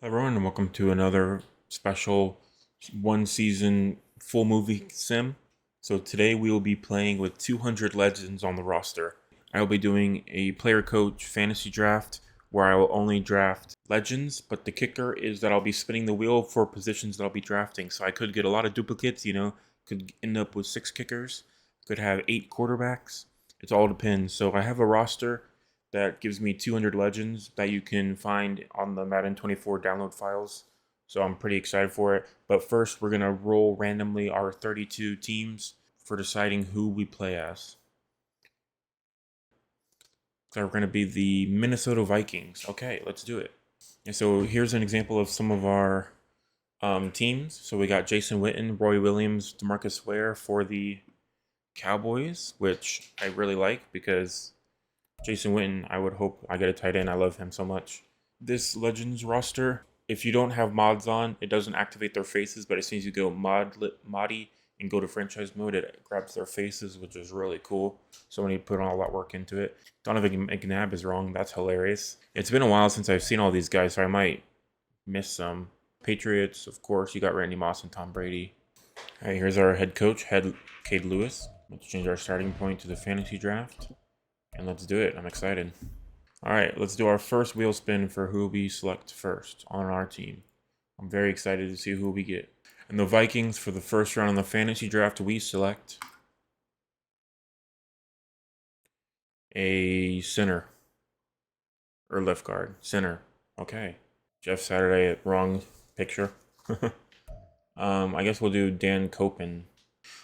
Hello everyone, and welcome to another special one season full movie sim. So today we will be playing with 200 legends on the roster. I will be doing a player coach fantasy draft where I will only draft legends, but the kicker is that I'll be spinning the wheel for positions that I'll be drafting. So I could get a lot of duplicates, could end up with 6 kickers, could have 8 quarterbacks. It all depends. So I have a roster that gives me 200 legends that you can find on the Madden 24 download files. So I'm pretty excited for it. But first, we're going to roll randomly our 32 teams for deciding who we play as. So we're going to be the Minnesota Vikings. Okay, let's do it. And so here's an example of some of our teams. So we got Jason Witten, Roy Williams, DeMarcus Ware for the Cowboys, which I really like because Jason Witten, I would hope I get a tight end. I love him so much. This Legends roster, if you don't have mods on, it doesn't activate their faces, but as soon as you go moddy and go to franchise mode, it grabs their faces, which is really cool. Somebody put all that work into it. Donovan McNabb is wrong. That's hilarious. It's been a while since I've seen all these guys, so I might miss some. Patriots, of course, you got Randy Moss and Tom Brady. All right, here's our head coach, Cade Lewis. Let's change our starting point to the fantasy draft. And let's do it. I'm excited. All right, let's do our first wheel spin for who we select first on our team. I'm very excited to see who we get. And the Vikings, for the first round in the fantasy draft, we select a center or left guard. Center. Okay. Jeff Saturday, wrong picture. I guess we'll do Dan Copen.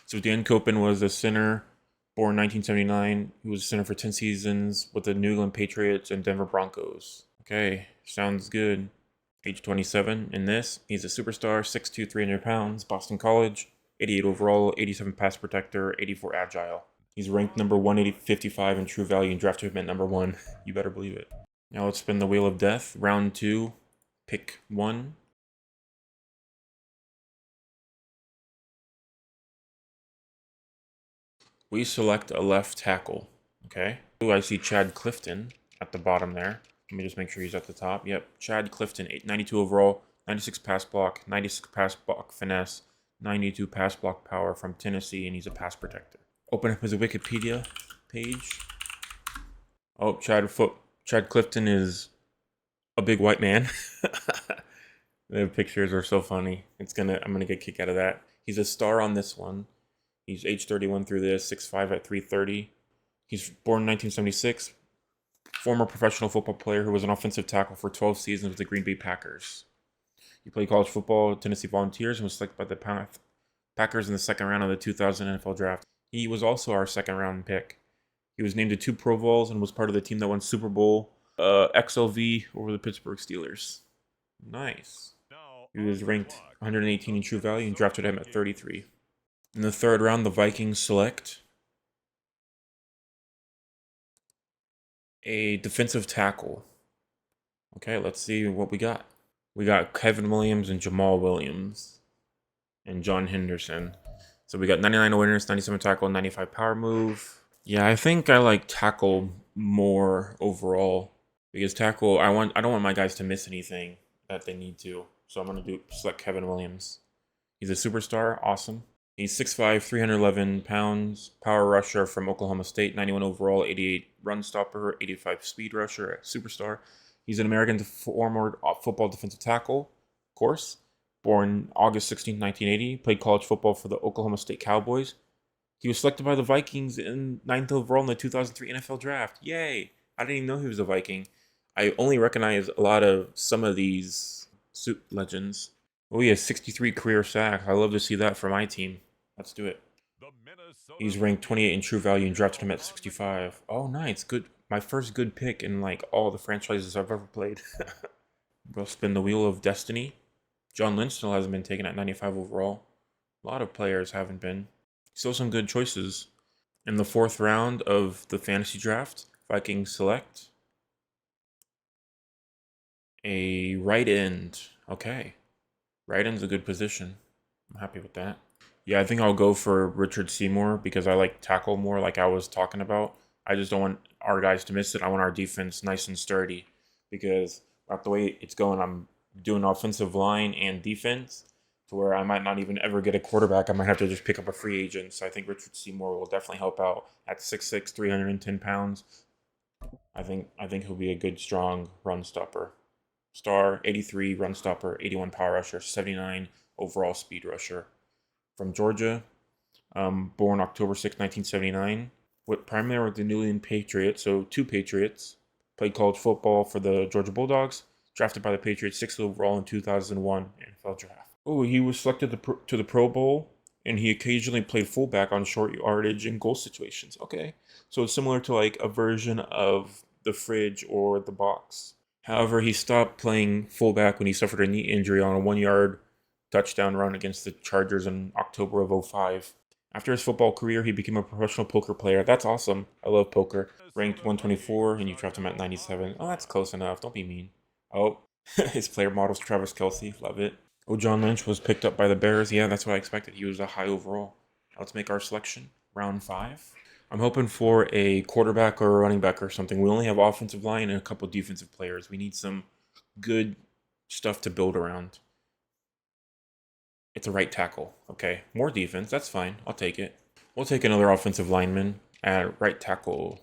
So Dan Copen was a center born 1979. He was a center for 10 seasons with the New England Patriots and Denver Broncos. Okay, sounds good. Age 27 in this. He's a superstar, 6'2", 300 pounds, Boston College, 88 overall, 87 pass protector, 84 agile. He's ranked number 155 in true value and drafted him at number 1. You better believe it. Now let's spin the wheel of death. Round 2, pick 1. We select a left tackle. Okay. Ooh, I see Chad Clifton at the bottom there. Let me just make sure he's at the top. Yep, Chad Clifton, 92 overall, 96 pass block, 96 pass block finesse, 92 pass block power from Tennessee, and he's a pass protector. Open up his Wikipedia page. Oh, Chad Clifton is a big white man. The pictures are so funny. I'm gonna get a kick out of that. He's a star on this one. He's age 31 through this, 6'5" at 330. He's born 1976. Former professional football player who was an offensive tackle for 12 seasons with the Green Bay Packers. He played college football at Tennessee Volunteers and was selected by the Packers in the second round of the 2000 NFL Draft. He was also our second round pick. He was named to 2 Pro Bowls and was part of the team that won Superbowl XLV over the Pittsburgh Steelers. Nice. He was ranked 118 in true value and drafted him at 33. In the third round, the Vikings select a defensive tackle. Okay, let's see what we got. We got Kevin Williams and Jamal Williams and John Henderson. So we got 99 awareness, 97 tackle, 95 power move. Yeah, I think I like tackle more overall because tackle, I don't want my guys to miss anything that they need to. So I'm gonna select Kevin Williams. He's a superstar, awesome. He's 6'5", 311 pounds, power rusher from Oklahoma State, 91 overall, 88 run stopper, 85 speed rusher, superstar. He's an American former football defensive tackle, of course. Born August 16, 1980, played college football for the Oklahoma State Cowboys. He was selected by the Vikings in 9th overall in the 2003 NFL Draft. Yay! I didn't even know he was a Viking. I only recognize some of these legends. Oh, he has 63 career sacks. I love to see that for my team. Let's do it. He's ranked 28 in true value and drafted him at 65. Oh, nice. Good. My first good pick in like all the franchises I've ever played. We'll spin the wheel of destiny. John Lynch still hasn't been taken at 95 overall. A lot of players haven't been. Still some good choices. In the fourth round of the fantasy draft, Vikings select a right end. Okay. Right end's a good position. I'm happy with that. Yeah, I think I'll go for Richard Seymour because I like tackle more like I was talking about. I just don't want our guys to miss it. I want our defense nice and sturdy because the way it's going, I'm doing offensive line and defense, to where I might not even ever get a quarterback. I might have to just pick up a free agent. So I think Richard Seymour will definitely help out at 6'6", 310 pounds. I think he'll be a good, strong run stopper. Star, 83 run stopper, 81 power rusher, 79 overall speed rusher. From Georgia, born October 6, 1979, with primarily with the New England Patriots, so 2 Patriots. Played college football for the Georgia Bulldogs. Drafted by the Patriots 6th overall in 2001 NFL draft. Oh, he was selected to the Pro Bowl, and he occasionally played fullback on short yardage and goal situations. Okay, so it's similar to like a version of the fridge or the box. However, he stopped playing fullback when he suffered a knee injury on a 1-yard touchdown run against the Chargers in October of 2005. After his football career, he became a professional poker player. That's awesome. I love poker. Ranked 124, and you draft him at 97. Oh, that's close enough. Don't be mean. Oh, his player model's Travis Kelce. Love it. Oh, John Lynch was picked up by the Bears. Yeah, that's what I expected. He was a high overall. Let's make our selection. Round 5. I'm hoping for a quarterback or a running back or something. We only have offensive line and a couple defensive players. We need some good stuff to build around. It's a right tackle. Okay, more defense. That's fine. I'll take it. We'll take another offensive lineman at right tackle.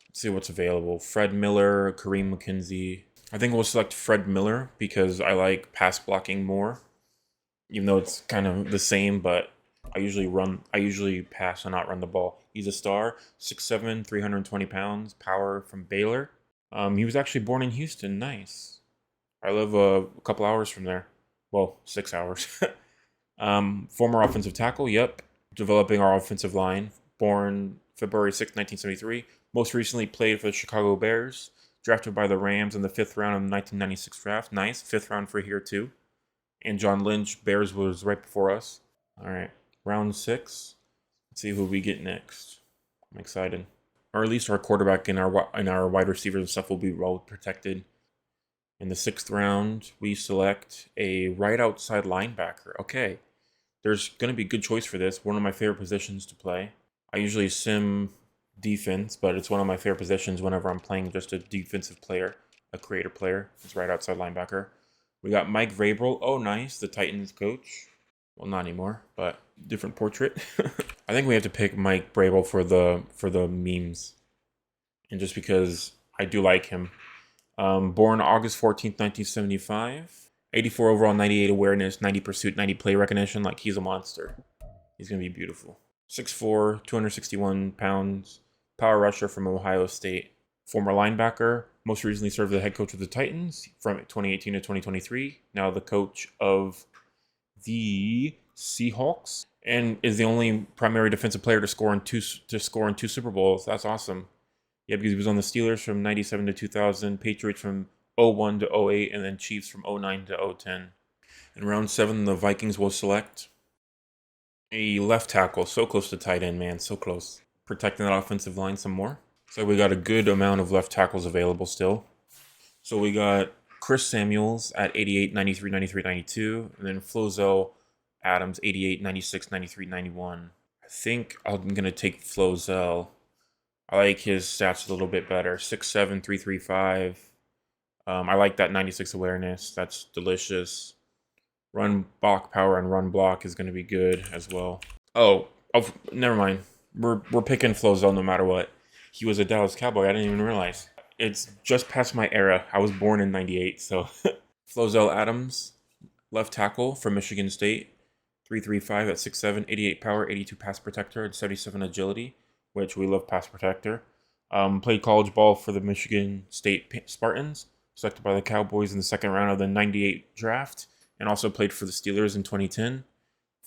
Let's see what's available. Fred Miller, Kareem McKenzie. I think we'll select Fred Miller because I like pass blocking more. Even though it's kind of the same, but I usually pass and not run the ball. He's a star, 6'7", 320 pounds, power from Baylor. He was actually born in Houston. Nice. I live a couple hours from there. Well, 6 hours. Former offensive tackle, yep. Developing our offensive line. Born February 6, 1973. Most recently played for the Chicago Bears. Drafted by the Rams in the 5th round of the 1996 draft. Nice. 5th round for here, too. And John Lynch, Bears was right before us. All right. Round 6. Let's see who we get next. I'm excited. Or at least our quarterback and our wide receivers and stuff will be well protected. In the 6th round, we select a right outside linebacker. Okay. There's going to be a good choice for this. One of my favorite positions to play. I usually sim defense, but it's one of my favorite positions whenever I'm playing just a defensive player, a creator player. It's right outside linebacker. We got Mike Vrabel. Oh, nice. The Titans coach. Well, not anymore, but different portrait. I think we have to pick Mike Vrabel for the memes. And just because I do like him. Born August 14th, 1975. 84 overall, 98 awareness, 90 pursuit, 90 play recognition. Like, he's a monster. He's going to be beautiful. 6'4", 261 pounds. Power rusher from Ohio State. Former linebacker. Most recently served as the head coach of the Titans from 2018 to 2023. Now the coach of the Seahawks. And is the only primary defensive player to score in two Super Bowls. That's awesome. Yeah, because he was on the Steelers from 97 to 2000, Patriots from 01 to 08, and then Chiefs from 09 to 010. In round 7, the Vikings will select a left tackle. So close to tight end, man. So close. Protecting that offensive line some more. So we got a good amount of left tackles available still. So we got Chris Samuels at 88, 93, 93, 92. And then Flozell Adams, 88, 96, 93, 91. I think I'm going to take Flozell. I like his stats a little bit better. 6'7", 335. I like that 96 awareness. That's delicious. Run block power and run block is going to be good as well. Oh, never mind. We're picking Flozell no matter what. He was a Dallas Cowboy. I didn't even realize. It's just past my era. I was born in 98, so. Flozell Adams, left tackle from Michigan State. 335 at 6'7", 88 power, 82 pass protector, and 77 agility, which we love pass protector. Played college ball for the Michigan State Spartans, selected by the Cowboys in the 2nd round of the 98 draft, and also played for the Steelers in 2010.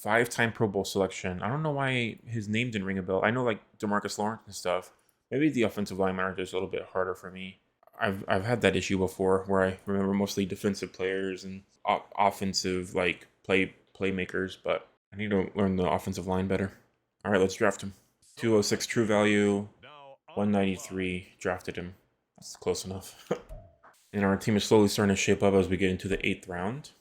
5-time Pro Bowl selection. I don't know why his name didn't ring a bell. I know like DeMarcus Lawrence and stuff. Maybe the offensive linemen are just a little bit harder for me. I've had that issue before where I remember mostly defensive players and offensive like playmakers, but I need to learn the offensive line better. All right, let's draft him. 206 true value, 193 drafted him. That's close enough. And our team is slowly starting to shape up as we get into the 8th round.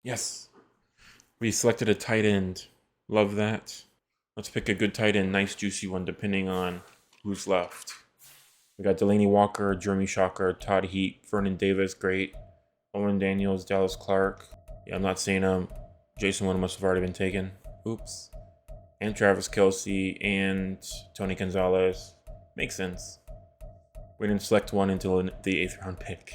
Yes. We selected a tight end. Love that. Let's pick a good tight end, nice juicy one, depending on who's left. We got Delaney Walker, Jeremy Shocker, Todd Heap, Vernon Davis, great. Owen Daniels, Dallas Clark. Yeah, I'm not seeing him. Jason Wynn must have already been taken. Oops. And Travis Kelce and Tony Gonzalez. Makes sense. We didn't select one until the 8th round pick.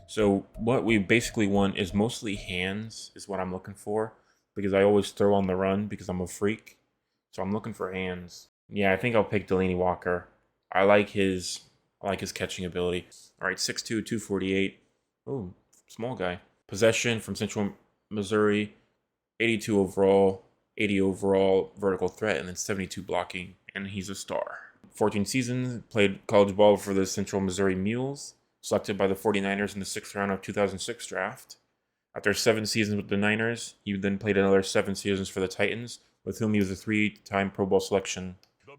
So what we basically want is mostly hands is what I'm looking for, because I always throw on the run because I'm a freak. So I'm looking for hands. Yeah, I think I'll pick Delaney Walker. I like his catching ability. All right, 6'2", 248. Oh, small guy. Possession from Central Missouri, 82 overall, 80 overall vertical threat, and then 72 blocking, and he's a star. 14 seasons, played college ball for the Central Missouri Mules, selected by the 49ers in the 6th round of 2006 draft. After 7 seasons with the Niners, he then played another 7 seasons for the Titans, with whom he was a 3-time Pro Bowl selection.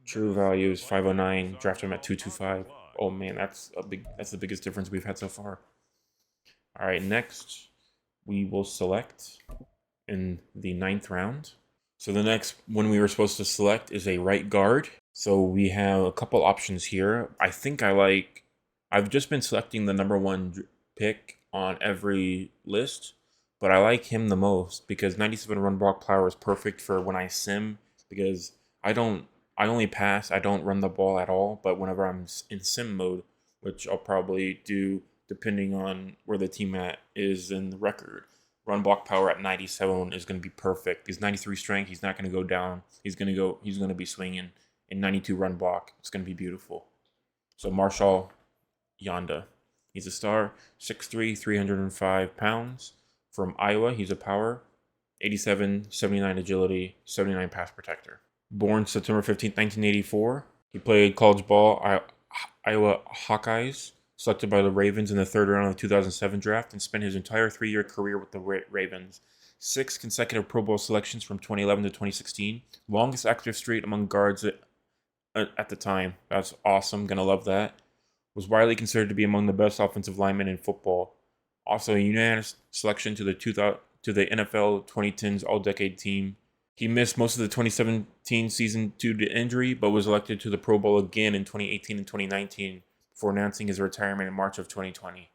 True value is 509, drafted him at 225. Oh man, that's the biggest difference we've had so far. All right, next we will select in the 9th round. So the next one we were supposed to select is a right guard. So we have a couple options here. I've just been selecting the number 1 pick on every list, but I like him the most because 97 run block power is perfect for when I sim, because I only pass, I don't run the ball at all, but whenever I'm in sim mode, which I'll probably do depending on where the team is in the record, run block power at 97 is going to be perfect. He's 93 strength, he's not going to go down. He's going to be swinging. In 92 run block, it's going to be beautiful. So Marshall Yanda. He's a star, 6'3", 305 pounds. From Iowa, he's a power, 87, 79 agility, 79 pass protector. Born September 15th, 1984. He played college ball, Iowa Hawkeyes, selected by the Ravens in the 3rd round of the 2007 draft, and spent his entire 3-year career with the Ravens. 6 consecutive Pro Bowl selections from 2011 to 2016. Longest active streak among guards at the time. That's awesome. Gonna love that. Was widely considered to be among the best offensive linemen in football. Also a unanimous selection to the NFL 2010s All-Decade Team. He missed most of the 2017 season due to injury, but was elected to the Pro Bowl again in 2018 and 2019 before announcing his retirement in March of 2020.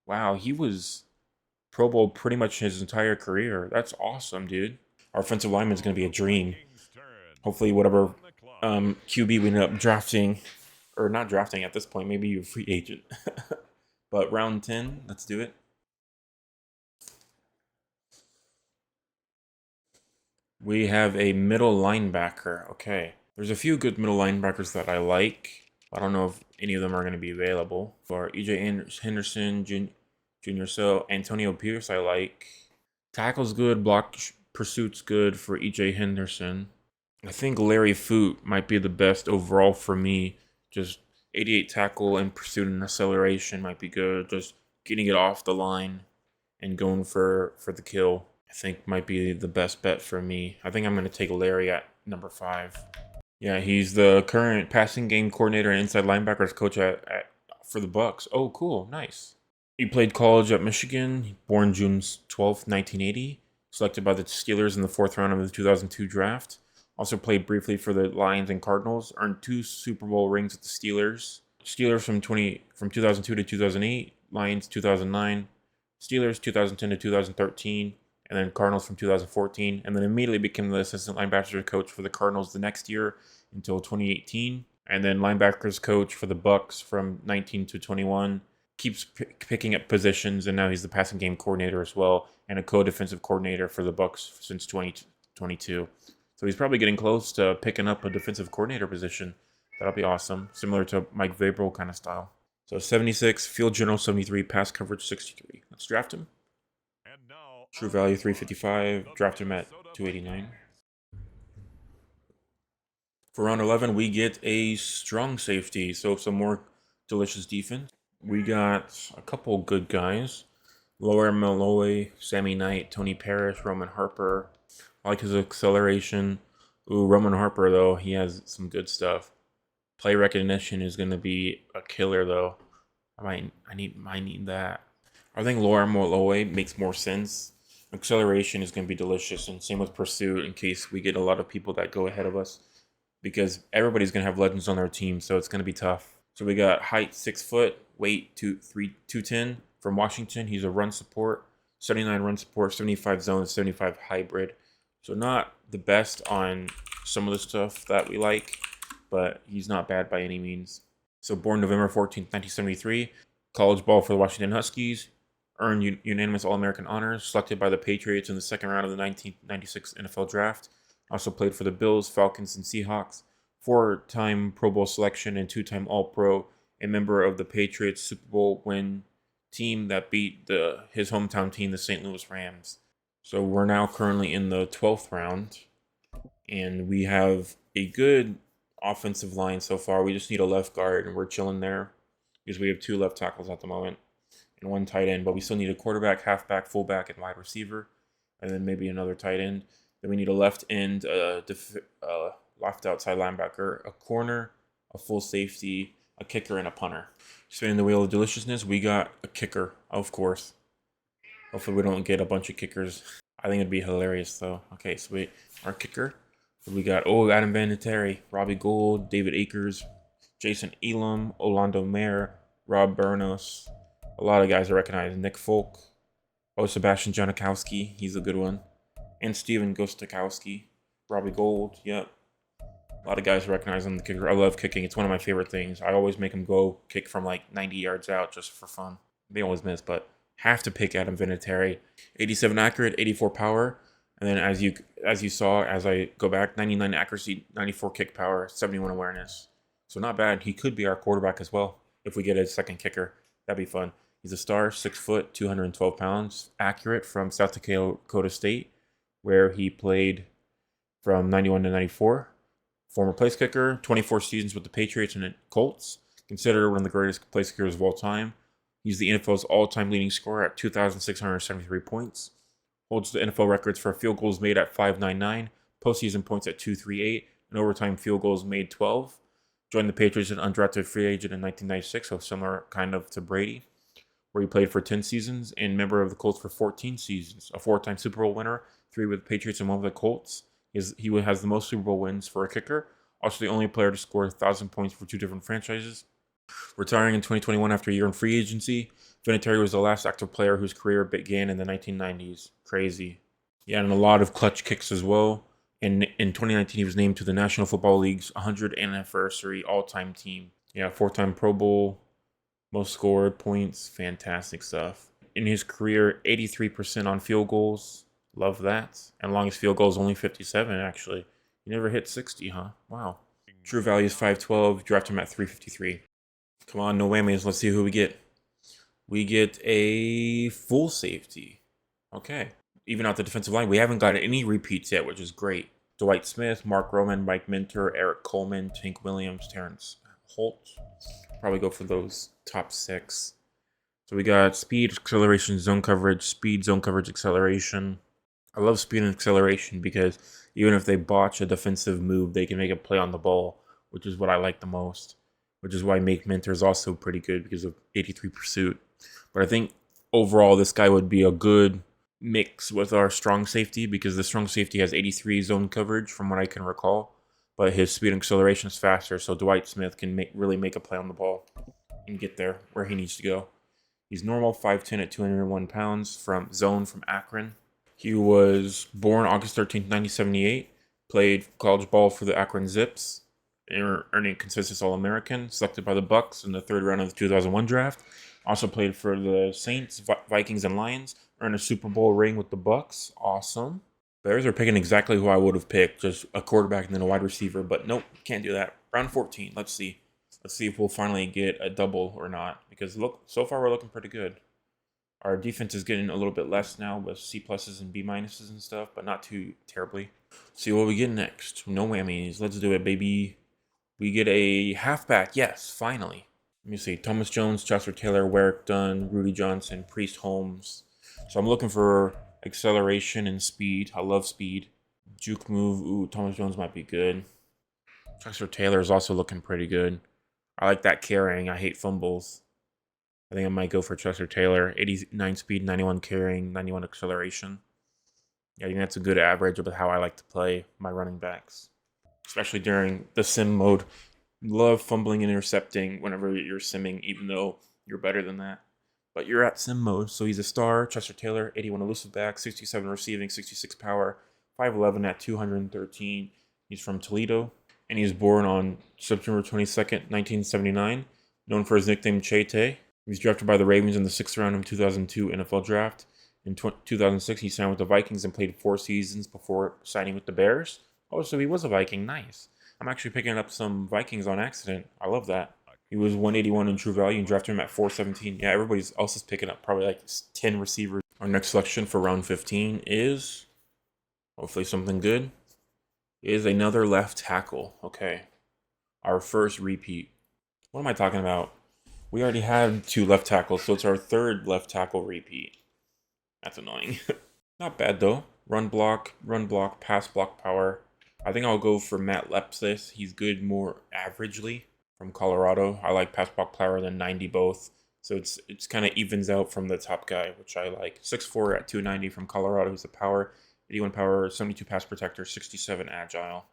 Wow, he was Pro Bowl pretty much his entire career. That's awesome, dude. Our offensive lineman is going to be a dream. Hopefully whatever QB we end up drafting, or not drafting at this point, maybe you're a free agent. But round 10, let's do it. We have a middle linebacker. Okay. There's a few good middle linebackers that I like. I don't know if any of them are going to be available. For E.J. Henderson Jr. So Antonio Pierce I like. Tackle's good. Block pursuit's good for E.J. Henderson. I think Larry Foote might be the best overall for me. Just 88 tackle and pursuit and acceleration might be good. Just getting it off the line and going for the kill, I think might be the best bet for me. I think I'm going to take Larry at number 5. Yeah, he's the current passing game coordinator and inside linebackers coach for the Bucs. Oh, cool. Nice. He played college at Michigan, born June 12th, 1980. Selected by the Steelers in the 4th round of the 2002 draft. Also played briefly for the Lions and Cardinals. Earned 2 Super Bowl rings with the Steelers. Steelers from 2002 to 2008. Lions 2009. Steelers 2010 to 2013. And then Cardinals from 2014. And then immediately became the assistant linebackers coach for the Cardinals the next year until 2018. And then linebackers coach for the Bucs from 19 to 21. Keeps picking up positions, and now he's the passing game coordinator as well, and a co-defensive coordinator for the Bucs since 2022. So he's probably getting close to picking up a defensive coordinator position. That'll be awesome. Similar to Mike Vrabel kind of style. So 76, field general 73, pass coverage 63. Let's draft him. True value 355. Draft him at 289. For round 11, we get a strong safety. So some more delicious defense. We got a couple good guys. Lower Malloy, Sammy Knight, Tony Parrish, Roman Harper. I like his acceleration. Ooh, Roman Harper, though, he has some good stuff. Play recognition is going to be a killer, though. I might need that. I think Laura Malloy makes more sense. Acceleration is going to be delicious, and same with pursuit in case we get a lot of people that go ahead of us, because everybody's going to have legends on their team, so it's going to be tough. So we got height 6 foot, weight 210 from Washington. He's a run support, 79 run support, 75 zone, 75 hybrid. So not the best on some of the stuff that we like, but he's not bad by any means. So born November 14th, 1973, college ball for the Washington Huskies, earned unanimous All-American honors, selected by the Patriots in the second round of the 1996 NFL Draft. Also played for the Bills, Falcons, and Seahawks. 4-time Pro Bowl selection and 2-time All-Pro, a member of the Patriots Super Bowl win team that beat his hometown team, the St. Louis Rams. So we're now currently in the 12th round, and we have a good offensive line so far. We just need a left guard, and we're chilling there because we have 2 left tackles at the moment and 1 tight end, but we still need a quarterback, halfback, fullback, and wide receiver, and then maybe another tight end. Then we need a left end, left outside linebacker, a corner, a full safety, a kicker, and a punter. Spinning the wheel of deliciousness, we got a kicker, of course. Hopefully we don't get a bunch of kickers. I think it'd be hilarious though. Okay, so our kicker. We got Adam Vinatieri, Robbie Gould, David Akers, Jason Elam, Orlando Mayer, Rob Bernos. A lot of guys I recognize. Nick Folk. Sebastian Janikowski. He's a good one. And Steven Gostkowski. Robbie Gould. Yep. A lot of guys recognize him, the kicker. I love kicking. It's one of my favorite things. I always make him go kick from like 90 yards out just for fun. They always miss, but have to pick Adam Vinatieri. 87 accurate, 84 power. And then as you saw, as I go back, 99 accuracy, 94 kick power, 71 awareness. So not bad. He could be our quarterback as well if we get a second kicker. That'd be fun. He's a star, 6 foot, 212 pounds, accurate from South Dakota State, where he played from 91 to 94. Former place kicker, 24 seasons with the Patriots and the Colts. Considered one of the greatest place kickers of all time. He's the NFL's all-time leading scorer at 2,673 points. Holds the NFL records for field goals made at 599, postseason points at 238, and overtime field goals made 12. Joined the Patriots as an undrafted free agent in 1996, so similar kind of to Brady, where he played for 10 seasons, and member of the Colts for 14 seasons. A 4-time Super Bowl winner, 3 with the Patriots and 1 with the Colts. He has the most Super Bowl wins for a kicker. Also the only player to score 1,000 points for 2 different franchises. Retiring in 2021 after a year in free agency, Vinatieri was the last active player whose career began in the 1990s. Crazy. Yeah, and a lot of clutch kicks as well. And in 2019, he was named to the National Football League's 100th anniversary all-time team. Yeah, 4-time Pro Bowl, most scored points, fantastic stuff. In his career, 83% on field goals. Love that. And longest field goal is only 57, actually. He never hit 60, huh? Wow. True value is 512. Draft him at 353. Come on, no whammies. Let's see who we get. We get a full safety. Okay. Even out the defensive line, we haven't got any repeats yet, which is great. Dwight Smith, Mark Roman, Mike Minter, Eric Coleman, Tank Williams, Terrence Holt. Probably go for those top 6. So we got speed, acceleration, zone coverage, speed, zone coverage, acceleration. I love speed and acceleration because even if they botch a defensive move, they can make a play on the ball, which is what I like the most. Which is why Mike Minter is also pretty good because of 83 pursuit. But I think overall this guy would be a good mix with our strong safety because the strong safety has 83 zone coverage from what I can recall. But his speed and acceleration is faster, so Dwight Smith can really make a play on the ball and get there where he needs to go. He's normal, 5'10" at 201 pounds, from Akron. He was born August 13th, 1978, played college ball for the Akron Zips, earning consensus All-American, selected by the Bucks in the 3rd round of the 2001 draft. Also played for the Saints, Vikings, and Lions, earned a Super Bowl ring with the Bucks. Awesome. Bears are picking exactly who I would have picked, just a quarterback and then a wide receiver, but nope, can't do that. Round 14, let's see. Let's see if we'll finally get a double or not, because look, so far we're looking pretty good. Our defense is getting a little bit less now with C pluses and B minuses and stuff, but not too terribly. Let's see what we get next. No whammies. Let's do it, baby. We get a halfback. Yes, finally. Let me see. Thomas Jones, Chester Taylor, Warrick Dunn, Rudy Johnson, Priest Holmes. So I'm looking for acceleration and speed. I love speed. Juke move. Ooh, Thomas Jones might be good. Chester Taylor is also looking pretty good. I like that carrying. I hate fumbles. I think I might go for Chester Taylor. 89 speed, 91 carrying, 91 acceleration. Yeah, I think that's a good average of how I like to play my running backs. Especially during the sim mode. love fumbling and intercepting whenever you're simming, even though you're better than that. But you're at sim mode, so he's a star. Chester Taylor, 81 elusive back, 67 receiving, 66 power, 5'11 at 213. He's from Toledo, and he was born on September 22nd, 1979. Known for his nickname Che. He was drafted by the Ravens in the 6th round of 2002 NFL Draft. In 2006, he signed with the Vikings and played 4 seasons before signing with the Bears. Oh, so he was a Viking. Nice. I'm actually picking up some Vikings on accident. I love that. He was 181 in true value and drafted him at 417. Yeah, everybody else is picking up probably like 10 receivers. Our next selection for round 15 is, hopefully something good, is another left tackle. Okay. Our first repeat. What am I talking about? We already had 2 left tackles, so it's our 3rd left tackle repeat. That's annoying. Not bad though. Run block, pass block power. I think I'll go for Matt Lepsis. He's good more averagely from Colorado. I like pass block power than 90 both. So it's kind of evens out from the top guy, which I like. 6'4 at 290 from Colorado. He's a power. 81 power, 72 pass protector, 67 agile.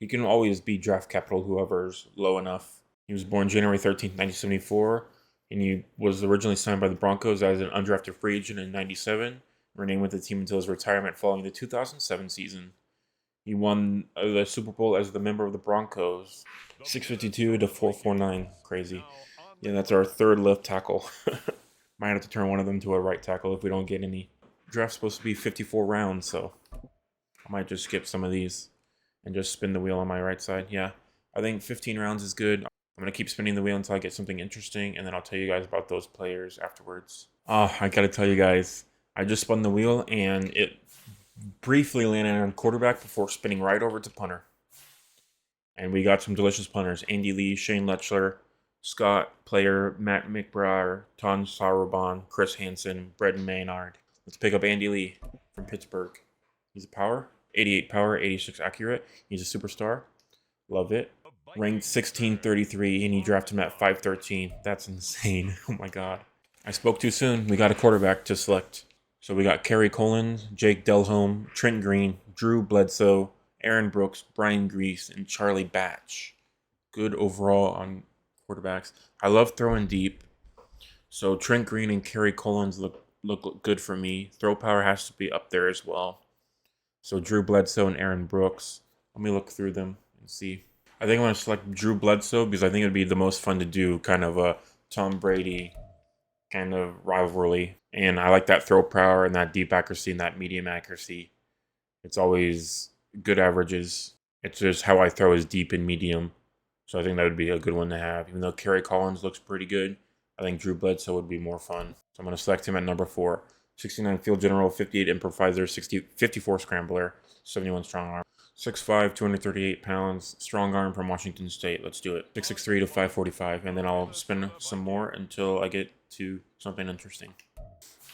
He can always be draft capital, whoever's low enough. He was born January 13th, 1974, and he was originally signed by the Broncos as an undrafted free agent in 97, remained with the team until his retirement following the 2007 season. He won the Super Bowl as the member of the Broncos, 652 to 449. Crazy. Yeah, that's our 3rd left tackle. Might have to turn one of them to a right tackle if we don't get any. Draft's supposed to be 54 rounds, so I might just skip some of these and just spin the wheel on my right side. Yeah, I think 15 rounds is good. I'm going to keep spinning the wheel until I get something interesting, and then I'll tell you guys about those players afterwards. I got to tell you guys, I just spun the wheel, and it briefly landed on quarterback before spinning right over to punter. And we got some delicious punters. Andy Lee, Shane Letchler, Scott Player, Matt McBrayer, Ton Sarobon, Chris Hansen, Brett Maynard. Let's pick up Andy Lee from Pittsburgh. He's a power, 88 power, 86 accurate. He's a superstar. Love it. Ranked 1633, and he drafted him at 513. That's insane. Oh my god. I spoke too soon. We got a quarterback to select. So we got Kerry Collins, Jake Delhomme, Trent Green, Drew Bledsoe, Aaron Brooks, Brian Grease, and Charlie Batch. Good overall on quarterbacks. I love throwing deep. So Trent Green and Kerry Collins look good for me. Throw power has to be up there as well. So Drew Bledsoe and Aaron Brooks. Let me look through them and see. I think I'm going to select Drew Bledsoe because I think it would be the most fun to do, kind of a Tom Brady kind of rivalry. And I like that throw power and that deep accuracy and that medium accuracy. It's always good averages. It's just how I throw is deep and medium. So I think that would be a good one to have. Even though Kerry Collins looks pretty good, I think Drew Bledsoe would be more fun. So I'm going to select him at number 4. 69 field general, 58 improviser, 54 scrambler, 71 strong arm. 6'5", 238 pounds, strong arm from Washington State. Let's do it. 6'3" to 545, and then I'll spin some more until I get to something interesting.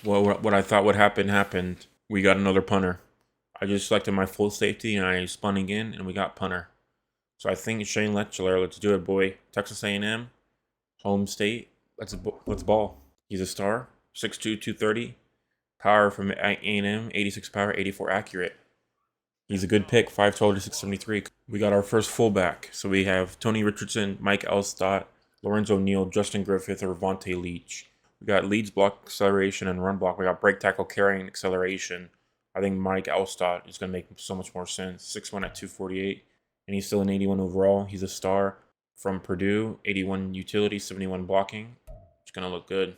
Well, what I thought would happen happened. We got another punter. I just selected my full safety, and I spun again, and we got punter. So I think Shane Letchler. Let's do it, boy. Texas A&M, home state. Let's ball. He's a star. 6'2", 230. Power from A&M, 86 power, 84 accurate. He's a good pick, 5'12 to 673. We got our first fullback. So we have Tony Richardson, Mike Elstott, Lorenzo Neal, Justin Griffith, or Vontae Leach. We got leads, block, acceleration, and run block. We got break, tackle, carrying, acceleration. I think Mike Elstott is going to make so much more sense. 6'1 at 248. And he's still an 81 overall. He's a star from Purdue. 81 utility, 71 blocking. It's going to look good.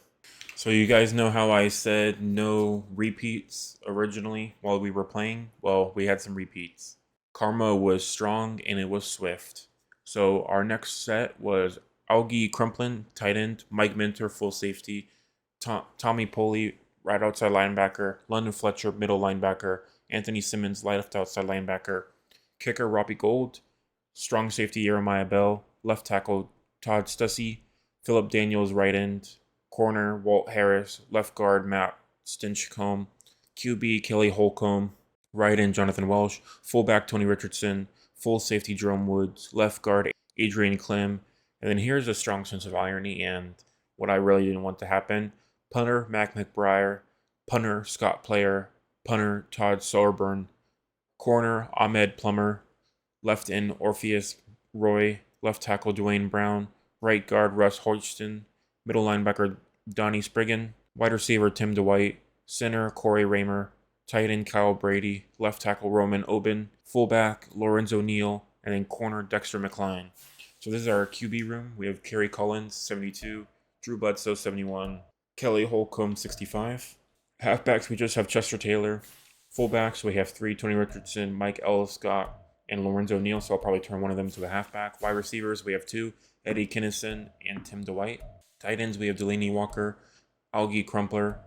So you guys know how I said no repeats originally while we were playing? Well, we had some repeats. Karma was strong and it was swift. So our next set was Augie Crumplin, tight end, Mike Minter, full safety, Tommy Poley, right outside linebacker, London Fletcher, middle linebacker, Anthony Simmons, left outside linebacker, kicker Robbie Gold, strong safety Jeremiah Bell, left tackle Todd Stussy, Philip Daniels, right end, corner Walt Harris, left guard Matt Stinchcomb, QB Kelly Holcomb, right end Jonathan Welsh, fullback Tony Richardson, full safety Jerome Woods, left guard Adrian Clem, and then here's a strong sense of irony and what I really didn't want to happen. Punter Mac McBrayer, punter Scott Player, punter Todd Sowerburn, corner Ahmed Plummer, left end Orpheus Roy, left tackle Dwayne Brown, right guard Russ Hodgson, middle linebacker Donnie Spriggan, wide receiver Tim Dwight, center Corey Raymer, tight end Kyle Brady, left tackle Roman Oben, fullback Lorenzo Neal, and then corner Dexter McCline. So this is our QB room. We have Kerry Collins, 72, Drew Bledsoe, 71, Kelly Holcomb, 65. Halfbacks, we just have Chester Taylor. Fullbacks, we have 3, Tony Richardson, Mike Ellis Scott, and Lorenzo Neal, so I'll probably turn one of them to a halfback. Wide receivers, we have 2, Eddie Kinnison and Tim Dwight. Tight ends, we have Delaney Walker, Algie Crumpler,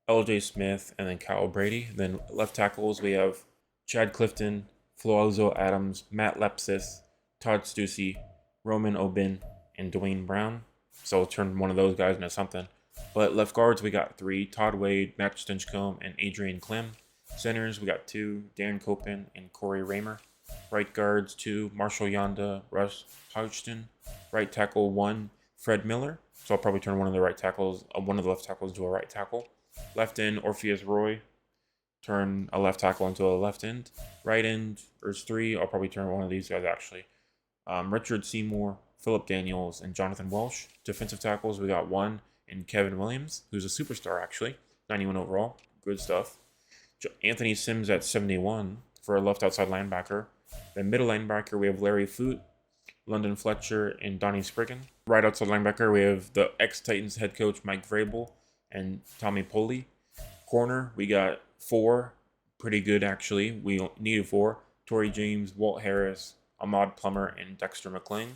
LJ Smith, and then Kyle Brady. Then left tackles, we have Chad Clifton, Floazo Adams, Matt Lepsis, Todd Stussy, Roman Oben, and Dwayne Brown. So I'll turn one of those guys into something. But left guards, we got 3, Todd Wade, Matt Stinchcomb, and Adrian Clem. Centers, we got 2, Darren Copen and Corey Raymer. Right guards, 2, Marshall Yonda, Russ Hodgson. Right tackle, 1, Fred Miller. So I'll probably turn one of the left tackles to a right tackle. Left end, Orpheus Roy. Turn a left tackle into a left end. Right end, there's 3. I'll probably turn one of these guys actually. Richard Seymour, Philip Daniels, and Jonathan Welsh. Defensive tackles, we got 1, and Kevin Williams, who's a superstar actually. 91 overall. Good stuff. Anthony Sims at 71 for a left outside linebacker. Then middle linebacker, we have Larry Foote, London Fletcher, and Donnie Spriggan. Right outside linebacker, we have the ex-Titans head coach Mike Vrabel and Tommy Poley. Corner, we got 4, pretty good actually. We needed 4. Torrey James, Walt Harris, Ahmad Plummer, and Dexter McClain.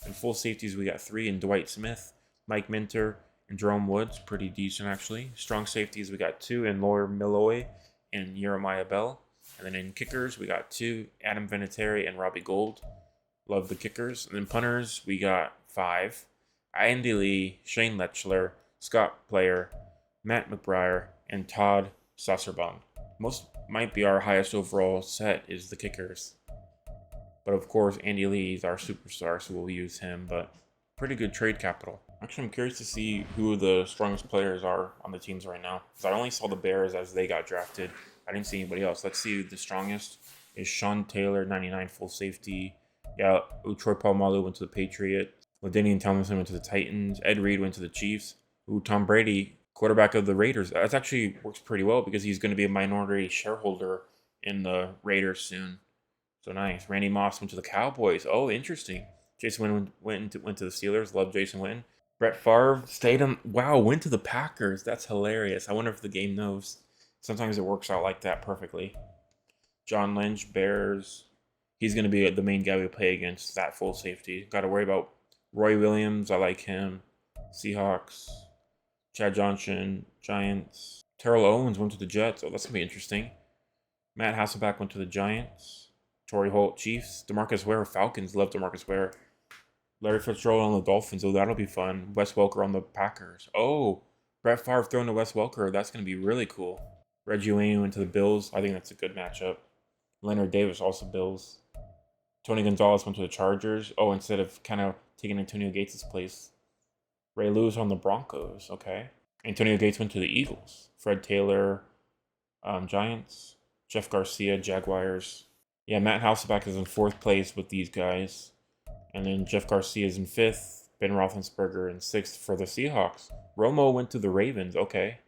And full safeties, we got 3 in Dwight Smith, Mike Minter, and Jerome Woods. Pretty decent actually. Strong safeties, we got 2 in Laura Milloy and Jeremiah Bell. And then in kickers, we got 2, Adam Vinatieri and Robbie Gould. Love the kickers. And then punters, we got 5, Andy Lee, Shane Lechler, Scott Player, Matt McBriar, and Todd Sasserbaum. Most might be our highest overall set is the kickers. But of course, Andy Lee is our superstar, so we'll use him. But pretty good trade capital. Actually, I'm curious to see who the strongest players are on the teams right now. Because I only saw the Bears as they got drafted. I didn't see anybody else. Let's see who the strongest is. Sean Taylor, 99 full safety. Yeah, Troy Polamalu went to the Patriots. LaDainian Tomlinson went to the Titans. Ed Reed went to the Chiefs. Tom Brady, quarterback of the Raiders. That actually works pretty well because he's going to be a minority shareholder in the Raiders soon. So nice. Randy Moss went to the Cowboys. Oh, interesting. Jason Witten went to the Steelers. Love Jason Witten. Brett Favre went to the Packers. That's hilarious. I wonder if the game knows. Sometimes it works out like that perfectly. John Lynch, Bears. He's going to be the main guy we play against, that full safety. Got to worry about Roy Williams. I like him. Seahawks. Chad Johnson, Giants. Terrell Owens went to the Jets. Oh, that's going to be interesting. Matt Hasselbeck went to the Giants. Torrey Holt, Chiefs. DeMarcus Ware, Falcons. Love DeMarcus Ware. Larry Fitzgerald on the Dolphins. Oh, that'll be fun. Wes Welker on the Packers. Oh, Brett Favre throwing to Wes Welker. That's going to be really cool. Reggie Wayne went to the Bills. I think that's a good matchup. Leonard Davis, also Bills. Tony Gonzalez went to the Chargers. Oh, instead of kind of taking Antonio Gates' place. Ray Lewis on the Broncos. Okay. Antonio Gates went to the Eagles. Fred Taylor, Giants. Jeff Garcia, Jaguars. Yeah, Matt Hasselbeck is in 4th place with these guys. And then Jeff Garcia is in 5th. Ben Roethlisberger in 6th for the Seahawks. Romo went to the Ravens. Okay.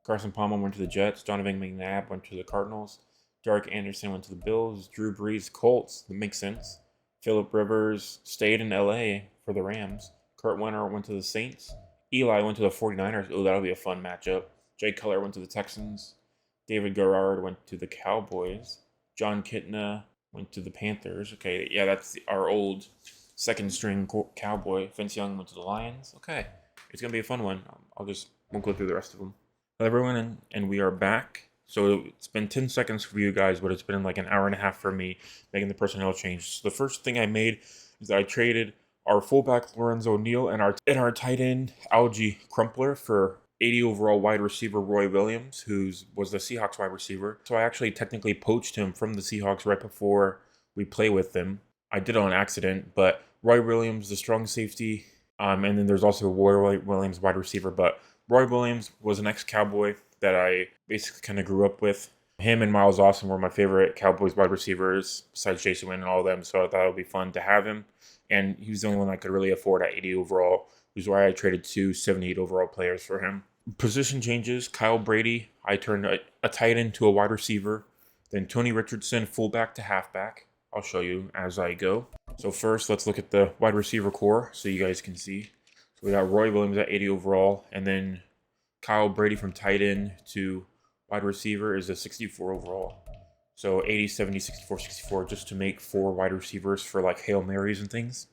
Carson Palmer went to the Jets. Donovan McNabb went to the Cardinals. Derek Anderson went to the Bills. Drew Brees, Colts. That makes sense. Phillip Rivers stayed in LA for the Rams. Kurt Warner went to the Saints. Eli went to the 49ers. Oh, that'll be a fun matchup. Jay Cutler went to the Texans. David Garrard went to the Cowboys. John Kitna went to the Panthers. Okay, yeah, that's our old second-string Cowboy. Vince Young went to the Lions. Okay, it's going to be a fun one. Won't go through the rest of them. Hello, everyone, and we are back. So it's been 10 seconds for you guys, but it's been like an hour and a half for me making the personnel change. So the first thing I made is that I traded our fullback Lorenzo Neal and our tight end Algie Crumpler for 80 overall wide receiver Roy Williams, who was the Seahawks wide receiver. So I actually technically poached him from the Seahawks right before we play with them. I did it on accident, but Roy Williams, the strong safety, and then there's also Roy Williams wide receiver. But Roy Williams was an ex-Cowboy that I basically kind of grew up with. Him and Miles Austin were my favorite Cowboys wide receivers, besides Jason Witten and all of them. So I thought it would be fun to have him. and he was the only one I could really afford at 80 overall, which is why I traded 2 78 overall players for him. Position changes: Kyle Brady, I turned a tight end to a wide receiver. Then Tony Richardson, fullback to halfback. I'll show you as I go. So first, let's look at the wide receiver core so you guys can see. So we got Roy Williams at 80 overall, and then Kyle Brady from tight end to wide receiver is a 64 overall. So 80, 70, 64, 64, just to make 4 wide receivers for like Hail Marys and things.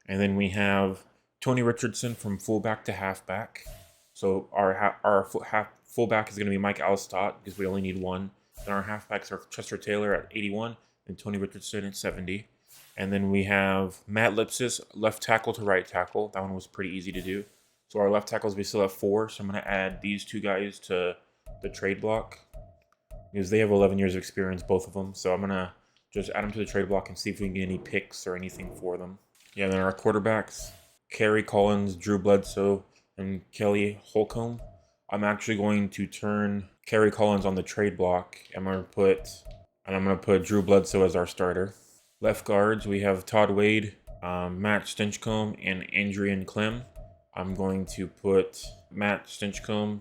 And then we have Tony Richardson from fullback to halfback. So our fullback is going to be Mike Alstott because we only need one. Then our halfbacks are Chester Taylor at 81 and Tony Richardson at 70. And then we have Matt Lipsis, left tackle to right tackle. That one was pretty easy to do. So our left tackles, we still have 4. So I'm going to add these 2 guys to the trade block because they have 11 years of experience, both of them. So I'm going to just add them to the trade block and see if we can get any picks or anything for them. Yeah, and then our quarterbacks, Kerry Collins, Drew Bledsoe, and Kelly Holcomb. I'm actually going to turn Kerry Collins on the trade block. I'm going to put Drew Bledsoe as our starter. Left guards, we have Todd Wade, Matt Stinchcomb, and Andrian Clem. I'm going to put Matt Stinchcomb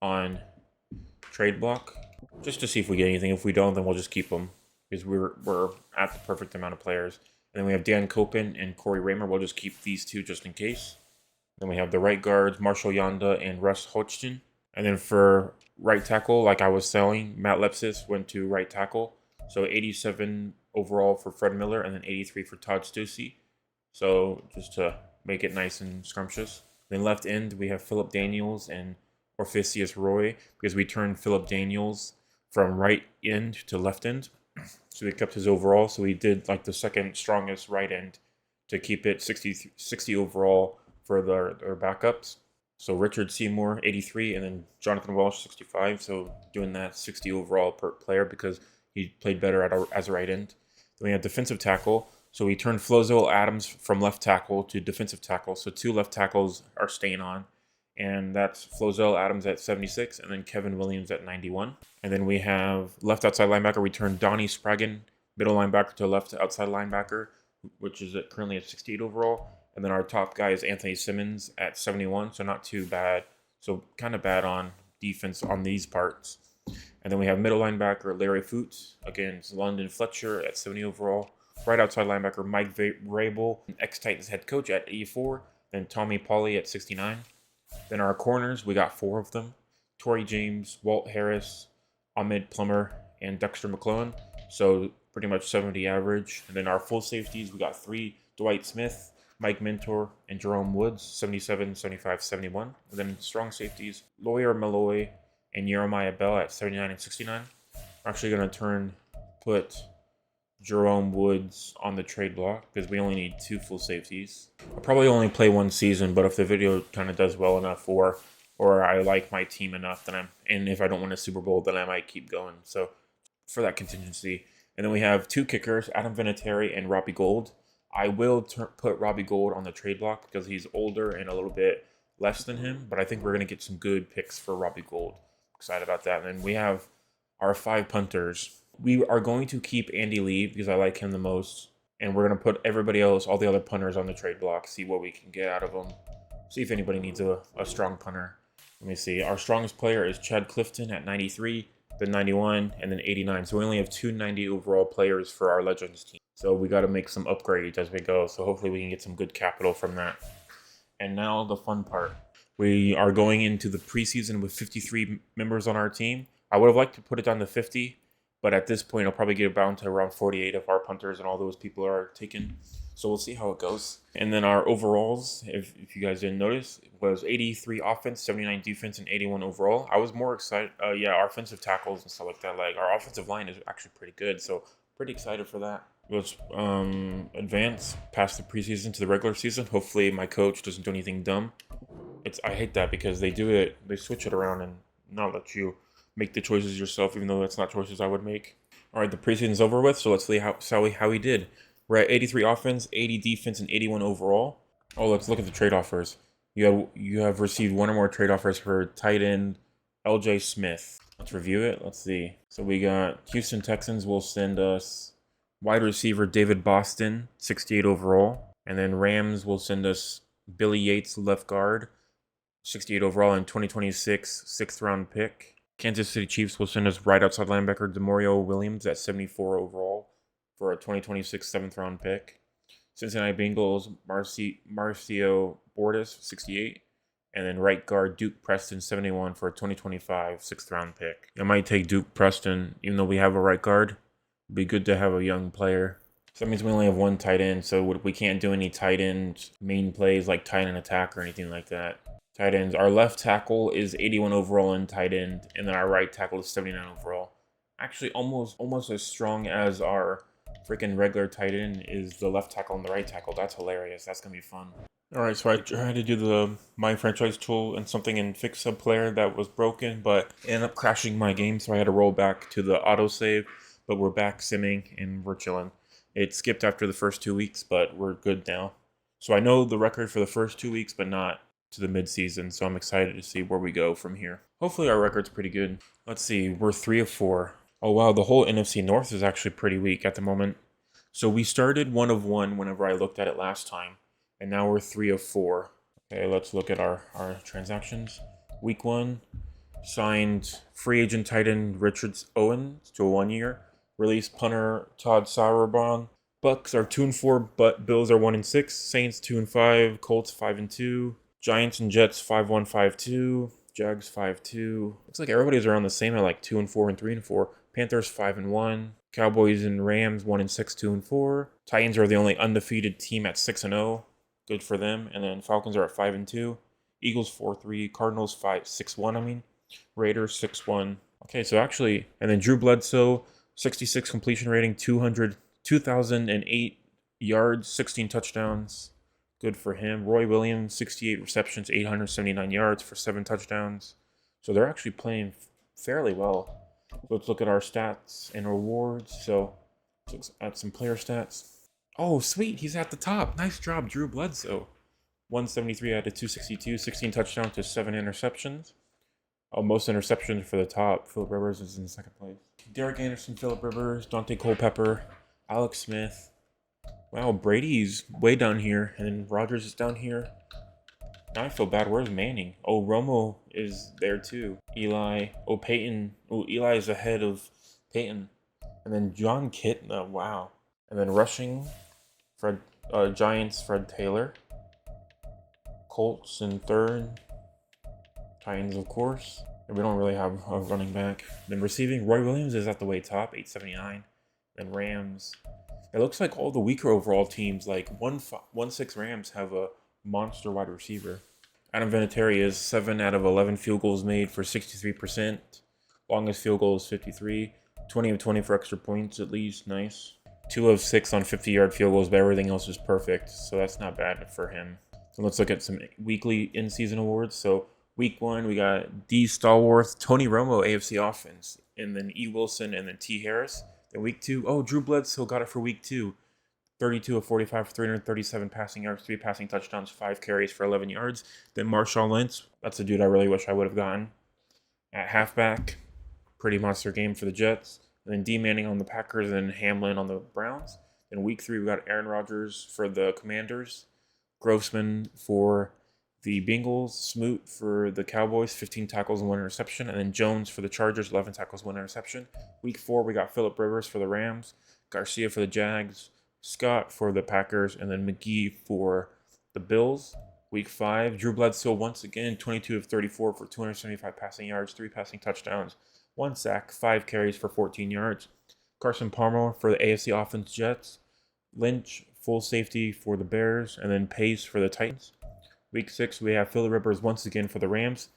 on trade block just to see if we get anything. If we don't, then we'll just keep them because we're at the perfect amount of players. And then we have Dan Copen and Corey Raymer. We'll just keep these 2 just in case. Then we have the right guards, Marshall Yanda and Russ Hodgson. And then for right tackle, like I was saying, Matt Lepsis went to right tackle. So 87 overall for Fred Miller and then 83 for Todd Stussy. So just to make it nice and scrumptious. Then left end, we have Philip Daniels and Orpheus Roy because we turned Philip Daniels from right end to left end. So we kept his overall. So we did like the second strongest right end to keep it 60 overall for their backups. So Richard Seymour, 83, and then Jonathan Welsh, 65. So doing that 60 overall per player because he played better as a right end. Then we have defensive tackle. So we turned Flozell Adams from left tackle to defensive tackle. So 2 left tackles are staying on. And that's Flozell Adams at 76 and then Kevin Williams at 91. And then we have left outside linebacker. We turned Donnie Spraggan, middle linebacker, to left outside linebacker, which is currently at 68 overall. And then our top guy is Anthony Simmons at 71, so not too bad. So kind of bad on defense on these parts. And then we have middle linebacker Larry Foote against London Fletcher at 70 overall. Right outside linebacker Mike Vrabel, ex-Titans head coach at 84. Then Tommy Pauly at 69. Then our corners, we got 4 of them. Torrey James, Walt Harris, Ahmed Plummer, and Dexter McClellan. So pretty much 70 average. And then our full safeties, we got 3, Dwight Smith, Mike Mentor, and Jerome Woods, 77, 75, 71. And then strong safeties, Lawyer Malloy and Jeremiah Bell at 79 and 69. I'm actually going to put Jerome Woods on the trade block because we only need 2 full safeties. I'll probably only play 1 season, but if the video kind of does well enough or I like my team enough, and if I don't win a Super Bowl, then I might keep going. So for that contingency. And then we have 2 kickers, Adam Vinatieri and Robbie Gould. I will put Robbie Gould on the trade block because he's older and a little bit less than him, but I think we're going to get some good picks for Robbie Gould. Excited about that. And then we have our 5 punters. We are going to keep Andy Lee because I like him the most, and we're going to put everybody else, all the other punters, on the trade block, see what we can get out of them, see if anybody needs a strong punter. Let me see. Our strongest player is Chad Clifton at 93, then 91, and then 89. So we only have 2 90 overall players for our Legends team. So we got to make some upgrades as we go. So hopefully we can get some good capital from that. And now the fun part. We are going into the preseason with 53 members on our team. I would have liked to put it down to 50, but at this point I'll probably get it down to around 48 if our punters and all those people are taken. So we'll see how it goes. And then our overalls, if you guys didn't notice, was 83 offense, 79 defense, and 81 overall. I was more excited. Our offensive tackles and stuff like that. Like our offensive line is actually pretty good, so pretty excited for that. Let's advance past the preseason to the regular season. Hopefully my coach doesn't do anything dumb. I hate that because they switch it around and not let you make the choices yourself, even though that's not choices I would make. All right, the preseason's over with, so let's see how we did. We're at 83 offense, 80 defense, and 81 overall. Oh, let's look at the trade offers. You have received 1 or more trade offers for tight end LJ Smith. Let's review it. Let's see. So we got Houston Texans will send us Wide receiver David Boston, 68 overall. And then Rams will send us Billy Yates, left guard, 68 overall in 2026, 6th round pick. Kansas City Chiefs will send us right outside linebacker Demario Williams at 74 overall for a 2026 7th round pick. Cincinnati Bengals, Marcio Bordes, 68. And then right guard Duke Preston, 71 for a 2025 6th round pick. I might take Duke Preston, even though we have a right guard. It'd be good to have a young player. So that means we only have one tight end, so we can't do any tight end main plays like tight end attack or anything like that. Tight ends. Our left tackle is 81 overall in tight end, and then our right tackle is 79 overall. Actually, almost as strong as our freaking regular tight end is the left tackle and the right tackle. That's hilarious. That's gonna be fun. All right, so I tried to do the My Franchise tool and something and fix a player that was broken, but ended up crashing my game, so I had to roll back to the autosave. But we're back simming and we're chilling. It skipped after the first 2 weeks, but we're good now. So I know the record for the first 2 weeks, but not to the midseason. So I'm excited to see where we go from here. Hopefully our record's pretty good. Let's see, we're 3 of 4. Oh wow, the whole NFC North is actually pretty weak at the moment. So we started 1 of 1 whenever I looked at it last time, and now we're 3 of 4. Okay, let's look at our transactions. Week 1, signed free agent tight end Richard Owens to a 1 year. Released punter Todd Sauerbrunn. Bucks are 2-4, but Bills are 1-6. Saints 2-5. Colts 5-2. Giants and Jets 5-1, 5-2. Jags 5-2. Looks like everybody's around the same at like 2-4 and 3-4. Panthers 5-1. Cowboys and Rams 1-6, 2-4. Titans are the only undefeated team at 6-0. Good for them. And then Falcons are at 5-2. Eagles 4-3. Cardinals 6-1. Raiders 6-1. Okay, so actually, and then Drew Bledsoe. 66 completion rating, 2,008 yards, 16 touchdowns. Good for him. Roy Williams, 68 receptions, 879 yards for 7 touchdowns. So they're actually playing fairly well. Let's look at our stats and rewards. So let's add some player stats. Oh, sweet. He's at the top. Nice job, Drew Bledsoe. 173 out of 262, 16 touchdowns to 7 interceptions. Oh, most interceptions for the top. Philip Rivers is in 2nd place. Derek Anderson, Philip Rivers, Dante Culpepper, Alex Smith. Wow, Brady's way down here, and then Rodgers is down here. Now I feel bad. Where's Manning? Oh, Romo is there too. Eli. Oh, Peyton. Oh, Eli is ahead of Peyton. And then John Kitna. Wow. And then rushing, Giants, Fred Taylor. Colts in 3rd. Titans, of course. And we don't really have a running back. Then receiving, Roy Williams is at the way top, 879. Then Rams. It looks like all the weaker overall teams, like 1-6 Rams, have a monster wide receiver. Adam Vinatieri is 7 out of 11 field goals made for 63%. Longest field goal is 53. 20 of 20 for extra points at least. Nice. 2 of 6 on 50-yard field goals, but everything else is perfect. So that's not bad for him. So let's look at some weekly in-season awards. So Week 1, we got D. Stallworth, Tony Romo, AFC offense, and then E. Wilson, and then T. Harris. Then Week 2, oh, Drew Bledsoe got it for Week 2. 32 of 45 for 337 passing yards, 3 passing touchdowns, 5 carries for 11 yards. Then Marshawn Lynch, that's a dude I really wish I would have gotten. At halfback, pretty monster game for the Jets. And then D. Manning on the Packers, and then Hamlin on the Browns. Then Week 3, we got Aaron Rodgers for the Commanders. Grossman for the Bengals, Smoot for the Cowboys, 15 tackles and 1 interception. And then Jones for the Chargers, 11 tackles, 1 interception. Week 4, we got Philip Rivers for the Rams, Garcia for the Jags, Scott for the Packers, and then McGee for the Bills. Week 5, Drew Bledsoe once again, 22 of 34 for 275 passing yards, 3 passing touchdowns, 1 sack, 5 carries for 14 yards. Carson Palmer for the AFC offense Jets, Lynch, full safety for the Bears, and then Pace for the Titans. Week 6, we have Philip Rivers once again for the Rams.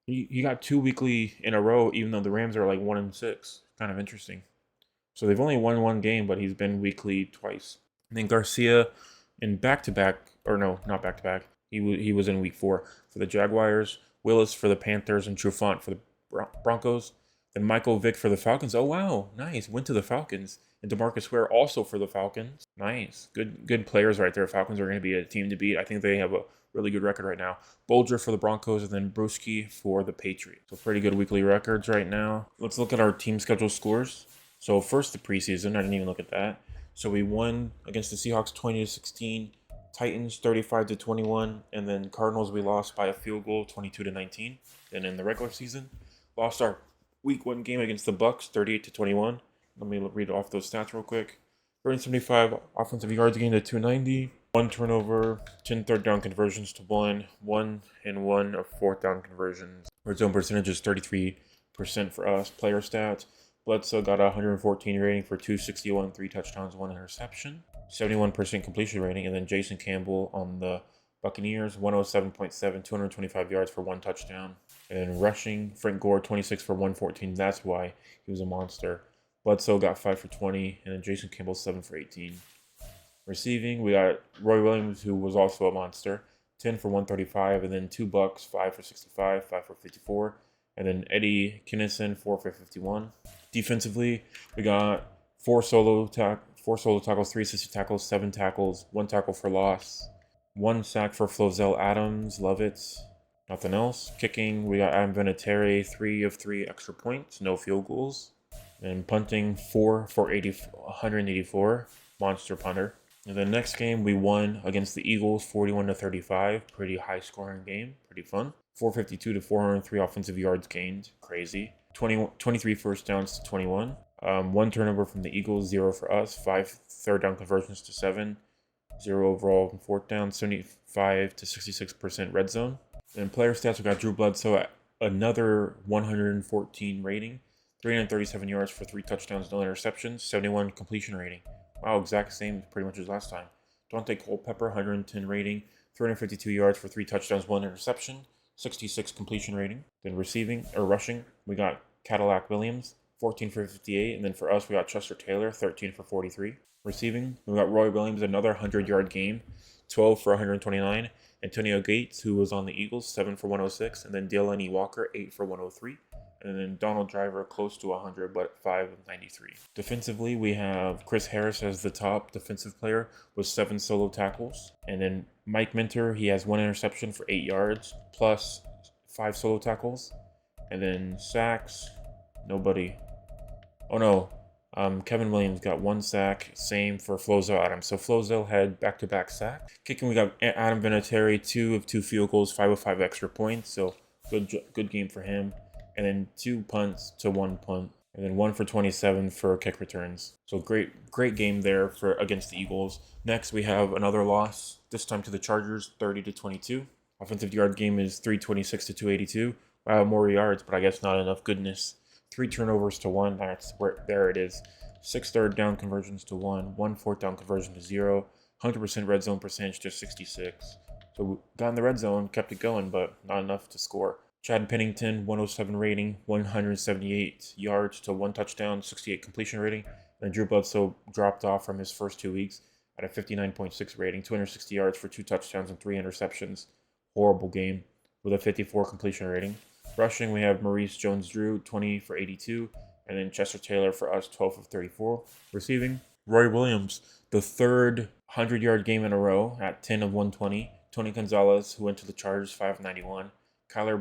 He got 2 weekly in a row, even though the Rams are like 1-6. Kind of interesting. So they've only won 1 game, but he's been weekly twice. And then Garcia in back-to-back, or no, not back-to-back. He was in Week 4 for the Jaguars, Willis for the Panthers, and Trufant for the Broncos. Then Michael Vick for the Falcons. Oh, wow, nice. Went to the Falcons. And DeMarcus Ware also for the Falcons. Nice. Good players right there. Falcons are going to be a team to beat. I think they have a really good record right now. Bolger for the Broncos, and then Bruschi for the Patriots. So pretty good weekly records right now. Let's look at our team schedule scores. So first, the preseason. I didn't even look at that. So we won against the Seahawks 20-16, Titans 35-21, and then Cardinals we lost by a field goal 22-19. And in the regular season, lost our week 1 game against the Bucks 38-21. Let me read off those stats real quick. 375 offensive yards gained to 290, 1 turnover, 10 third down conversions to 1 and 1 of fourth down conversions. Red zone percentage is 33% for us. Player stats: Bledsoe got a 114 rating for 261, 3 touchdowns, 1 interception, 71% completion rating. And then Jason Campbell on the Buccaneers, 107.7, 225 yards for 1 touchdown. And then rushing, Frank Gore, 26 for 114. That's why he was a monster. Bledsoe got 5 for 20, and then Jason Campbell 7 for 18. Receiving, we got Roy Williams, who was also a monster, 10 for 135, and then 2 Bucks, 5 for 65, 5 for 54, and then Eddie Kinnison, 4 for 51. Defensively, we got 4 solo tackles, 3 assisted tackles, 7 tackles, 1 tackle for loss, 1 sack for Flozell Adams, love it. Nothing else. Kicking, we got Adam Vinatieri, 3 of 3 extra points, no field goals. And punting, 4 for 184, monster punter. And the next game, we won against the Eagles, 41-35. Pretty high scoring game, pretty fun. 452 to 403 offensive yards gained, crazy. 23 first downs to 21. 1 turnover from the Eagles, 0 for us. 5 third down conversions to 7. 0 overall in fourth down. 75 to 66% red zone. And player stats, we got Drew Bledsoe at another 114 rating. 337 yards for 3 touchdowns, no interceptions, 71 completion rating. Wow, exact same pretty much as last time. Dante Culpepper, 110 rating, 352 yards for 3 touchdowns, 1 interception, 66 completion rating. Then rushing, we got Cadillac Williams, 14 for 58, and then for us, we got Chester Taylor, 13 for 43. Receiving, we got Roy Williams, another 100-yard game, 12 for 129. Antonio Gates, who was on the Eagles, 7 for 106, and then Delaney Walker, 8 for 103. And then Donald Driver close to 100, but 5 of 93. Defensively, we have Chris Harris as the top defensive player with 7 solo tackles. And then Mike Minter, he has 1 interception for 8 yards, plus 5 solo tackles. And then sacks, nobody. Oh no, Kevin Williams got 1 sack, same for Flozell Adams. So Flozell had back-to-back sacks. Kicking, we got Adam Vinatieri, 2 of 2 field goals, 5 of 5 extra points. So good game for him. And then 2 punts to 1 punt, and then 1 for 27 for kick returns. So great game there for against the Eagles. Next, we have another loss, this time to the Chargers, 30-22. Offensive yard game is 326 to 282. Wow, more yards, but I guess not enough goodness. 3 turnovers to 1. There it is. 6 third down conversions to 1. 1 fourth down conversion to 0. 100% red zone percentage to 66. So we got in the red zone, kept it going, but not enough to score. Chad Pennington, 107 rating, 178 yards to 1 touchdown, 68 completion rating. And Drew Bledsoe dropped off from his first 2 weeks at a 59.6 rating, 260 yards for 2 touchdowns and 3 interceptions. Horrible game with a 54 completion rating. Rushing, we have Maurice Jones-Drew, 20 for 82, and then Chester Taylor for us, 12 of 34. Receiving, Roy Williams, the 3rd 100-yard game in a row at 10 of 120. Tony Gonzalez, who went to the Chargers, 5 of 91. Kyle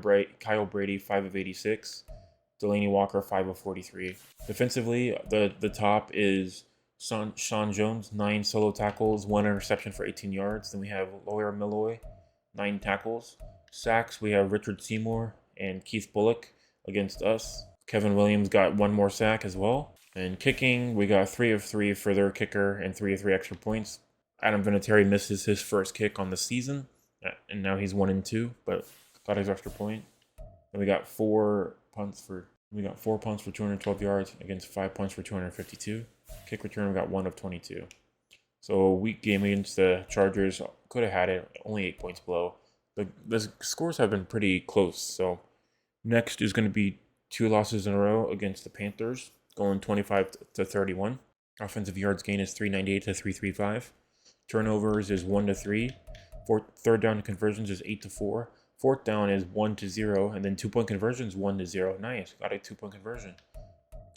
Brady, 5 of 86. Delaney Walker, 5 of 43. Defensively, the top is Sean Jones, 9 solo tackles, 1 interception for 18 yards. Then we have Lawyer Milloy, 9 tackles. Sacks, we have Richard Seymour and Keith Bullock against us. Kevin Williams got 1 more sack as well. And kicking, we got 3 of 3 for their kicker and 3 of 3 extra points. Adam Vinatieri misses his first kick on the season, and now he's 1-2, but got his extra point. And we got 4 punts for 212 yards against 5 punts for 252. Kick return, we got 1 of 22. So a weak game against the Chargers. Could have had it, only 8 points below. The scores have been pretty close. So next is going to be 2 losses in a row against the Panthers, going 25-31. Offensive yards gain is 398 to 335. Turnovers is 1-3. Third down conversions is 8-4. Fourth down is 1-0, and then 2-point conversions 1-0. Nice, got a 2-point conversion.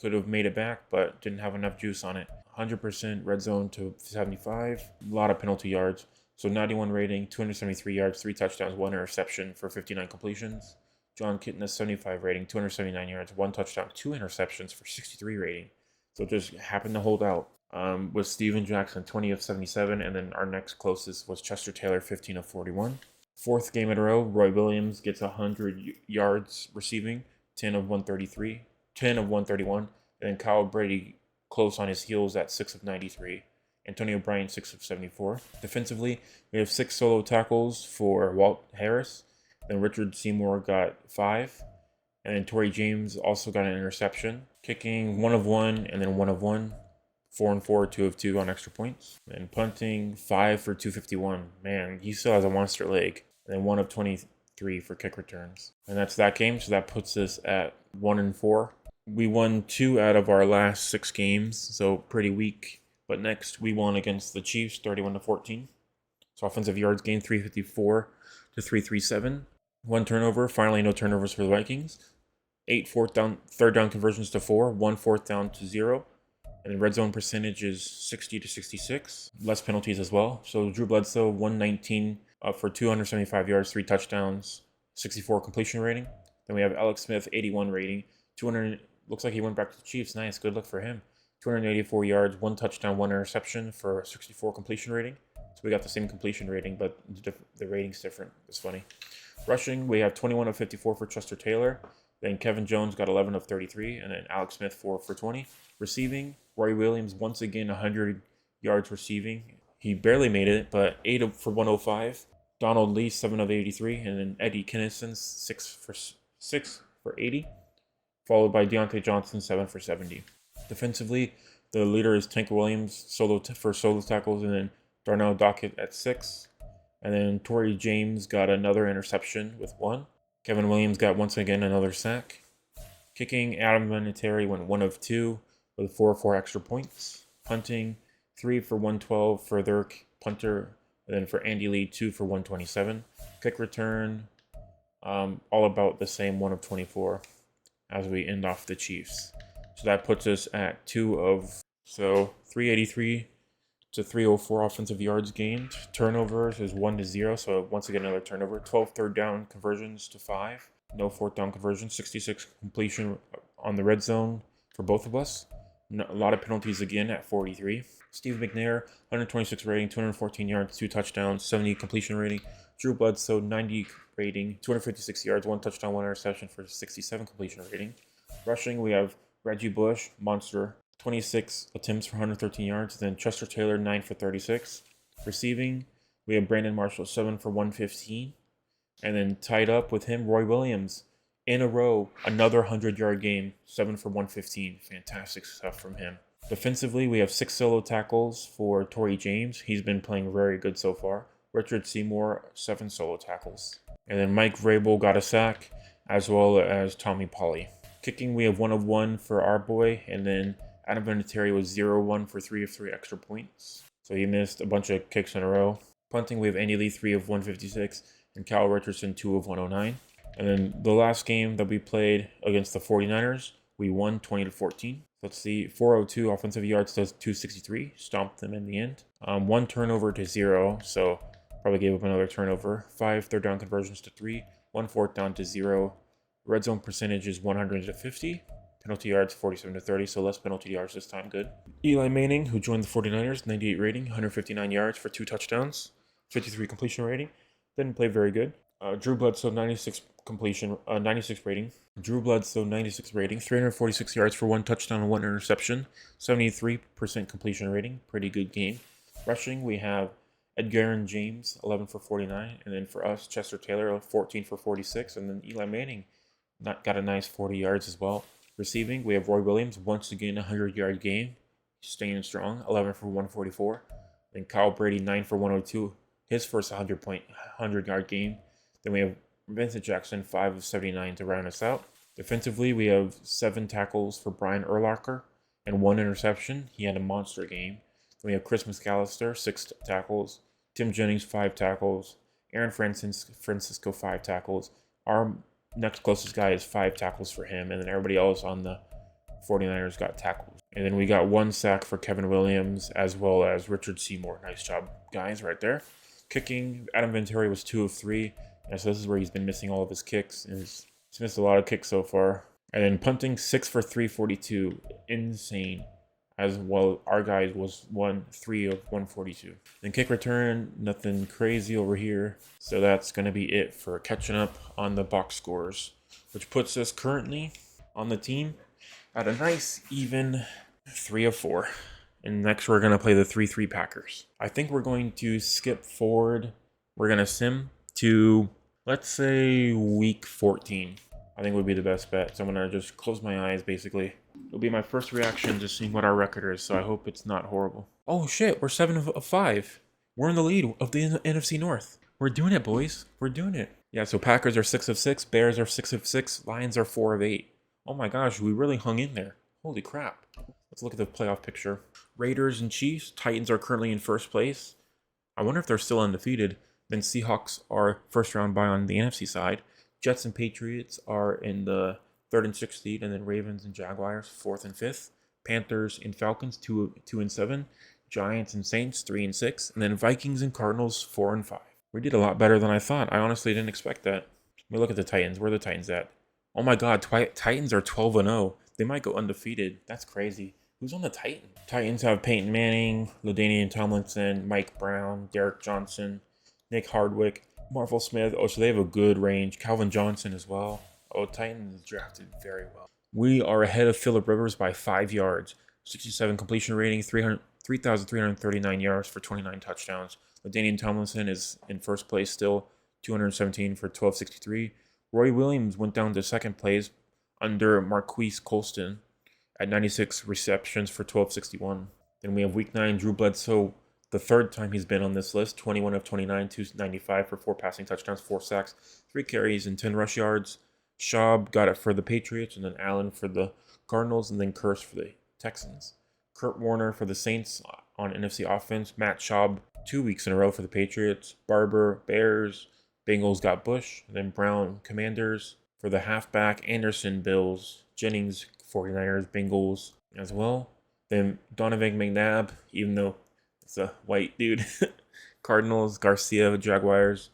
Could have made it back, but didn't have enough juice on it. 100% red zone to 75. A lot of penalty yards. So 91 rating, 273 yards, 3 touchdowns, 1 interception for 59 completions. John Kitna, 75 rating, 279 yards, 1 touchdown, 2 interceptions for 63 rating. So just happened to hold out. Was Steven Jackson, 20 of 77, and then our next closest was Chester Taylor, 15 of 41. Fourth game in a row, Roy Williams gets 100 yards receiving, 10 of 133, 10 of 131, and then Kyle Brady close on his heels at 6 of 93. Antonio Bryant, 6 of 74. Defensively, we have 6 solo tackles for Walt Harris. Then Richard Seymour got 5. And then Torrey James also got an interception. Kicking 1 of 1 and then 1 of 1. 4 and 4, 2 of 2 on extra points. And punting 5 for 251. Man, he still has a monster leg. And then 1 of 23 for kick returns. And that's that game. So that puts us at 1 and 4. We won 2 out of our last 6 games. So pretty weak. But next we won against the Chiefs 31 to 14. So offensive yards gained 354 to 337. 1 turnover. Finally no turnovers for the Vikings. 8 third down conversions to 4. 1 fourth down to 0. And the red zone percentage is 60 to 66. Less penalties as well. So Drew Bledsoe, 119 for 275 yards, 3 touchdowns, 64 completion rating. Then we have Alex Smith, 81 rating. 200. Looks like he went back to the Chiefs. Nice. Good luck for him. 284 yards, 1 touchdown, 1 interception for 64 completion rating. So we got the same completion rating, but the rating's different. It's funny. Rushing, we have 21 of 54 for Chester Taylor. Then Kevin Jones got 11 of 33. And then Alex Smith, 4 for 20. Receiving, Roy Williams, once again, 100 yards receiving. He barely made it, but 8 for 105. Donald Lee, 7 of 83. And then Eddie Kinnison, 6 for 80. Followed by Deontay Johnson, 7 for 70. Defensively, the leader is Tank Williams for solo tackles. And then Darnell Dockett at 6. And then Torrey James got another interception with 1. Kevin Williams got once again another sack. Kicking, Adam Vinatieri went 1 of 2. With 4 extra points. Punting, 3 for 112 for their punter. And then for Andy Lee, 2 for 127. Kick return, all about the same, 1 of 24 as we end off the Chiefs. So that puts us at 383 to 304 offensive yards gained. Turnovers is 1 to 0. So once again, another turnover. 12 third down conversions to 5. No fourth down conversions. 66 completion on the red zone for both of us. A lot of penalties again at 43. Steve McNair, 126 rating, 214 yards, 2 touchdowns, 70 completion rating. Drew Bledsoe, 90 rating, 256 yards, 1 touchdown, 1 interception for 67 completion rating. Rushing, we have Reggie Bush, monster, 26 attempts for 113 yards. Then Chester Taylor, 9 for 36. Receiving, we have Brandon Marshall, 7 for 115. And then tied up with him, Roy Williams, in a row, another 100-yard game, 7 for 115. Fantastic stuff from him. Defensively, we have 6 solo tackles for Torrey James. He's been playing very good so far. Richard Seymour, 7 solo tackles. And then Mike Vrabel got a sack, as well as Tommy Polley. Kicking, we have 1 of 1 for our boy. And then Adam Vinatieri was 0-1 for 3 of 3 extra points. So he missed a bunch of kicks in a row. Punting, we have Andy Lee, 3 of 156. And Cal Richardson, 2 of 109. And then the last game that we played against the 49ers, we won 20 to 14. Let's see, 402 offensive yards to 263. Stomped them in the end. 1 turnover to 0, so probably gave up another turnover. 5 third down conversions to 3. 1 fourth down to 0. Red zone percentage is 100 to 50. Penalty yards 47 to 30, so less penalty yards this time. Good. Eli Manning, who joined the 49ers, 98 rating, 159 yards for 2 touchdowns, 53 completion rating. Didn't play very good. Drew Bledsoe, 96 rating. Drew Bledsoe, 96 rating, 346 yards for 1 touchdown and 1 interception, 73% completion rating. Pretty good game. Rushing, we have Edgar James, 11 for 49. And then for us, Chester Taylor, 14 for 46. And then Eli Manning got a nice 40 yards as well. Receiving, we have Roy Williams, once again, a 100-yard game. Staying strong, 11 for 144. Then Kyle Brady, 9 for 102. His first 100-yard game. Then we have Vincent Jackson, 5 of 79 to round us out. Defensively, we have 7 tackles for Brian Urlacher and 1 interception. He had a monster game. Then we have Chris McAllister, 6 tackles. Tim Jennings, 5 tackles. Aaron Francisco, 5 tackles. Our next closest guy is 5 tackles for him. And then everybody else on the 49ers got tackles. And then we got 1 sack for Kevin Williams as well as Richard Seymour. Nice job, guys, right there. Kicking, Adam Vinatieri was 2 of 3. And so this is where he's been missing all of his kicks. And he's missed a lot of kicks so far. And then punting, 6 for 342. Insane. as well. Our guys was 3 of 142. Then kick return, nothing crazy over here. So that's going to be it for catching up on the box scores, which puts us currently on the team at a nice even 3 of 4. And next we're going to play the 3-3 Packers. I think we're going to skip forward. We're going to sim to, let's say, week 14. I think would be the best bet. So I'm going to just close my eyes, basically. It'll be my first reaction to seeing what our record is, so I hope it's not horrible. Oh shit, we're 7 of 5. We're in the lead of the NFC North. We're doing it, boys. We're doing it. Yeah, so Packers are 6 of 6, Bears are 6 of 6, Lions are 4 of 8. Oh my gosh, we really hung in there. Holy crap. Let's look at the playoff picture. Raiders and Chiefs, Titans are currently in first place. I wonder if they're still undefeated. Then Seahawks are first round bye on the NFC side. Jets and Patriots are in the 3rd and 6th seed, and then Ravens and Jaguars 4th and 5th. Panthers and Falcons 2 and 7. Giants and Saints 3 and 6, and then Vikings and Cardinals 4 and 5. We did a lot better than I thought. I honestly didn't expect that. Let me look at the Titans. Where are the Titans at? Oh my God, Titans are 12 and 0. They might go undefeated. That's crazy. Who's on the Titans? Titans have Peyton Manning, LaDainian Tomlinson, Mike Brown, Derek Johnson, Nick Hardwick, Marvel Smith. Oh, so they have a good range. Calvin Johnson as well. Oh, Titans drafted very well. We are ahead of Phillip Rivers by 5 yards. 67 completion rating, 3,339 yards for 29 touchdowns. LaDainian Tomlinson is in first place still, 217 for 1,263. Roy Williams went down to second place under Marquise Colston at 96 receptions for 1,261. Then we have week 9, Drew Bledsoe, the third time he's been on this list, 21 of 29, 295 for 4 passing touchdowns, 4 sacks, 3 carries, and 10 rush yards. Schaub got it for the Patriots, and then Allen for the Cardinals, and then Kearse for the Texans. Kurt Warner for the Saints on NFC offense. Matt Schaub 2 weeks in a row for the Patriots. Barber, Bears. Bengals got Bush. And then Brown, Commanders. For the halfback, Anderson, Bills. Jennings, 49ers, Bengals as well. Then Donovan McNabb, even though it's a white dude. Cardinals, Garcia, Jaguars.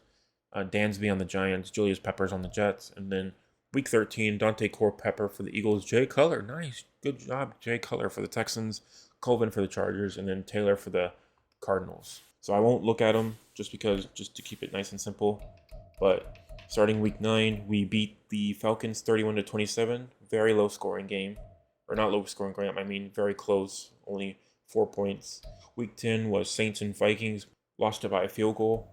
Dansby on the Giants. Julius Peppers on the Jets. And then week 13, Dante Culpepper for the Eagles. Jay Cutler, nice. Good job, Jay Cutler for the Texans. Colvin for the Chargers. And then Taylor for the Cardinals. So I won't look at them just to keep it nice and simple. But starting week 9, we beat the Falcons 31-27. Very low scoring game. Or not low scoring game, I mean very close. Only 4 points. Week 10 was Saints and Vikings. Lost it by a field goal.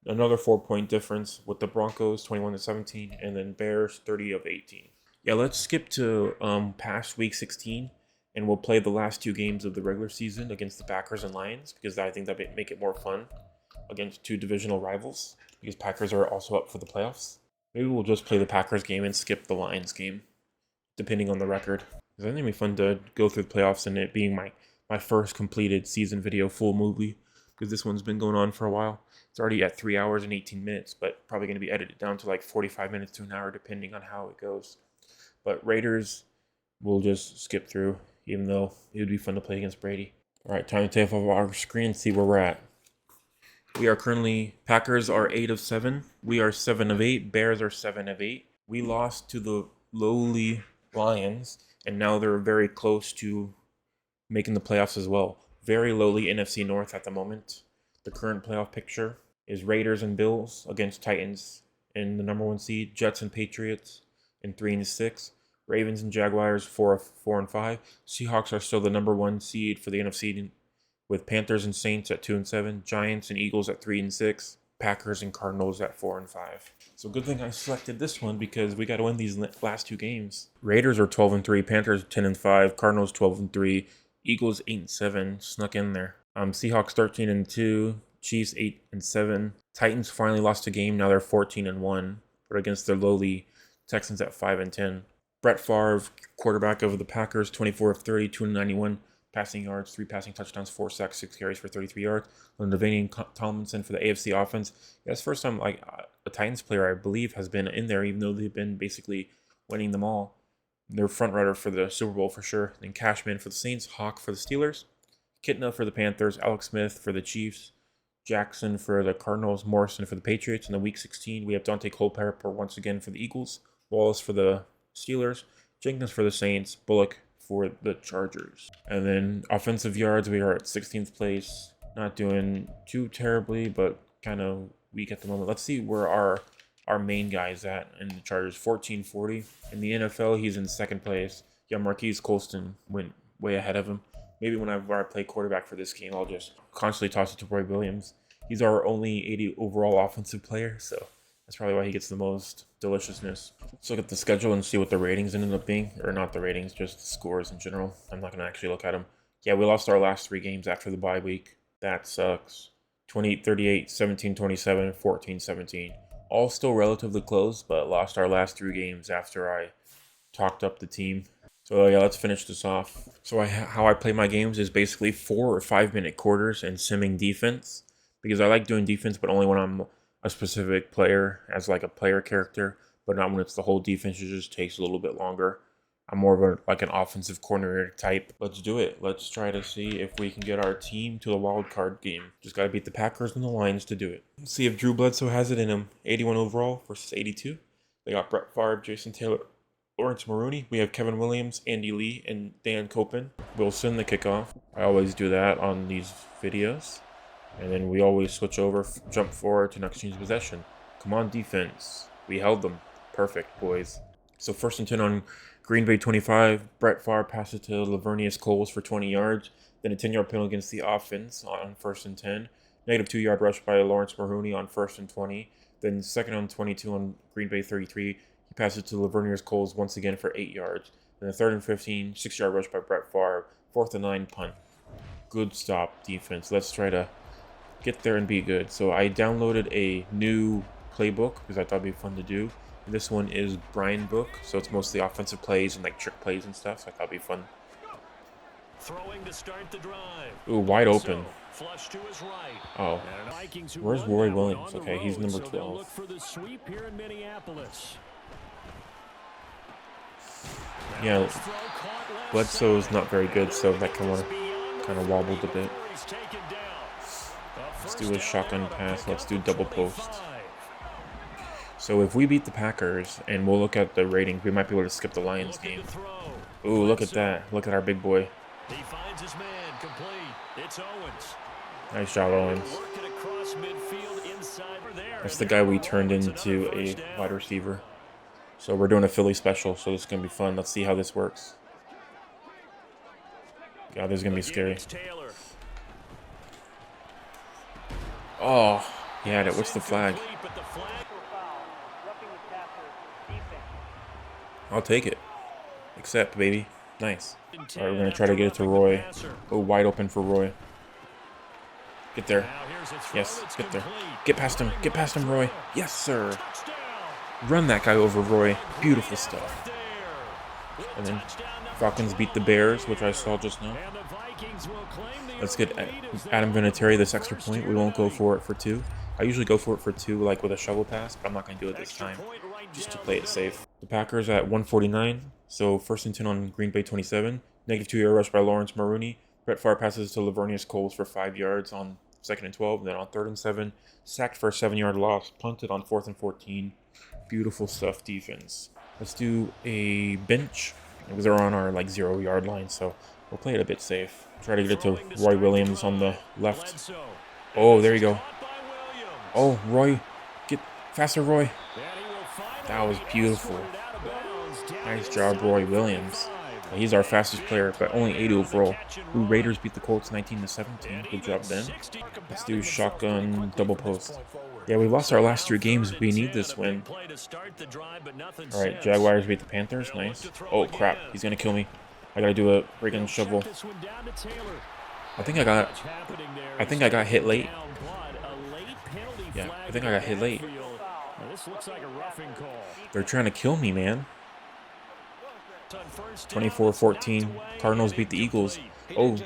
Another 4-point difference with the Broncos 21-17. And then Bears 30 of 18. Yeah, let's skip to past week 16. And we'll play the last 2 games of the regular season against the Packers and Lions. Because I think that would make it more fun against 2 divisional rivals. Because Packers are also up for the playoffs. Maybe we'll just play the Packers game and skip the Lions game, depending on the record. Because I think it'd be fun to go through the playoffs and it being my first completed season video full movie. Because this one's been going on for a while. It's already at 3 hours and 18 minutes, but probably going to be edited down to like 45 minutes to an hour, depending on how it goes. But Raiders, we'll just skip through, even though it would be fun to play against Brady. All right, time to take off our screen and see where we're at. We are currently, Packers are 8 of 7. We are 7 of 8. Bears are 7 of 8. We lost to the lowly Lions, and now they're very close to making the playoffs as well. Very lowly NFC North at the moment. The current playoff picture is Raiders and Bills against Titans in the number 1 seed. Jets and Patriots in 3 and 6. Ravens and Jaguars 4 and 5. Seahawks are still the number 1 seed for the NFC with Panthers and Saints at 2 and 7. Giants and Eagles at 3 and 6. Packers and Cardinals at 4 and 5. So good thing I selected this one because we got to win these last 2 games. Raiders are 12 and 3. Panthers 10 and 5. Cardinals 12 and 3. Eagles 8 and 7. Snuck in there. Seahawks 13 and 2. Chiefs 8 and 7. Titans finally lost a game. Now they're 14 and 1. But against their lowly Texans at 5 and 10. Brett Favre, quarterback of the Packers, 24 of 30, 291 passing yards, 3 passing touchdowns, 4 sacks, 6 carries for 33 yards. And LaDainian Tomlinson for the AFC offense. Yeah, it's the first time a Titans player, I believe, has been in there, even though they've been basically winning them all. They're front runner for the Super Bowl for sure. Then Cashman for the Saints, Hawk for the Steelers, Kitna for the Panthers, Alex Smith for the Chiefs, Jackson for the Cardinals, Morrison for the Patriots. In the Week 16, we have Dante Culpepper once again for the Eagles, Wallace for the Steelers, Jenkins for the Saints, Bullock for the Chargers. And then offensive yards, we are at 16th place. Not doing too terribly, but kind of weak at the moment. Let's see where our main guy is at in the Chargers. 1440. In the NFL, he's in second place. Yeah, Marquise Colston went way ahead of him. Maybe whenever I play quarterback for this game, I'll just constantly toss it to Roy Williams. He's our only 80 overall offensive player, so that's probably why he gets the most deliciousness. Let's look at the schedule and see what the ratings ended up being. Or not the ratings, just the scores in general. I'm not going to actually look at them. Yeah, we lost our last 3 games after the bye week. That sucks. 28-38, 17-27, 14-17. All still relatively close, but lost our last 3 games after I talked up the team. So yeah, let's finish this off. So how I play my games is basically 4 or 5 minute quarters and simming defense. Because I like doing defense, but only when I'm a specific player as like a player character, but not when it's the whole defense. It just takes a little bit longer. I'm more of like an offensive coordinator type. Let's do it. Let's try to see if we can get our team to the wild card game. Just got to beat the Packers and the Lions to do it. Let's see if Drew Bledsoe has it in him. 81 overall versus 82. They got Brett Favre, Jason Taylor, Lawrence Maroney. We have Kevin Williams, Andy Lee, and Dan Copen. We'll send the kickoff. I always do that on these videos. And then we always switch over, jump forward to next team's possession. Come on, defense. We held them. Perfect, boys. So 1st and 10 on Green Bay 25. Brett Favre passes to Lavernius Coles for 20 yards. Then a 10-yard penalty against the offense on 1st and 10. Negative 2-yard rush by Lawrence Maroney on 1st and 20. Then 2nd and 22 on Green Bay 33. He passes to Lavernius Coles once again for 8 yards. Then a 3rd and 15, 6-yard rush by Brett Favre. 4th and 9 punt. Good stop, defense. Let's try to get there and be good. So I downloaded a new playbook because I thought it'd be fun to do. This one is Brian Book, so it's mostly offensive plays and like trick plays and stuff. So I thought it'd be fun. Throwing to start the drive. Ooh, wide open. Flush to his right. Oh, where's Roy Williams? Okay, he's number 12. Look for the sweep here in Minneapolis. Yeah, Bledsoe's not very good, so that kind of wobbled a bit. Let's do a shotgun pass. Let's do double post. So if we beat the Packers, and we'll look at the ratings, we might be able to skip the Lions game. Ooh, look at that. Look at our big boy. He finds his man complete. It's Owens. Nice job, Owens. That's the guy we turned into a wide receiver. So we're doing a Philly special, so this is going to be fun. Let's see how this works. God, this is going to be scary. Oh, he had it. What's the flag? I'll take it. Accept, baby. Nice. All right, we're going to try to get it to Roy. Oh, wide open for Roy. Get there. Yes, get there. Get past him. Get past him, Roy. Yes, sir. Run that guy over, Roy. Beautiful stuff. And then Falcons beat the Bears, which I saw just now. Let's get Adam Vinatieri this extra point. We won't go for it for 2. I usually go for it for 2, like with a shovel pass, but I'm not going to do it this time, just to play it safe. The Packers at 149, so 1st and 10 on Green Bay 27. Negative 2-yard rush by Lawrence Maroney. Brett Favre passes to Lavernius Coles for 5 yards on 2nd and 12. Then on 3rd and 7, sacked for a 7-yard loss. Punted on 4th and 14. Beautiful stuff, defense. Let's do a bench. Because they're on our 0-yard line, so we'll play it a bit safe. Try to get it to Roy Williams on the left. Oh, there you go. Oh, Roy. Get faster, Roy. That was beautiful. Nice job, Roy Williams. He's our fastest player, but only 80 overall. Ooh, Raiders beat the Colts 19-17. Good job, Ben. Let's do shotgun double post. Yeah, we lost our last 3 games. We need this win. All right, Jaguars beat the Panthers. Nice. Oh, crap. He's going to kill me. I got to do a freaking shovel. I think I got hit late. Yeah, I think I got hit late. They're trying to kill me, man. 24-14. Cardinals beat the Eagles. Oh,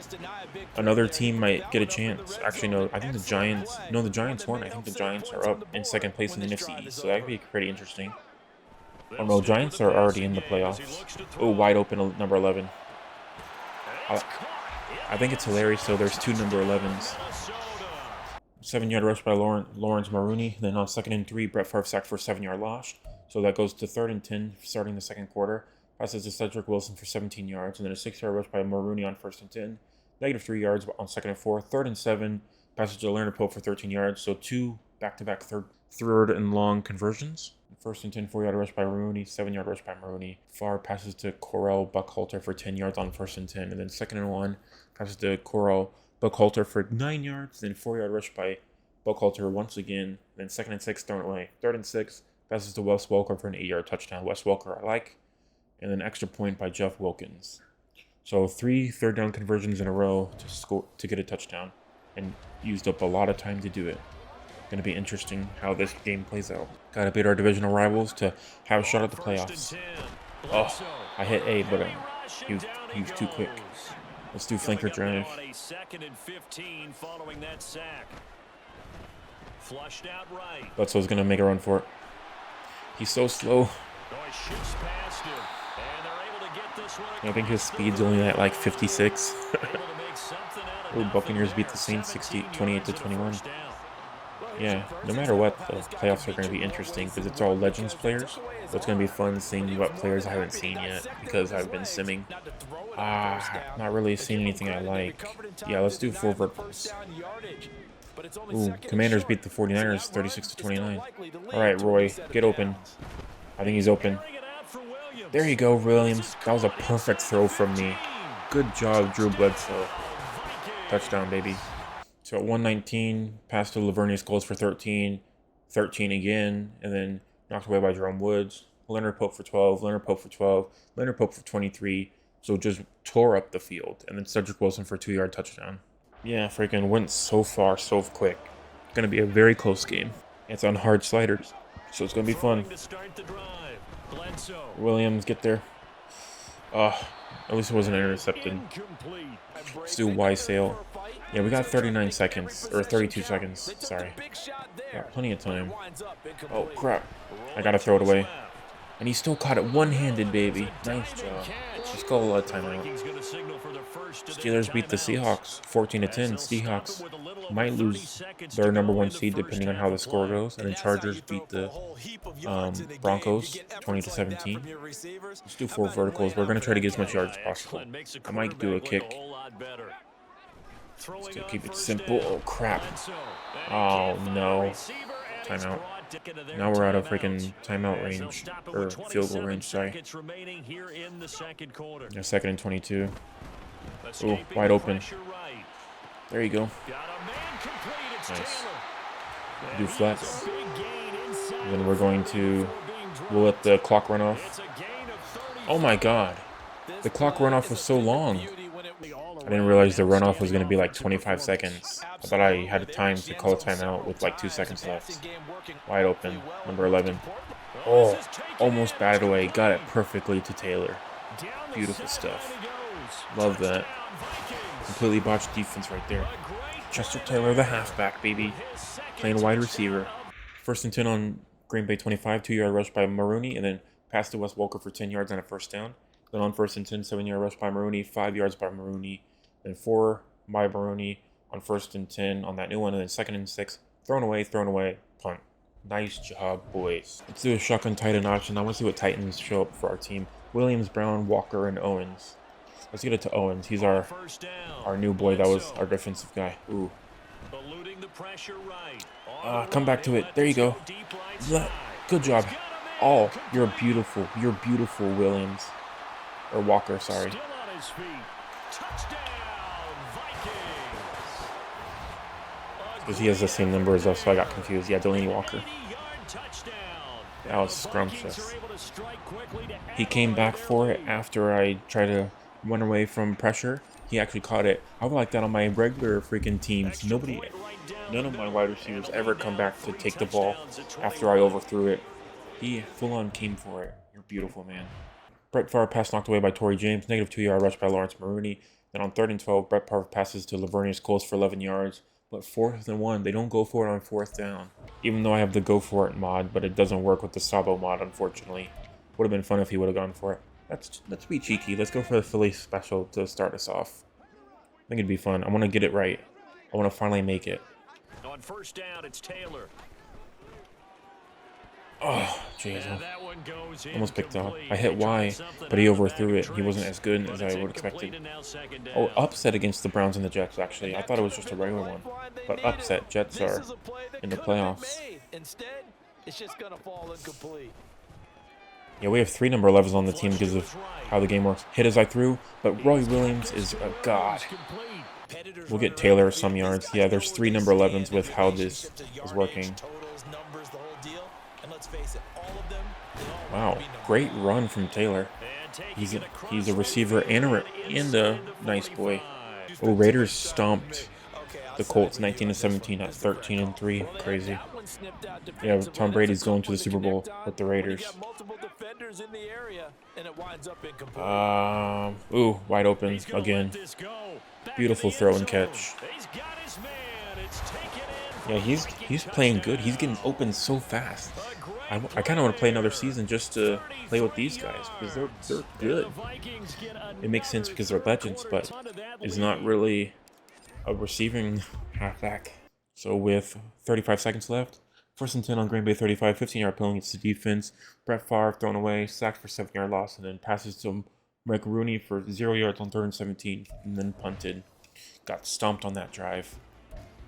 another team might get a chance. Actually, no, I think the Giants... No, the Giants won. I think the Giants are up in 2nd place in the NFC East, so that could be pretty interesting. Oh, no, Giants are already in the playoffs. Oh, wide open, number 11. I think it's hilarious, so there's 2 number 11s. 7-yard rush by Lawrence Maroney. Then on 2nd and 3, Brett Favre sacked for a 7-yard loss. So that goes to 3rd and 10, starting the 2nd quarter. Passes to Cedric Wilson for 17 yards, and then a 6-yard rush by Maroney on 1st and 10. -3 yards on 2nd and 4. 3rd and 7. Passes to Leonard Pope for 13 yards. So 2 back-to-back third and long conversions. 1st and 10, 4-yard rush by Maroney, 7-yard rush by Maroney. Far passes to Corell Buckhalter for 10 yards on 1st and 10. And then 2nd and 1, passes to Corell Buckhalter for 9 yards. Then 4-yard rush by Buckhalter once again. Then 2nd and 6, thrown away. 3rd and 6, passes to Wes Welker for an 8-yard touchdown. Wes Welker I like. And then extra point by Jeff Wilkins. So 3 third down conversions in a row to get a touchdown. And used up a lot of time to do it. Going to be interesting how this game plays out. Got to beat our divisional rivals to have a shot at the playoffs. Oh, I hit A, but he was too quick. Let's do flanker drive. Bledsoe's going to make a run for it. He's so slow. I think his speed's only at like 56. Ooh, Buccaneers beat the Saints 28-21. Yeah, no matter what, the playoffs are going to be interesting because it's all Legends players. So it's going to be fun seeing what players I haven't seen yet because I've been simming. Not really seeing anything I like. Yeah, let's do 4 verticals. Ooh, Commanders beat the 49ers 36-29. All right, Roy, get open. I think he's open. There you go, Williams. That was a perfect throw from me. Good job, Drew Bledsoe. Touchdown, baby. So at 119, pass to Lavernius Goals for 13. 13 again, and then knocked away by Jerome Woods. Leonard Pope for 12. Leonard Pope for 12. Leonard Pope for 23. So just tore up the field. And then Cedric Wilson for a 2-yard touchdown. Yeah, freaking went so far, so quick. It's going to be a very close game. It's on hard sliders, so it's going to be fun. Williams, get there. At least it wasn't intercepted. Let's do Y sale. Yeah, we got 39 seconds, or 32 seconds, sorry. Got plenty of time. Oh, crap. I gotta throw it away. And he still caught it one-handed, baby. Nice job. Let's call a timeout. Steelers beat the Seahawks 14-10. Seahawks might lose their #1 seed depending on how the score goes. And then Chargers beat the Broncos 20-17. Let's do 4 verticals. We're going to try to get as much yards as possible. I might do a kick. Still keep it simple. Oh, crap. Oh, no. Timeout. Now we're out of freaking timeout range. Or field goal range, sorry. Yeah, 2nd and 22. Ooh, wide open. There you go. Nice. Do flex. And then we're going to... We'll let the clock run off. Oh my god. The clock runoff was so long. I didn't realize the runoff was going to be like 25 seconds. I thought I had time to call a timeout with like 2 seconds left. Wide open, number 11. Oh, almost batted away. Got it perfectly to Taylor. Beautiful stuff. Love that. Completely botched defense right there. Chester Taylor, the halfback, baby. Playing wide receiver. 1st and 10 on Green Bay 25. 2-yard rush by Maroney. And then pass to Wes Welker for 10 yards on a 1st down. Then on 1st and 10, 7-yard rush by Maroney. 5 yards by Maroney. Then 4 by Maroney on 1st and 10 on that new one. And then 2nd and 6. Thrown away, punt. Nice job, boys. Let's do a shotgun tight end option. I want to see what Titans show up for our team. Williams, Brown, Walker, and Owens. Let's get it to Owens. He's our new boy. That was our defensive guy. Ooh. Come back to it. There you go. Good job. Oh, you're beautiful. You're beautiful, Williams. Or Walker, sorry. Because he has the same number as us, so I got confused. Yeah, Delaney Walker. That was scrumptious. He came back for it after I tried to run away from pressure. He actually caught it. I would like that on my regular freaking teams. None of my wide receivers ever come back to take the ball after I overthrew it. He full-on came for it. You're beautiful, man. Brett Favre pass knocked away by Torrey James. -2-yard rush by Lawrence Maroney. Then on 3rd and 12, Brett Favre passes to Lavernius Coles for 11 yards. But 4th and 1, they don't go for it on 4th down. Even though I have the go for it mod, but it doesn't work with the Sabo mod, unfortunately. Would have been fun if he would have gone for it. Let's be cheeky. Let's go for the Philly special to start us off. I think it'd be fun. I want to get it right. I want to finally make it. On 1st down, it's Taylor. Oh, jeez. And that one goes Almost picked up. incomplete. I hit They tried Y, something but he out of the bag overthrew of it. He wasn't tricks, as good but as it's I would incomplete expected. and now second Oh, down. upset against the Browns and the Jets, actually. I thought it was just a regular one. But upset, Jets are in the playoffs. Instead, it's just gonna fall incomplete. Yeah, we have 3 number 11s on the team because of how the game works. Hit as I threw, but Roy Williams is a god. We'll get Taylor some yards. Yeah, there's 3 number 11s with how this is working. Wow, great run from Taylor. He's a receiver and a nice boy. Oh, Raiders stomped the Colts 19-17 at 13-3. Crazy. Yeah, Tom Brady's going to the Super Bowl with the Raiders. Ooh, wide open again. Beautiful throw and catch. Yeah, he's playing good. He's getting open so fast. I kind of want to play another season just to play with these guys because they're good. It makes sense because they're legends, but it's not really a receiving halfback. So with 35 seconds left, 1st and 10 on Green Bay 35, 15-yard penalty against the defense. Brett Favre thrown away, sacked for 7-yard loss, and then passes to Mike Rooney for 0 yards on 3rd and 17, and then punted. Got stomped on that drive.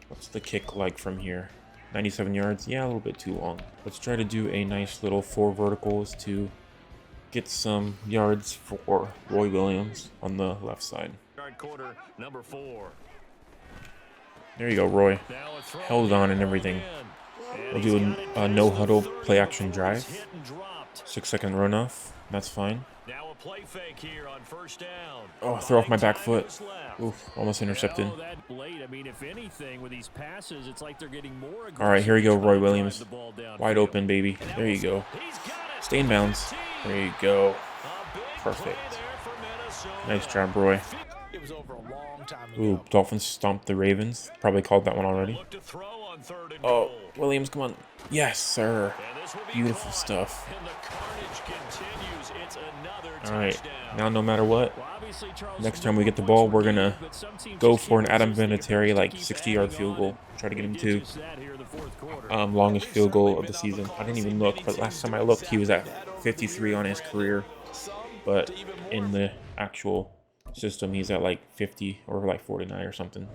What's the kick like from here? 97 yards? Yeah, a little bit too long. Let's try to do a nice little 4 verticals to get some yards for Roy Williams on the left side. Quarter number 4. There you go, Roy. Held on and everything. We'll do a no-huddle play-action drive. 6-second run-off. That's fine. Now a play fake here on 1st down. Oh, throw off my back foot. Oof, almost intercepted. All right, here we go, Roy Williams. Wide open, baby. There you go. Stay in bounds. There you go. Perfect. Nice job, Roy. Ooh, Dolphins stomped the Ravens. Probably called that one already. Oh, Williams, come on. Yes, sir. Beautiful stuff. All right, now no matter what, next time we get the ball, we're going to go for an Adam Vinatieri, like 60-yard field goal. Try to get him to longest field goal of the season. I didn't even look, but last time I looked, he was at 53 on his career. But in the actual system, he's at like 50 or like 49 or something.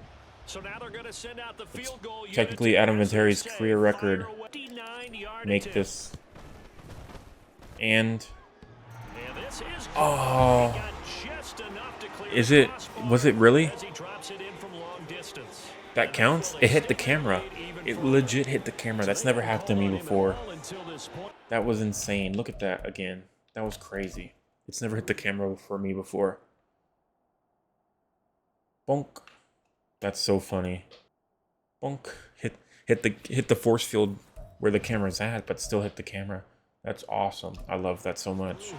So now they're going to send out the field goal. Technically, Adam Vinatieri's career record make this. And oh, is it? Was it really? That counts? It hit the camera. It legit hit the camera. That's never happened to me before. That was insane. Look at that again. That was crazy. It's never hit the camera for me before. Bonk. That's so funny. Bonk. Hit the force field where the camera's at, but still hit the camera. That's awesome. I love that so much.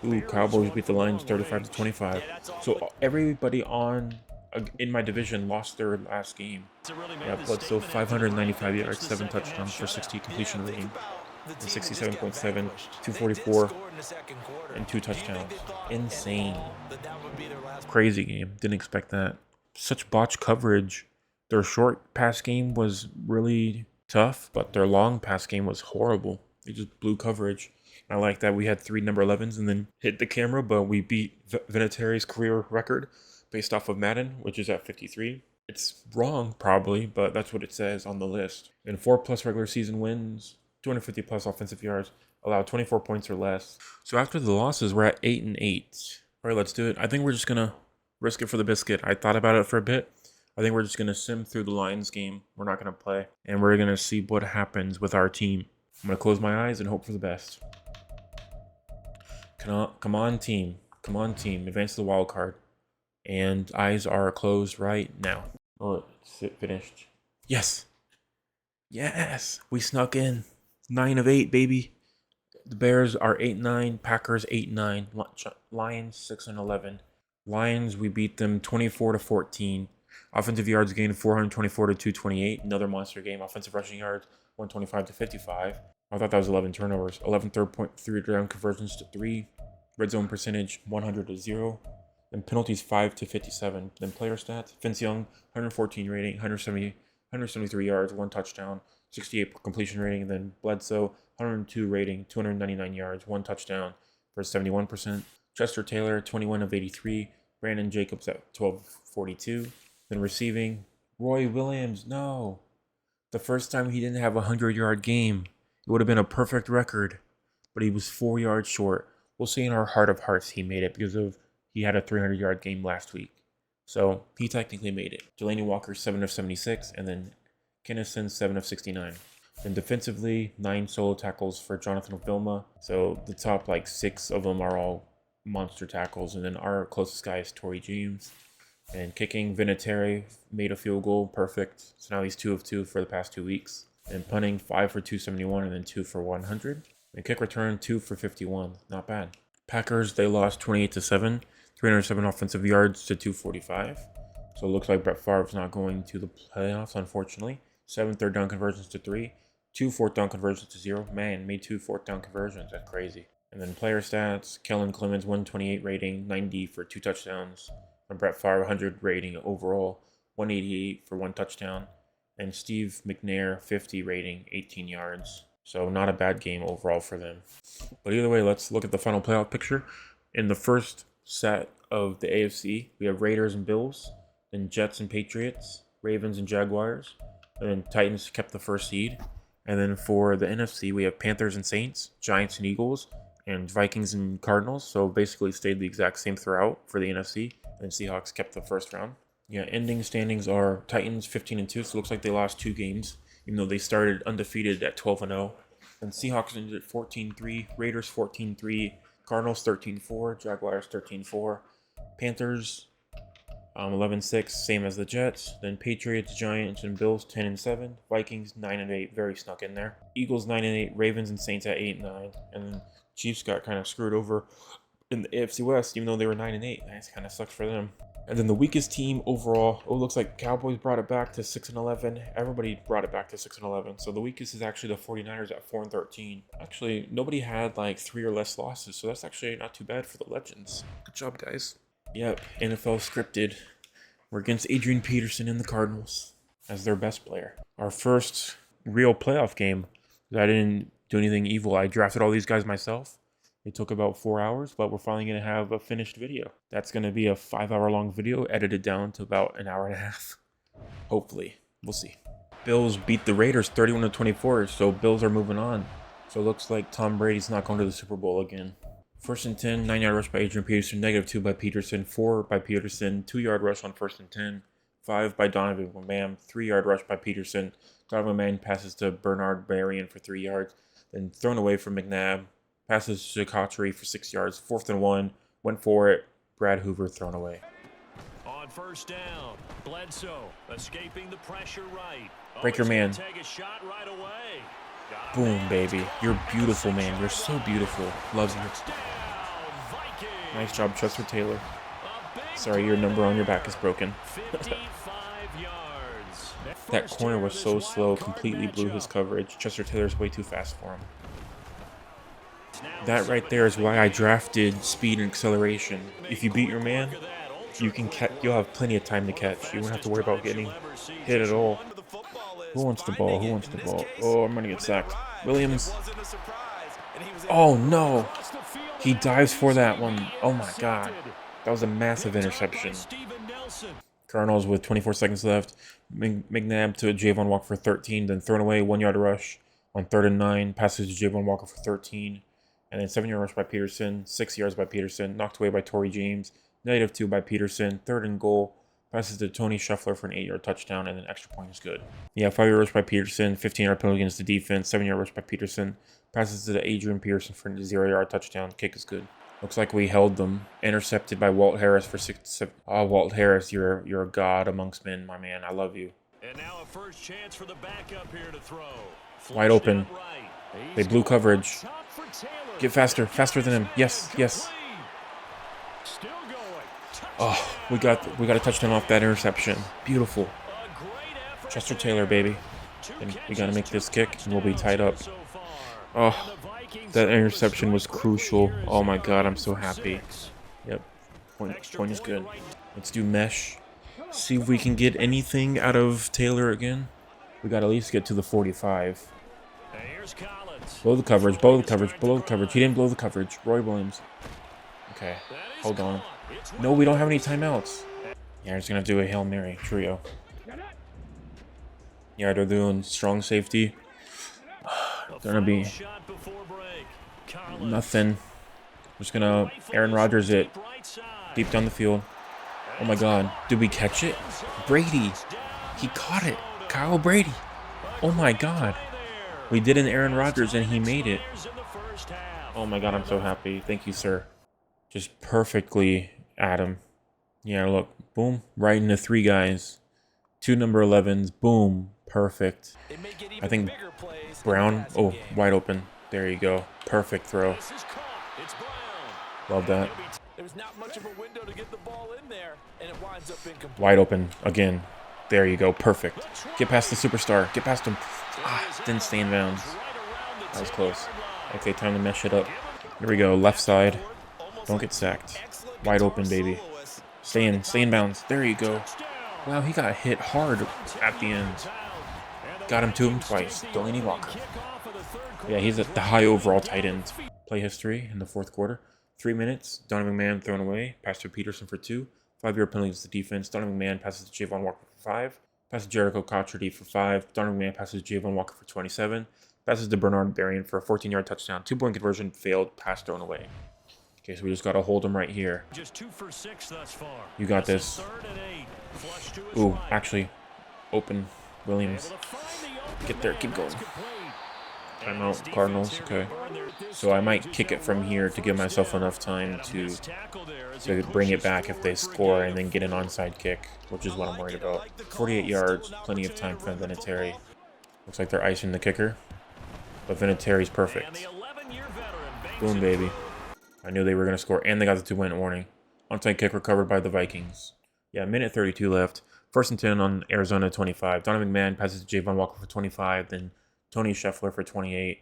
Ooh, Cowboys beat the Lions 35-25. So everybody in my division lost their last game. Yeah, Bledsoe 595 yards, 7 touchdowns for 60 completion rating, and 67.7, 244, and 2 touchdowns. Insane. Crazy game. Didn't expect that. Such botched coverage. Their short pass game was really tough, but their long pass game was horrible. They just blew coverage. I like that we had 3 number 11s and then hit the camera, but we beat Vinatieri's career record based off of Madden, which is at 53. It's wrong, probably, but that's what it says on the list. And 4+ regular season wins, 250+ offensive yards, allowed 24 points or less. So after the losses, we're at 8-8. All right, let's do it. I think we're just going to risk it for the biscuit. I thought about it for a bit. I think we're just going to sim through the Lions game. We're not going to play. And we're going to see what happens with our team. I'm going to close my eyes and hope for the best. Come on, team. Come on, team. Advance to the wild card. And eyes are closed right now. Oh, it's finished. Yes. Yes. We snuck in. 9 of 8, baby. The Bears are 8-9. Packers 8-9. Lions 6-11. Lions, we beat them 24-14. Offensive yards gained 424 to 228. Another monster game. Offensive rushing yards 125 to 55. I thought that was 11 turnovers. 11 3 down conversions to 3. Red zone percentage 100 to 0. Then penalties 5 to 57. Then player stats. Vince Young 114 rating, 173 yards, 1 touchdown, 68 completion rating. And then Bledsoe, 102 rating, 299 yards, 1 touchdown for 71%. Chester Taylor, 21 of 83. Brandon Jacobs at 1242. Then receiving, Roy Williams, no. The first time he didn't have a 100-yard game. It would have been a perfect record, but he was 4 yards short. We'll see in our heart of hearts he made it because he had a 300-yard game last week. So he technically made it. Delaney Walker, 7 of 76, and then Kinnison, 7 of 69. Then defensively, 9 solo tackles for Jonathan Vilma. So the top 6 of them are all monster tackles. And then our closest guy is Torrey James. And kicking, Vinatieri made a field goal, perfect. So now he's 2 of 2 for the past 2 weeks. And punting, 5 for 271 and then 2 for 100. And kick return, 2 for 51. Not bad. Packers, they lost 28-7. 307 offensive yards to 245. So it looks like Brett Favre's not going to the playoffs, unfortunately. 7 third down conversions to 3. 2 fourth down conversions to 0. Man, made 2 fourth down conversions. That's crazy. And then player stats, Kellen Clemens, 128 rating, 90 for 2 touchdowns. And Brett Favre, 100 rating overall, 188 for 1 touchdown. And Steve McNair, 50 rating, 18 yards. So not a bad game overall for them. But either way, let's look at the final playoff picture. In the first set of the AFC, we have Raiders and Bills, then Jets and Patriots, Ravens and Jaguars, and then Titans kept the first seed. And then for the NFC, we have Panthers and Saints, Giants and Eagles, and Vikings and Cardinals. So basically stayed the exact same throughout for the NFC. And Seahawks kept the first round. Yeah, ending standings are Titans 15-2, so it looks like they lost 2 games, even though they started undefeated at 12-0. And Seahawks ended at 14-3, Raiders 14-3, Cardinals 13-4, Jaguars 13-4, Panthers 11-6, same as the Jets. Then Patriots, Giants, and Bills 10-7, Vikings 9-8, very snuck in there. Eagles 9-8, Ravens and Saints at 8-9, and then Chiefs got kind of screwed over in the AFC West, even though they were 9-8. That kind of sucks for them. And then the weakest team overall, it looks like Cowboys brought it back to 6-11. Everybody brought it back to 6-11. So the weakest is actually the 49ers at 4-13. Actually, nobody had 3 or less losses, so that's actually not too bad for the Legends. Good job, guys. Yep, NFL scripted. We're against Adrian Peterson and the Cardinals as their best player. Our first real playoff game. I didn't do anything evil. I drafted all these guys myself. It took about 4 hours, but we're finally going to have a finished video. That's going to be a 5-hour-long video edited down to about an hour and a half. Hopefully. We'll see. Bills beat the Raiders 31-24, so Bills are moving on. So it looks like Tom Brady's not going to the Super Bowl again. 1st and 10, 9-yard rush by Adrian Peterson, -2 by Peterson, 4 by Peterson, 2-yard rush on 1st and 10, 5 by Donovan McMahon, 3-yard rush by Peterson. Donovan McMahon passes to Bernard Berrien for 3 yards, then thrown away from McNabb. Passes to Cotchery for 6 yards. 4th and 1. Went for it. Brad Hoover thrown away. On 1st down, Bledsoe escaping the pressure right. Break your man. Take a shot right away. Boom, baby. You're beautiful, man. You're so beautiful. Love you. Nice job, Chester Taylor. Sorry, your number on your back is broken. That corner was so slow, completely blew his coverage. Chester Taylor's way too fast for him. That right there is why I drafted speed and acceleration. If you beat your man, you can you'll have plenty of time to catch. You won't have to worry about getting hit at all. Who wants the ball? Who wants the ball? Oh, I'm gonna get sacked. Williams. Oh no! He dives for that one. Oh my god. That was a massive interception. Cardinals with 24 seconds left. McNabb to Javon Walker for 13, then thrown away, 1-yard rush on 3rd and 9. Passes to Javon Walker for 13. And then 7-yard rush by Peterson, 6 yards by Peterson, knocked away by Torrey James, -2 by Peterson, 3rd and goal, passes to Tony Shuffler for an 8-yard touchdown, and an extra point is good. Yeah, 5-yard rush by Peterson, 15-yard penalty against the defense, 7-yard rush by Peterson, passes to Adrian Peterson for a 0-yard touchdown, kick is good. Looks like we held them, intercepted by Walt Harris for 6. Oh, Walt Harris, you're a god amongst men, my man, I love you. And now a first chance for the backup here to throw. Wide open. They blew coverage. Get faster than him. Yes. Oh, we got a touchdown off that interception. Beautiful. Chester Taylor, baby. And we got to make this kick, and we'll be tied up. Oh, that interception was crucial. Oh my god, I'm so happy. Yep, point is good. Let's do mesh. See if we can get anything out of Taylor again. We got to at least get to the 45. Here's Collins. Blow the coverage, blow the coverage, blow the coverage. He didn't blow the coverage. Roy Williams. Okay, hold on. No, we don't have any timeouts. Yeah, we're just going to do a Hail Mary trio. Yeah, they're doing strong safety. Gonna be nothing. Just gonna Aaron Rodgers it deep down the field. Oh my God, did we catch it? Brady, he caught it. Kyle Brady. Oh my God, we did an Aaron Rodgers and he made it. Oh my God, I'm so happy. Thank you, sir. Just perfectly at him. Yeah, look, boom, right into 3 guys. 2 number 11s, boom, perfect. I think Brown, oh, wide open. There you go. Perfect throw. Love that. There's not much of a window to get the ball in there, and it winds up incomplete. Wide open again. There you go. Perfect. Get past the superstar. Get past him. Ah, didn't stay in bounds. That was close. Okay, time to mesh it up. Here we go. Left side. Don't get sacked. Wide open, baby. Stay in bounds. There you go. Wow, he got hit hard at the end. Got him to him twice. Delaney Walker. Yeah, he's at the high overall tight end. Play history in the 4th quarter. 3 minutes. Donovan McMahon thrown away. Pass to Peterson for 2. 5-yard penalties to defense. Donovan McMahon passes to Javon Walker for 5. Passes to Jericho Cottrady for 5. Donovan McMahon passes to Javon Walker for 27. Passes to Bernard Berrien for a 14-yard touchdown. 2-point conversion failed. Pass thrown away. Okay, so we just got to hold him right here. Just 2 for 6 thus far. You got this. Ooh, actually, open Williams. Get there, keep going. Timeout, Cardinals, okay. So I might kick it from here to give myself enough time to bring it back if they score and then get an onside kick, which is what I'm worried about. 48 yards, plenty of time for Vinatieri. Looks like they're icing the kicker, but Vinatieri's perfect. Boom, baby. I knew they were going to score, and they got the 2-point warning. Onside kick recovered by the Vikings. Yeah, minute 32 left. 1st and 10 on Arizona 25. Donovan McMahon passes to Javon Walker for 25. Then Tony Scheffler for 28.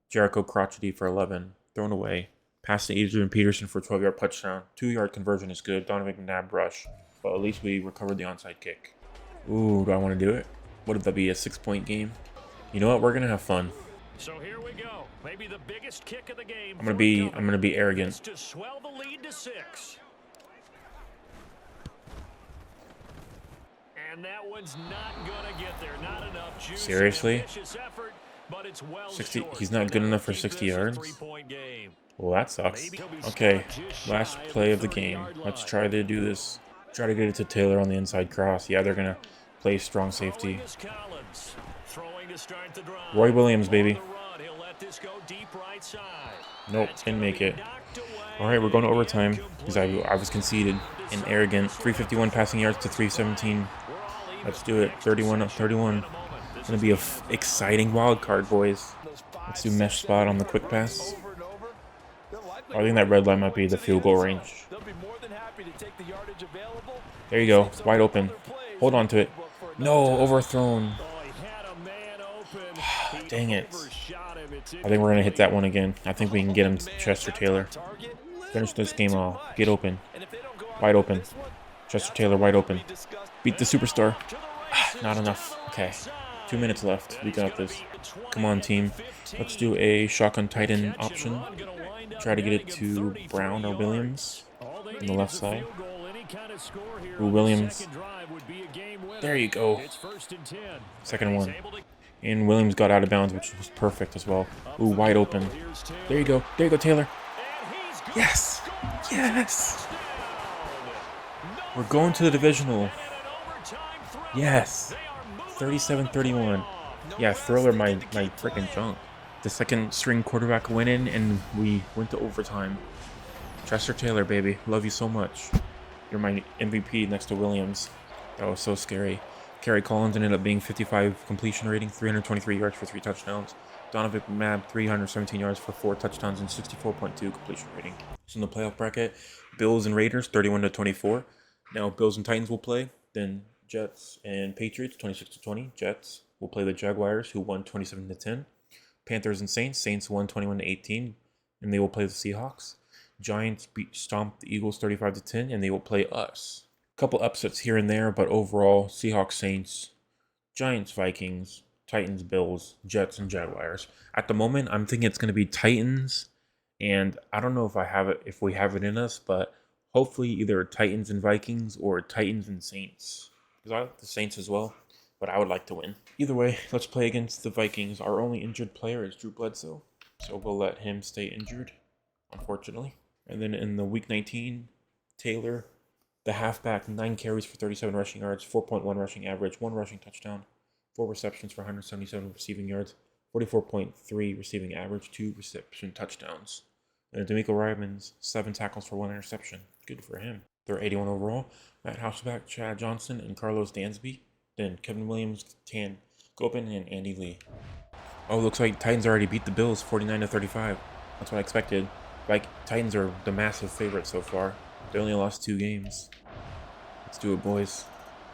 Jericho Crotchety for 11. Thrown away. Pass to Adrian Peterson for a 12-yard touchdown. 2-yard conversion is good. Donovan McNabb rush. But at least we recovered the onside kick. Ooh, do I want to do it? What would that be, a 6-point game? You know what? We're going to have fun. So here we go. Maybe the biggest kick of the game. I'm gonna be arrogant. To swell the lead to 6. And that one's not gonna get there. Not enough juice. Seriously? Effort, but it's well 60. short. He's not good enough for 60 yards. Well, that sucks. Okay, last play of the game. Let's try to do this. Try to get it to Taylor on the inside cross. Yeah, they're gonna play strong safety. Roy Williams, baby. Nope, didn't make it. All right, we're going to overtime because I was conceded and arrogant. 351 passing yards to 317. Let's do it. 31-31. It's going to be an exciting wild card, boys. Let's do mesh spot on the quick pass. I think that red line might be the field goal range. There you go. Wide open. Hold on to it. No, overthrown. Dang it. I think we're going to hit that one again. I think we can get him Chester Taylor. Finish this game off. Get open. Wide open. Chester Taylor wide open. Beat the superstar. Not enough. Okay. 2 minutes left. We got this. Come on, team. Let's do a shotgun tight end option. Try to get it to Brown or Williams on the left side. Ooh, Williams. There you go. Second one. And Williams got out of bounds, which was perfect as well. Ooh, wide open. There you go. There you go, Taylor. Yes. Yes. We're going to the divisional. Yes. 37-31. Yeah, Thriller, my freaking junk. The second string quarterback went in, and we went to overtime. Chester Taylor, baby. Love you so much. You're my MVP next to Williams. That was so scary. Kerry Collins ended up being 55 completion rating, 323 yards for 3 touchdowns. Donovan McNabb, 317 yards for 4 touchdowns and 64.2 completion rating. So in the playoff bracket, Bills and Raiders, 31-24. Now Bills and Titans will play. Then Jets and Patriots, 26-20. Jets will play the Jaguars, who won 27-10. Panthers and Saints won 21-18, and they will play the Seahawks. Giants stomped the Eagles 35-10, and they will play us. Couple upsets here and there, but overall, Seahawks, Saints, Giants, Vikings, Titans, Bills, Jets, and Jaguars. At the moment, I'm thinking it's going to be Titans, and I don't know if we have it in us, but hopefully either Titans and Vikings or Titans and Saints. Because I like the Saints as well, but I would like to win. Either way, let's play against the Vikings. Our only injured player is Drew Bledsoe, so we'll let him stay injured, unfortunately. And then in the Week 19, Taylor, the halfback, 9 carries for 37 rushing yards, 4.1 rushing average, 1 rushing touchdown, 4 receptions for 177 receiving yards, 44.3 receiving average, 2 reception touchdowns. And D'Amico Ryman's 7 tackles for 1 interception. Good for him. They're 81 overall. Matt Houseback, Chad Johnson, and Carlos Dansby. Then Kevin Williams, Tan Gopin, and Andy Lee. Oh, looks like Titans already beat the Bills 49-35. That's what I expected. Titans are the massive favorite so far. They only lost 2 games. Let's do it, boys.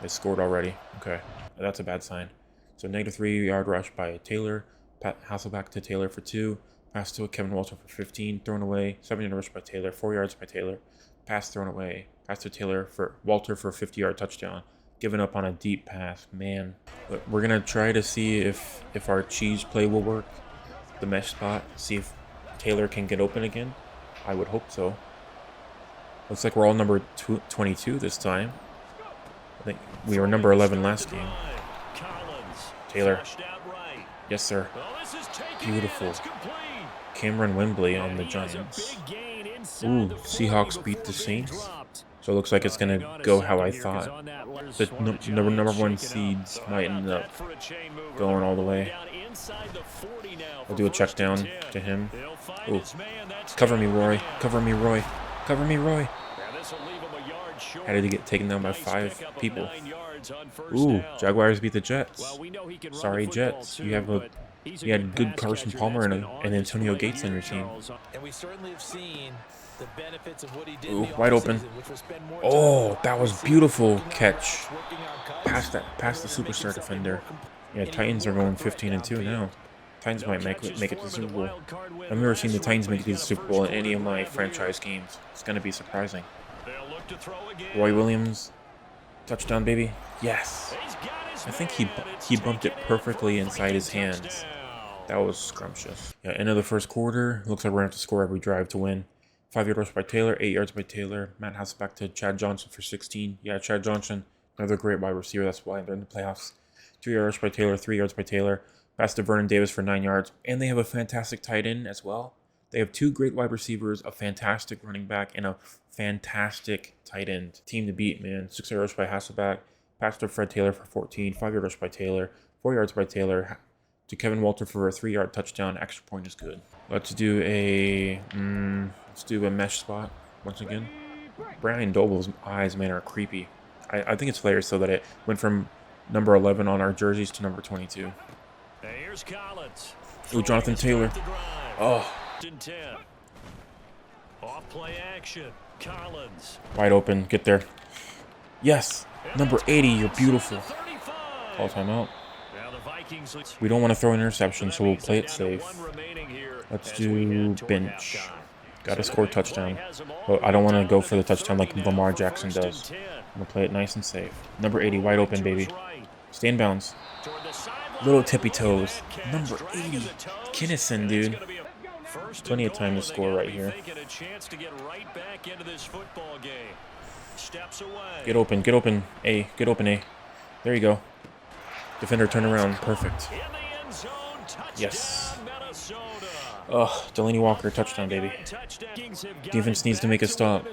They scored already. Okay, that's a bad sign. So -3 yard rush by Taylor. Hasselback to Taylor for 2. Pass to Kevin Walter for 15. Thrown away. 7 yard rush by Taylor. 4 yards by Taylor. Pass thrown away. Pass to Taylor for Walter for a 50-yard touchdown. Giving up on a deep pass. Man, but we're gonna try to see if our cheese play will work. The mesh spot. See if Taylor can get open again. I would hope so. Looks like we're all number 22 this time. I think we were number 11 last game. Taylor. Yes, sir. Beautiful. Cameron Wembley on the Giants. Ooh, Seahawks beat the Saints. So it looks like it's going to go how I thought. The number 1 seeds might end up going all the way. I'll do a check down to him. Ooh. Cover me, Roy. Cover me, Roy. Cover me, Roy. Had to get taken down by 5 people. Ooh, Jaguars beat the Jets. Sorry, Jets. You had good Carson Palmer and Antonio Gates on your team. And we certainly have seen the benefits of what he did. Ooh, wide open. Oh, that was beautiful catch. Past the superstar defender. Yeah, Titans are going 15-2 now. Titans might make it to the Super Bowl. I've never seen the Titans make it to the Super Bowl in any of my franchise games. It's going to be surprising. Roy Williams, touchdown, baby. Yes. I think he bumped it perfectly inside his hands. That was scrumptious. Yeah, end of the first quarter. Looks like we're going to have to score every drive to win. 5-yard rush by Taylor, 8 yards by Taylor. Matt Hasselback to Chad Johnson for 16. Yeah, Chad Johnson, another great wide receiver. That's why they're in the playoffs. 2-yard rush by Taylor, 3 yards by Taylor. Pass to Vernon Davis for 9 yards. And they have a fantastic tight end as well. They have 2 great wide receivers, a fantastic running back, and a fantastic tight end. Team to beat, man. 6-yard rush by Hasselback. Pass to Fred Taylor for 14. 5-yard rush by Taylor. 4 yards by Taylor. To Kevin Walter for a 3-yard touchdown. Extra point is good. Let's do a mesh spot once again. Brian Doble's eyes, man, are creepy. I think it's hilarious though that it went from number 11 on our jerseys to number 22. Here's Collins. Ooh, Jonathan Taylor. Oh. Off play action. Collins. Wide open. Get there. Yes. Number 80. You're beautiful. Call timeout. We don't want to throw an interception, so we'll play it safe. Let's do bench. Got to score a touchdown. But I don't want to go for the touchdown like Lamar Jackson does. I'm going to play it nice and safe. Number 80. Wide open, baby. Stay in bounds. Little tippy toes. Number 80. Kinnison, dude. Plenty of time to score right here. Get open, get open, A. Get open, A. There you go. Defender turn around. Perfect. Yes. Oh, Delaney Walker, touchdown, baby. Defense needs to make a stop.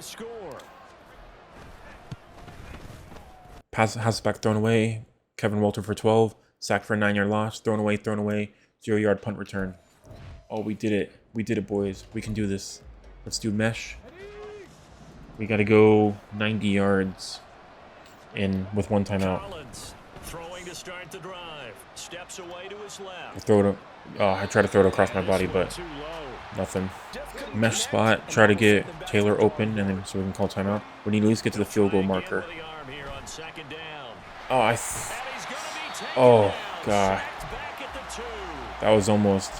Pass back thrown away. Kevin Walter for 12. Sack for a 9-yard loss. Thrown away. 0-yard punt return. Oh, we did it. We did it, boys. We can do this. Let's do mesh. We got to go 90 yards in with 1 timeout. Throwing to start the drive. Steps away to his left. I tried to throw it across my body, but nothing. Mesh spot. Try to get Taylor open, and then so we can call timeout. We need to at least get to the field goal marker. Oh, God. That was almost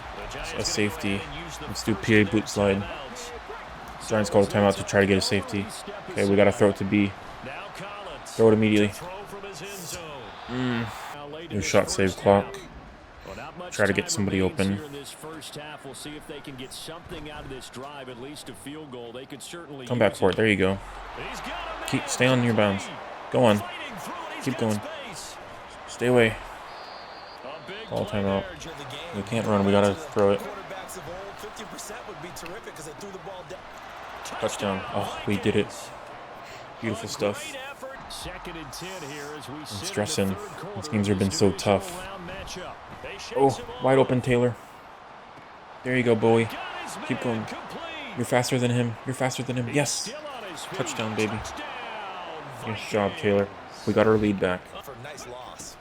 a safety. Let's do PA boot slide. Giants called a timeout to try to get a safety. Okay, we got to throw it to B. Throw it immediately. New shot save clock. Well, not much Try to time get somebody remains open. here in this first half. We'll see if they can get something out of this drive, at least a field goal. They could certainly Come back for it. There you go. He's got a Keep man stay on your bounds. Go on. fighting through it. He's Keep got going. space. Stay away. A big Call play timeout. there. We can't run. We gotta throw it. Quarterbacks of old, 50% would be terrific because they threw the ball down. Touchdown. Oh, we did it. Beautiful stuff. Great effort. Second and 10 here as we sit in the stressing. third quarter These games have of been this so divisional tough. round matchup. They shake Oh, some wide off. open, Taylor. There you go, boy. Got his Keep man going. complete. You're faster than him. You're faster than him. He's Yes. still on his feet. Touchdown, baby. Touchdown, Nice job, Vikings. Taylor. We got our lead back. For a nice loss.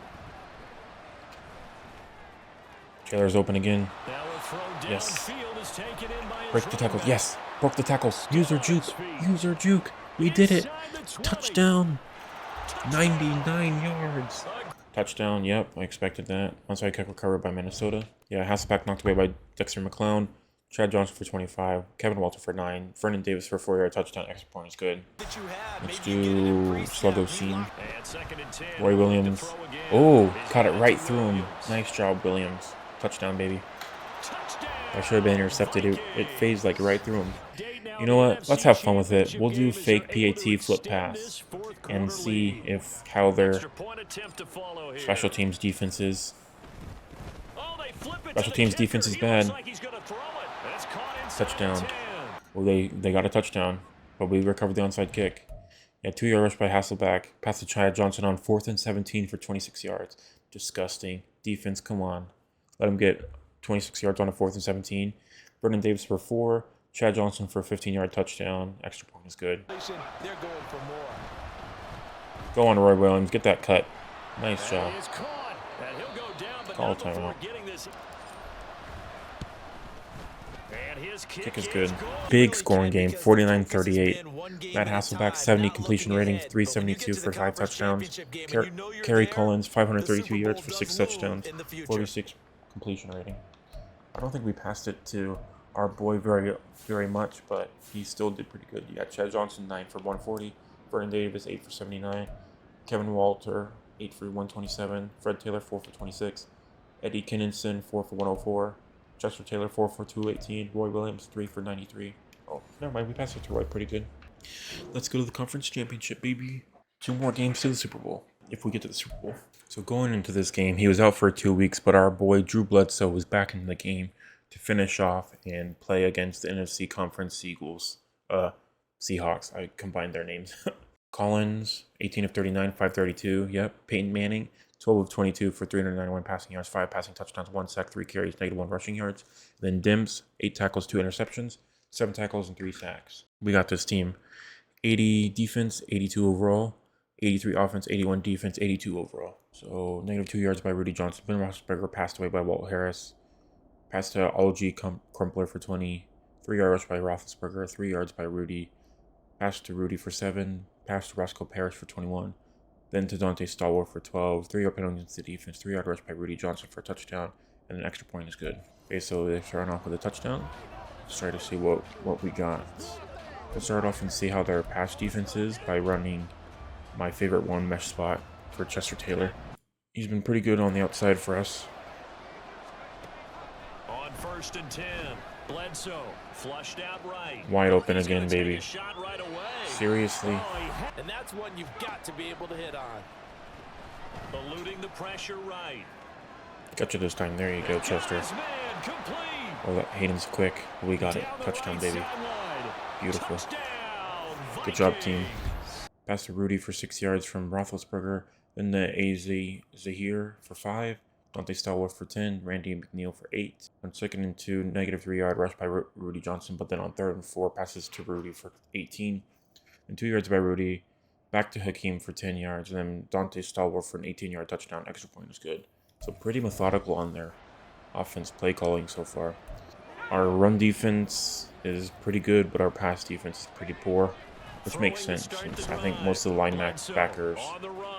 Taylor's open again. Now a throw Yes. downfield is taken in by his Break the tackles. running back. Yes. Broke the tackles. User juke. User juke. We did it. Inside the 20. Touchdown. 99 yards. Touchdown. Yep. I expected that. Onside kick recovered by Minnesota. Yeah. Hasselbeck knocked away by Dexter McClown. Chad Johnson for 25. Kevin Walter for 9. Vernon Davis for 4-yard touchdown. Extra point is good. That you had, Let's maybe you get it in do pre-snap, Sluggo Scene. And second and 10. Roy Williams. To throw again. Oh, He's caught it got right to through him. Williams. Nice job, Williams. Touchdown, baby. Touchdown. That should have been intercepted. It phased like right through him. Date now You know the what? Let's NFC have fun with it. Championship We'll do game as fake they're able to PAT flip extend this pass fourth and quarter see lead. if how their Extra point attempt to follow here. special teams defense is. Oh, they flip it Special to the teams kicker. defense is He bad. looks like he's gonna throw it. It's caught inside Touchdown. the 10. Well, they got a touchdown, but we recovered the onside kick. Yeah, 2-yard rush by Hasselbeck. Pass to Chad Johnson on 4th and 17 for 26 yards. Disgusting. Defense, come on. Let him get 26 yards on a 4th and 17. Vernon Davis for 4. Chad Johnson for a 15-yard touchdown. Extra point is good. They're going for more. Go on, Roy Williams. Get that cut. Nice job. He is caught. And he'll go down, but Call not before timeout. getting this. And his Kick is good. good. Big scoring game, 49-38. Matt Hasselbeck, 70 completion rating, 372 for 5 touchdowns. Kerry Collins, 532 yards for 6 touchdowns, 46 completion rating. I don't think we passed it to our boy very much, but he still did pretty good. You got Chad Johnson, 9 for 140. Vernon Davis, 8 for 79. Kevin Walter, 8 for 127. Fred Taylor, 4 for 26. Eddie Kinninson, 4 for 104. Chester Taylor, 4 for 218. Roy Williams, 3 for 93. Oh, never mind. We passed it to Roy pretty good. Let's go to the conference championship, baby. 2 more games to the Super Bowl, if we get to the Super Bowl. So going into this game, he was out for 2 weeks, but our boy Drew Bledsoe was back in the game to finish off and play against the NFC Conference Seahawks. I combined their names. Collins, 18 of 39, 532. Yep. Peyton Manning, 12 of 22 for 391 passing yards, 5 passing touchdowns, 1 sack, 3 carries, -1 rushing yards. Then Dims, 8 tackles, 2 interceptions, 7 tackles, and 3 sacks. We got this team. 80 defense, 82 overall, 83 offense, 81 defense, 82 overall. So -2 yards by Rudy Johnson. Ben Roethlisberger passed away by Walt Harris. Pass to Algie Crumpler for 20. 3-yard rush by Roethlisberger. 3 yards by Rudy. Pass to Rudy for 7. Pass to Roscoe Parrish for 21. Then to Dante Stallworth for 12. 3-yard penalty to the defense. 3-yard rush by Rudy Johnson for a touchdown. And an extra point is good. Okay, so they're starting off with a touchdown. Let's try to see what we got. We'll start off and see how their pass defense is by running my favorite one mesh spot for Chester Taylor. He's been pretty good on the outside for us. On 1st and 10, Bledsoe flushed out right. Wide open He's again, gonna take baby. a shot right away. Seriously? And that's one you've got to be able to hit on. Eluding the pressure right. Got you this time. There you go, Chester. His man complete. Oh, that Hayden's quick. We got it. Down the Touchdown, right baby. sideline. Beautiful. Touchdown, Good job, team. Vikings. Pass to Rudy for 6 yards from Roethlisberger. Then the Zahir for 5. Dante Stallworth for 10. Randy McNeil for 8. On 2nd and 2, -3-yard rush by Rudy Johnson. But then on 3rd and 4, passes to Rudy for 18. And 2 yards by Rudy. Back to Hakeem for 10 yards. And then Dante Stallworth for an 18-yard touchdown. Extra point is good. So pretty methodical on their offense play calling so far. Our run defense is pretty good, but our pass defense is pretty poor, which makes sense since I think most of the linebackers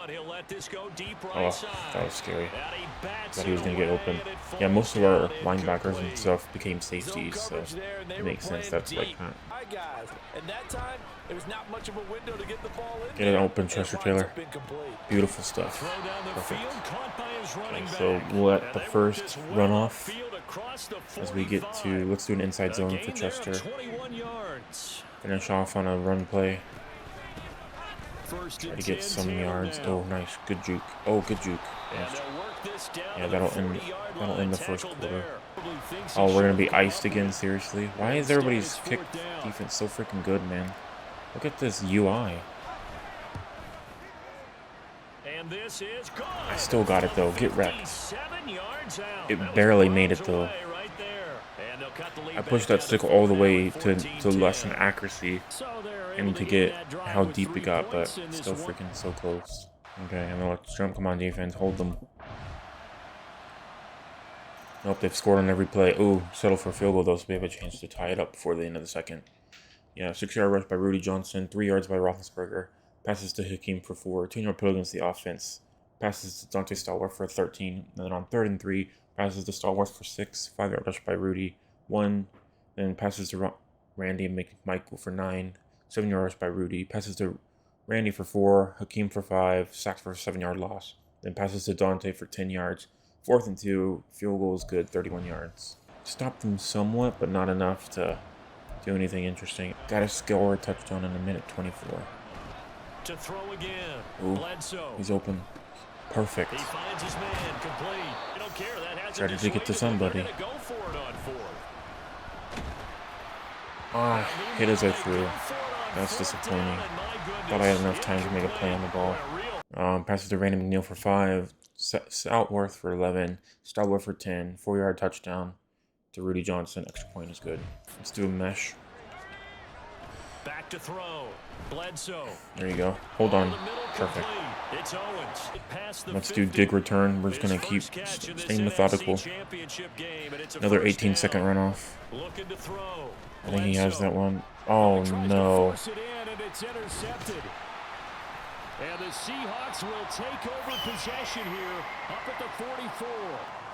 on. He'll let this go deep right Oh, side. that was scary. And he bats Thought he was it going to get away, open. and it Yeah, most of falls our down linebackers and incomplete. stuff became safeties, Zone so coverage there, and they it were makes sense. playing That's like deep. that. Hi, guys. And that time, there was not much of a window to get the ball in. Get it there, open, and it Chester winds Taylor. up incomplete. Beautiful stuff. Throw down the Perfect. field, caught by his running Okay, so back. we'll let And the they work first this run way off field across the as we get to, 45. let's do an inside A zone gain for there of Chester. 21 yards. Finish off on a run play. First Try and to get 10 some Taylor yards. now. Oh, nice. Good juke. Oh, good juke. And Nice. they'll work this down Yeah, to the that'll end 40-yard the line. first Tackled quarter. there. Probably thinks Oh, he we're gonna should be have iced come again. up. Seriously, why is Instead, everybody's it's kick fourth down. defense so freaking good, man? Look at this UI. And this is gone. I still got it though. Get wrecked. 57 yards out. It That was barely made miles it though. away right there. And they'll cut the lead I back pushed down that to stick 4 all the now way with to 14-10. lessen accuracy So they're and able to end get that drive how with deep 3 it got, but points in this still one. freaking so close. Okay, and then let's jump. Come on, defense, hold them. Nope, they've scored on every play. Ooh, settle for a field goal though, so we have a chance to tie it up before the end of the second. Yeah, 6-yard rush by Rudy Johnson, 3 yards by Roethlisberger. Passes to Hakeem for 4. 2-yard put against the offense. Passes to Dante Stallworth for 13. And then on 3rd and 3, passes to Stallworth for 6. 5-yard rush by Rudy, 1. Then passes to Randy and Michael for 9. 7-yard rush by Rudy. Passes to Randy for 4. Hakeem for 5. Sacked for a 7-yard loss. Then passes to Dante for 10 yards. 4th and 2. Field goal is good, 31 yards. Stopped them somewhat, but not enough to do anything interesting. Got to score a touchdown in a minute 24. To throw again. Ooh, Bledsoe. he's open. Perfect. He finds his man complete. I don't care. That has Tried to dig it to somebody. Go for it on 4th. Ah, hit as I threw. That's disappointing. Thought I had enough time to make a play on the ball. Passes to Randy McNeil for 5. Stallworth for 11. Stallworth for 10. 4-yard touchdown to Rudy Johnson. Extra point is good. Let's do a mesh. Back to throw. Bledsoe. There you go. Hold on. Perfect. It's Owens. Past the Let's do 50. dig return. We're just going to keep His first catch in this staying methodical. NFC championship game, and it's a Another first 18-second down. runoff. Looking to throw. I think he has Bledsoe. that one. Oh, Tries to no. force it in, and it's intercepted. And the Seahawks will take over possession here up at the 44.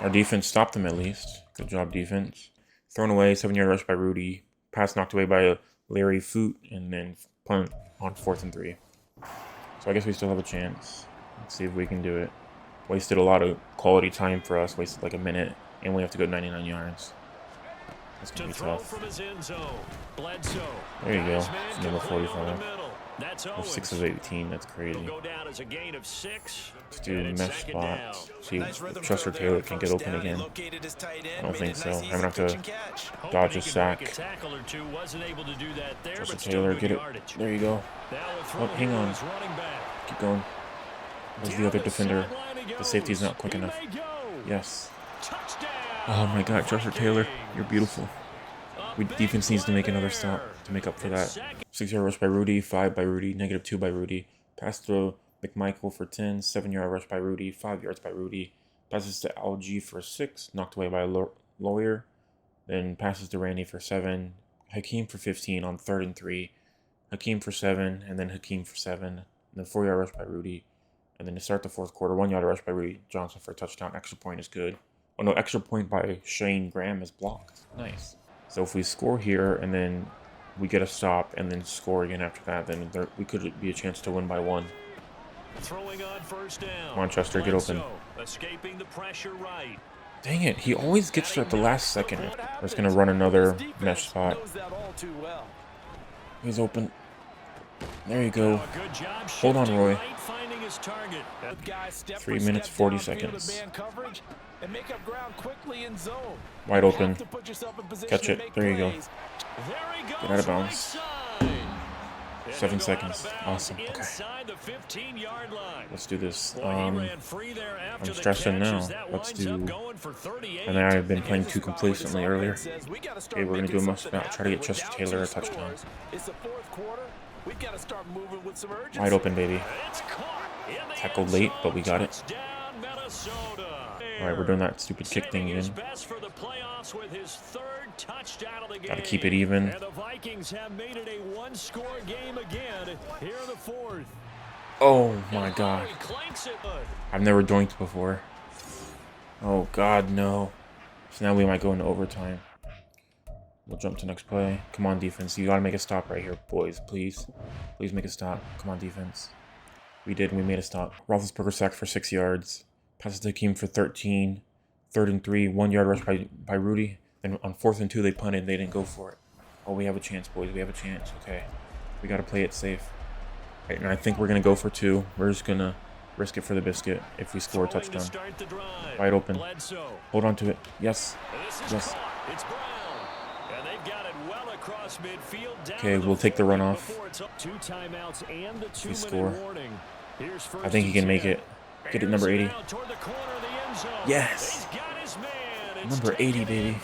Our defense stopped them at least. Good job, defense. Thrown away, 7-yard rush by Rudy. Pass knocked away by Larry Foot, and then punt on 4th and 3. So I guess we still have a chance. Let's see if we can do it. Wasted a lot of quality time for us. Wasted like a minute, and we have to go 99 yards. That's To going to be throw tough. from his end zone. Bledsoe. There you go. Got his man Number complete 45. over the middle. That's We're Owens. 6 of 18. That's crazy. He'll go down as a gain of 6. Let's do And it's mesh second down. spots. See Nice if rhythm Chester throw there Taylor on can get first open down. He again. located his tight end, I don't made think a so. nice, I'm easy gonna have pitch to and catch. Hoping dodge he a could sack. make a tackle or two. Wasn't able to do that there, Chester but still Taylor, good get it. yardage. There you go. Now a throw Oh, hang here on. is running back. Keep going. Where's the Down other the defender? sideline he The safety's goes. not quick He enough. may go. Yes. Touchdown. Oh my God, Chester Taylor, you're Vikings. beautiful. A We big defense needs to make play another there. stop to make up for It's that. second. 6-yard rush by Rudy, 5 by Rudy, -2 by Rudy. Pass to McMichael for 10, 7-yard rush by Rudy, 5 yards by Rudy. Passes to LG for 6, knocked away by Lawyer. Then passes to Randy for 7. Hakeem for 15 on 3rd and 3. Hakeem for 7, and then Hakeem for 7. And then 4-yard rush by Rudy. And then to start the fourth quarter, 1-yard rush by Rudy Johnson for a touchdown. Extra point is good. Oh no, extra point by Shane Graham is blocked. Nice. So if we score here and then we get a stop and then score again after that, then we could be a chance to win by 1. Throwing on first down. Come on, Chester, get open. Bledsoe escaping the pressure right. Dang it, he always gets there at the last second. We're just going to run another mesh spot. Knows that all too well. He's open. There you go. A good job Hold on, shifting Roy. right, finding his target. Both guys step 3 for minutes, step 40 downfield in seconds. man coverage and make up ground quickly in zone. Wide You open. have to put yourself in position Catch to it. make There you go. plays. There he goes. Get out of right bounds. side. And 7 he'll go out seconds. of bounds Awesome. Okay. Inside the 15-yard line. Let's do this. Well, he ran free there after I'm the stressing catch now. as that Let's winds up do. going for 38. And then I've been playing Here's too a spot where this complacently earlier. offense says, "We gotta start Okay, we're gonna making do a something must try to get happen. Chester We're down Taylor a 2 touchdown. scores. It's the fourth quarter. We've got to start moving with some urgency. Wide open, baby. It's caught in the Tackled end late, zone. but we got it. Touchdown, Minnesota. All right, we're doing that stupid kick thing Saving his again. best for the playoffs with his 3rd touchdown of the game. Gotta keep it even. And the Vikings have made it a 1-score game again here in the 4th. Oh my god. I've never doinked before. Oh god, no. So now we might go into overtime. We'll jump to next play. Come on, defense. You gotta make a stop right here, boys. Please. Please make a stop. Come on, defense. We did. We made a stop. Roethlisberger sacked for 6 yards. Passes to Hakeem for 13. 3rd and 3. 1 yard rush by Rudy. Then on 4th and 2, they punted. They didn't go for it. Oh, we have a chance, boys. We have a chance. Okay. We gotta play it safe. Right, and I think we're gonna go for 2. We're just gonna risk it for the biscuit if we score a touchdown. Wide open. Hold on to it. Yes. Yes. Okay, we'll take the run off. If we score. I think he can make it. Get it, number 80. Yes! Number 80, baby.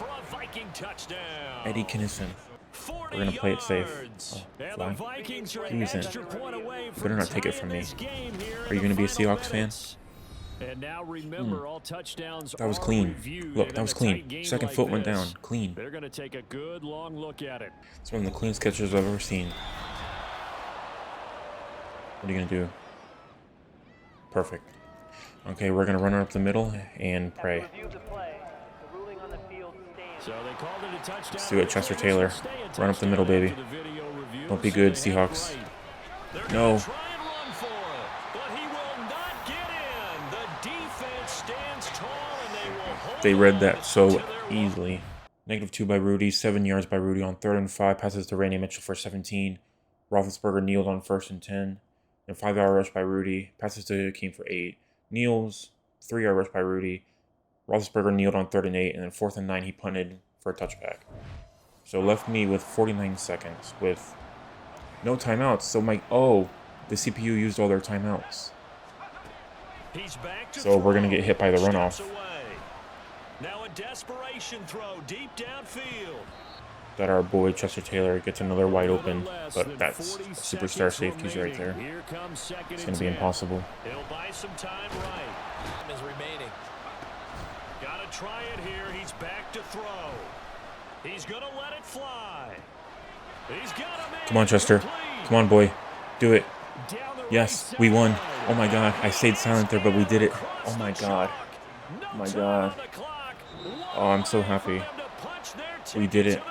Eddie Kinnison. We're going to play it safe. Oh, fly. He's in. You better not take it from me. Are you going to be a Seahawks fan? That was clean. Look, that was clean. 2nd foot went down. Clean. They're going to take a good long look at it. It's one of the cleanest catches I've ever seen. What are you going to do? Perfect. Okay, we're going to run her up the middle and pray. Let's do it, Chester Taylor. Run up the middle, baby. Don't be good, Seahawks. No. They read that so easily. -2 by Rudy, 7 yards by Rudy on 3rd and 5. Passes to Randy Mitchell for 17. Roethlisberger kneeled on 1st and 10. And 5-yard rush by Rudy. Passes to Hakeem for 8. Kneels, 3-yard rush by Rudy. Roethlisberger kneeled on 3rd and 8. And then 4th and 9, he punted for a touchback. So left me with 49 seconds with no timeouts. So the CPU used all their timeouts. So we're going to get hit by the runoff. Now a desperation throw deep downfield. That our boy Chester Taylor gets another wide open, but that's superstar safeties right there. It's going to be impossible. He'll buy some time right. Time is remaining. Gotta try it here. He's back to throw. He's gonna let it fly. He's got him. Come on, Chester. Come on, boy. Do it. Yes, we won. Oh my god. I stayed silent there, but we did it. Oh my god. Oh my god. Oh, I'm so happy. We did it.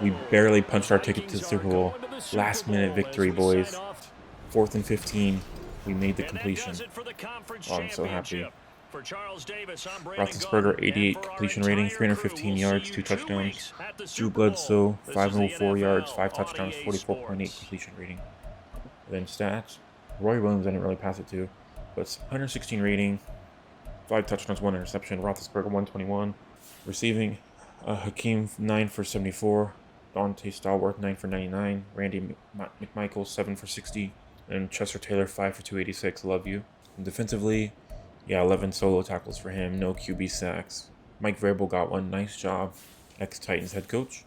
We barely punched our ticket to the Super Bowl. Last minute victory, boys. 4th and 15. We made the completion. Oh, I'm so happy. Roethlisberger, 88 completion rating, 315 yards, 2 touchdowns. Drew Bledsoe, 504 yards, 5 touchdowns, 44.8 completion rating. Then stats. Roy Williams I didn't really pass it to, but 116 rating, 5 touchdowns, 1 interception. Roethlisberger, 121. Receiving, Hakeem, 9 for 74. Dante Stallworth, 9 for 99. Randy McMichael, 7 for 60. And Chester Taylor, 5 for 286. Love you. And defensively, yeah, 11 solo tackles for him. No QB sacks. Mike Vrabel got one. Nice job. Ex-Titans head coach.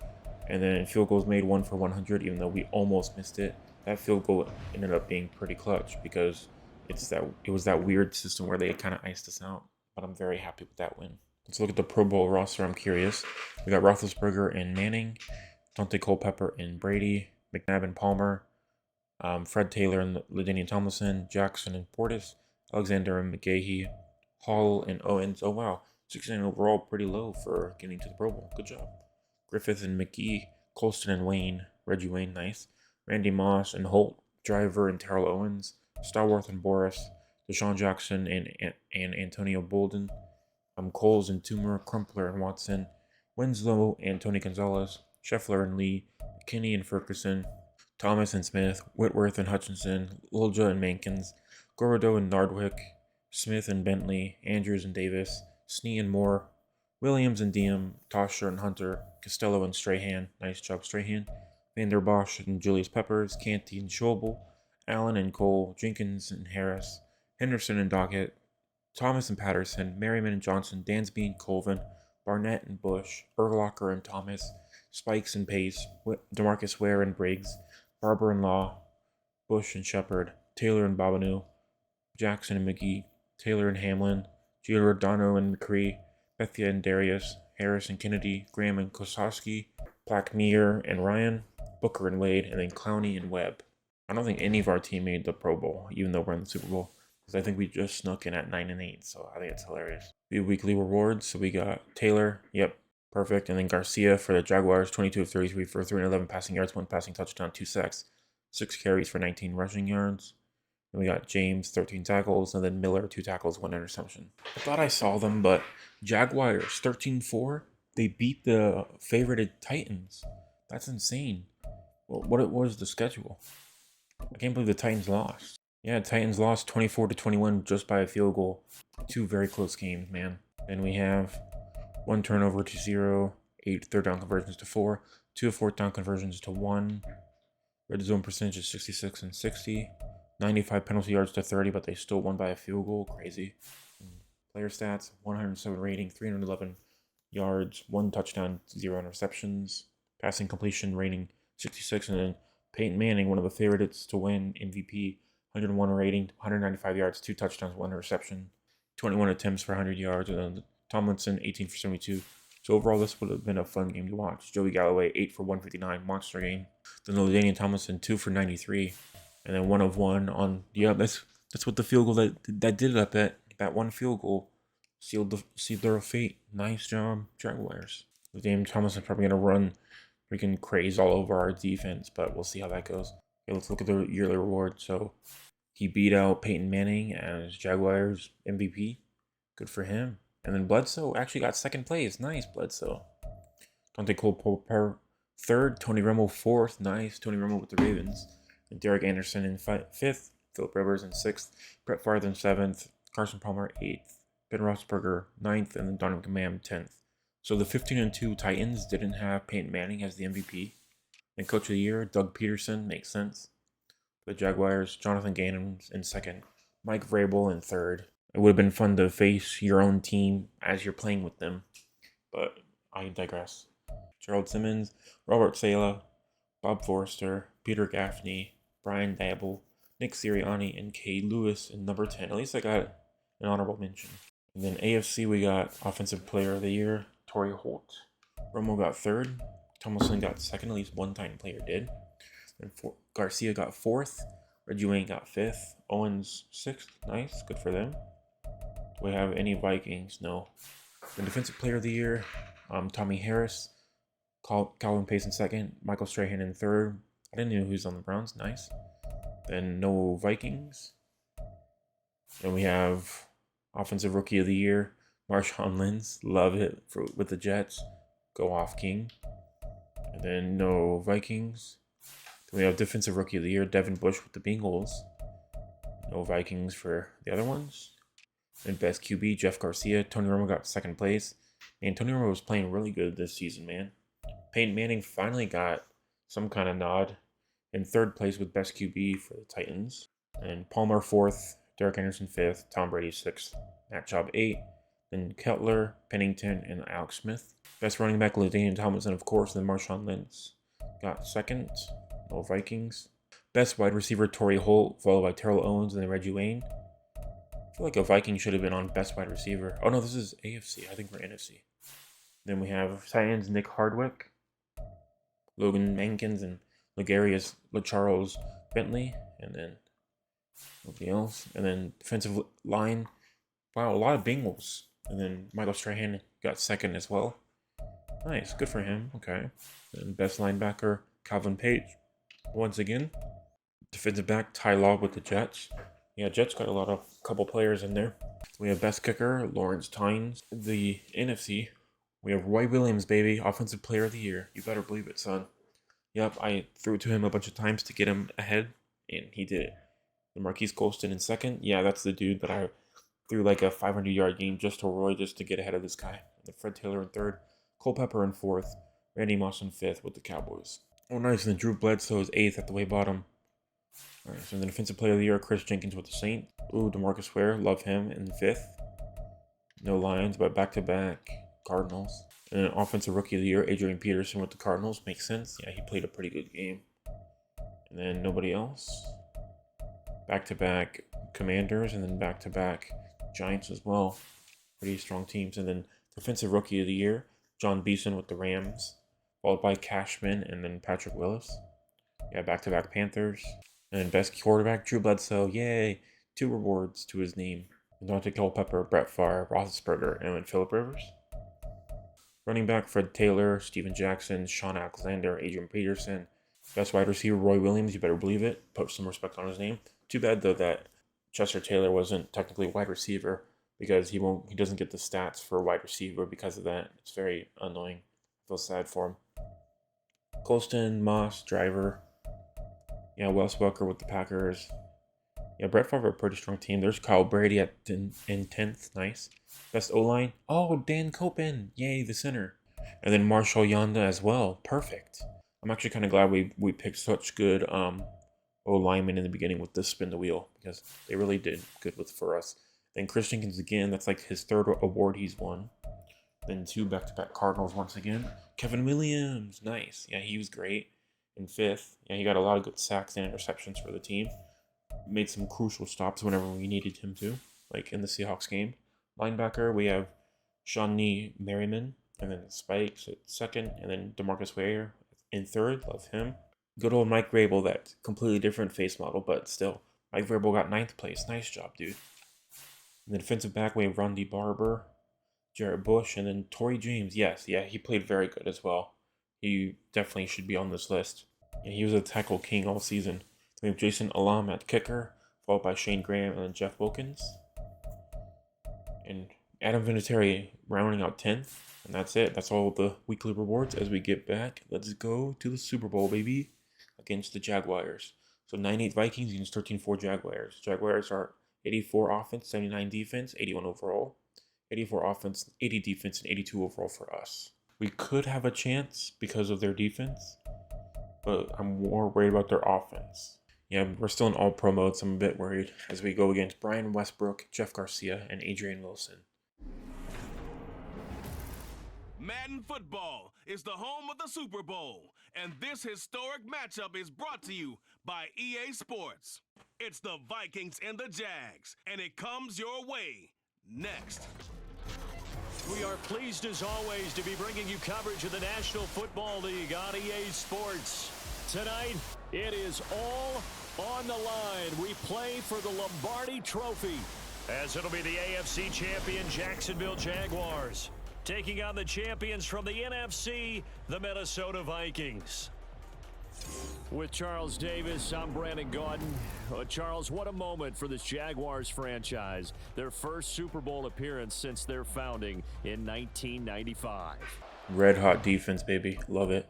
And then field goals made, 1 for 100, even though we almost missed it. That field goal ended up being pretty clutch because it was that weird system where they kind of iced us out. But I'm very happy with that win. Let's look at the Pro Bowl roster. I'm curious. We got Roethlisberger and Manning, Dante Culpepper and Brady, McNabb and Palmer, Fred Taylor and LaDainian Tomlinson, Jackson and Portis, Alexander and McGahee, Hall and Owens. Oh wow, 69 overall, pretty low for getting to the Pro Bowl. Good job. Griffith and McGee, Colston and Wayne, Reggie Wayne, nice. Randy Moss and Holt, Driver and Terrell Owens, Stallworth and Boris, Deshaun Jackson and Antonio Bolden, Coles and Toomer, Crumpler and Watson, Winslow and Tony Gonzalez, Scheffler and Lee, Kinney and Ferguson, Thomas and Smith, Whitworth and Hutchinson, Lulja and Mankins, Gorodo and Nardwick, Smith and Bentley, Andrews and Davis, Snee and Moore, Williams and Diem, Tosher and Hunter, Costello and Strahan, nice job Strahan, Vander Bosch and Julius Peppers, Canty and Schobel, Allen and Cole, Jenkins and Harris, Henderson and Dockett, Thomas and Patterson, Merriman and Johnson, Dansby and Colvin, Barnett and Bush, Urlacher and Thomas, Spikes and Pace, DeMarcus Ware and Briggs, Barber and Law, Bush and Shepard, Taylor and Bobineau, Jackson and McGee, Taylor and Hamlin, Giordano and McCree, Bethia and Darius, Harris and Kennedy, Graham and Kosowski, Blackmere and Ryan, Booker and Wade, and then Clowney and Webb. I don't think any of our team made the Pro Bowl, even though we're in the Super Bowl, because I think we just snuck in at 9-8. So I think it's hilarious. We have weekly rewards. So we got Taylor. Yep. Perfect. And then Garcia for the Jaguars, 22 of 33 for 311 passing yards, 1 passing touchdown, 2 sacks, 6 carries for 19 rushing yards. And we got James, 13 tackles, and then Miller, 2 tackles, 1 interception. I thought I saw them, but Jaguars, 13-4. They beat the favorited Titans. That's insane. Well, what was the schedule? I can't believe the Titans lost. Yeah, Titans lost 24-21 just by a field goal. 2 very close games, man. And we have 1 turnover to 0, 8 third down conversions to 4, 2 fourth down conversions to 1. Red zone percentage is 66 and 60. 95 penalty yards to 30, but they still won by a field goal. Crazy. Player stats, 107 rating, 311 yards, 1 touchdown, 0 interceptions. Passing completion rating, 66. And then Peyton Manning, one of the favorites to win MVP, 101 rating, 195 yards, 2 touchdowns, 1 interception. 21 attempts for 100 yards. And then Tomlinson, 18 for 72. So overall, this would have been a fun game to watch. Joey Galloway, 8 for 159, monster game. Then LaDainian Tomlinson, 2 for 93. And then 1 of 1 on, yeah, that's what the field goal that did it up at. That 1 field goal sealed their fate. Nice job, Jaguars. LaDainian Tomlinson probably going to run freaking craze all over our defense, but we'll see how that goes. Okay, let's look at the yearly reward. So he beat out Peyton Manning as Jaguars MVP. Good for him. And then Bledsoe actually got 2nd place. Nice, Bledsoe. Dante Cole third. Tony Romo 4th. Nice. Tony Romo with the Ravens. And Derek Anderson in 5th. Philip Rivers in 6th. Brett Favre in 7th. Carson Palmer 8th. Ben Roethlisberger 9th. And then Donovan McNabb 10th. So the 15-2 Titans didn't have Peyton Manning as the MVP. And Coach of the Year, Doug Peterson, makes sense. The Jaguars, Jonathan Gannon in 2nd. Mike Vrabel in 3rd. It would have been fun to face your own team as you're playing with them, but I digress. Gerald Simmons, Robert Sala, Bob Forster, Peter Gaffney, Brian Dabble, Nick Sirianni, and Kay Lewis in number 10. At least I got an honorable mention. And then AFC, we got Offensive Player of the Year, Torrey Holt. Romo got 3rd. Tomlinson got 2nd, at least one time player did. And Garcia got 4th. Reggie Wayne got 5th. Owens 6th. Nice, good for them. Do we have any Vikings? No. The Defensive Player of the Year, Tommy Harris. Calvin Pace in 2nd. Michael Strahan in 3rd. I didn't know who's on the Browns. Nice. Then no Vikings. Then we have Offensive Rookie of the Year, Marshawn Lynch. Love it with the Jets. Go off, King. And then no Vikings. Then we have Defensive Rookie of the Year, Devin Bush with the Bengals. No Vikings for the other ones. And Best QB, Jeff Garcia. Tony Romo got 2nd place. And Tony Romo was playing really good this season, man. Peyton Manning finally got some kind of nod in 3rd place with Best QB for the Titans. And Palmer 4th, Derek Anderson 5th, Tom Brady 6th, Matt Schaub 8th, then Kettler, Pennington, and Alex Smith. Best running back, LaDainian Tomlinson, of course, and then Marshawn Lynch got 2nd. No Vikings. Best wide receiver, Torrey Holt, followed by Terrell Owens and then Reggie Wayne. I feel like a Viking should have been on best wide receiver. Oh no, this is AFC. I think we're NFC. Then we have Titans, Nick Hardwick, Logan Mankins, and Legarius LaCharles Bentley, and then nobody else. And then defensive line, wow, a lot of Bengals. And then Michael Strahan got 2nd as well. Nice, good for him. Okay. And best linebacker, Calvin Page, once again. Defensive back, Ty Law with the Jets. Yeah, Jets got a couple players in there. We have best kicker, Lawrence Tynes. The NFC, we have Roy Williams, baby, Offensive Player of the Year. You better believe it, son. Yep, I threw it to him a bunch of times to get him ahead, and he did it. The Marquise Colston in 2nd. Yeah, that's the dude that I threw like a 500-yard game just to Roy just to get ahead of this guy. And Fred Taylor in 3rd. Culpepper in 4th. Randy Moss in 5th with the Cowboys. Oh, nice. And then Drew Bledsoe is 8th at the way bottom. All right, so the Defensive Player of the Year, Chris Jenkins with the Saints. Ooh, DeMarcus Ware, love him in 5th. No Lions, but back-to-back Cardinals. And then Offensive Rookie of the Year, Adrian Peterson with the Cardinals. Makes sense. Yeah, he played a pretty good game. And then nobody else. Back-to-back Commanders, and then back-to-back Giants as well. Pretty strong teams. And then Defensive Rookie of the Year, John Beeson with the Rams. Followed by Cashman and then Patrick Willis. Yeah, back-to-back Panthers. And best quarterback, Drew Bledsoe. Yay! 2 rewards to his name. Dante Culpepper, Brett Favre, Roethlisberger, and then Phillip Rivers. Running back, Fred Taylor, Steven Jackson, Sean Alexander, Adrian Peterson. Best wide receiver, Roy Williams. You better believe it. Put some respect on his name. Too bad, though, that Chester Taylor wasn't technically a wide receiver because he doesn't get the stats for a wide receiver because of that. It's very annoying. I feel sad for him. Colston, Moss, Driver. Yeah, Wes Welker with the Packers. Yeah, Brett Favre, a pretty strong team. There's Kyle Brady in 10th. Nice. Best O-line. Oh, Dan Copen. Yay, the center. And then Marshall Yonda as well. Perfect. I'm actually kind of glad we picked such good O-linemen in the beginning with this spin the wheel because they really did good for us. Then Christian Kins again. That's like his 3rd award he's won. Then 2 back-to-back Cardinals once again. Kevin Williams. Nice. Yeah, he was great. In 5th. Yeah, he got a lot of good sacks and interceptions for the team. Made some crucial stops whenever we needed him to, like in the Seahawks game. Linebacker, we have Shawnee Merriman, and then Spikes at 2nd, and then DeMarcus Ware in 3rd. Love him. Good old Mike Vrabel, that completely different face model, but still. Mike Vrabel got 9th place. Nice job, dude. And then defensive back, we have Rondy Barber, Jarrett Bush, and then Torrey James. Yes, yeah, he played very good as well. He definitely should be on this list. And he was a tackle king all season. We have Jason Alam at kicker, followed by Shane Graham and then Jeff Wilkins. And Adam Vinatieri rounding out 10th. And that's it. That's all the weekly rewards as we get back. Let's go to the Super Bowl, baby, against the Jaguars. So 9-8 Vikings against 13-4 Jaguars. Jaguars are 84 offense, 79 defense, 81 overall. 84 offense, 80 defense, and 82 overall for us. We could have a chance because of their defense, but I'm more worried about their offense. Yeah, we're still in all-pro mode, so I'm a bit worried as we go against Brian Westbrook, Jeff Garcia, and Adrian Wilson. Madden football is the home of the Super Bowl, and this historic matchup is brought to you by EA Sports. It's the Vikings and the Jags, and it comes your way next. We are pleased, as always, to be bringing you coverage of the National Football League on EA Sports. Tonight, it is all on the line. We play for the Lombardi Trophy, as it'll be the AFC champion Jacksonville Jaguars taking on the champions from the NFC, the Minnesota Vikings. With Charles Davis, I'm Brandon Gaudin. Charles, what a moment for this Jaguars franchise. Their first Super Bowl appearance since their founding in 1995. Red hot defense, baby. Love it.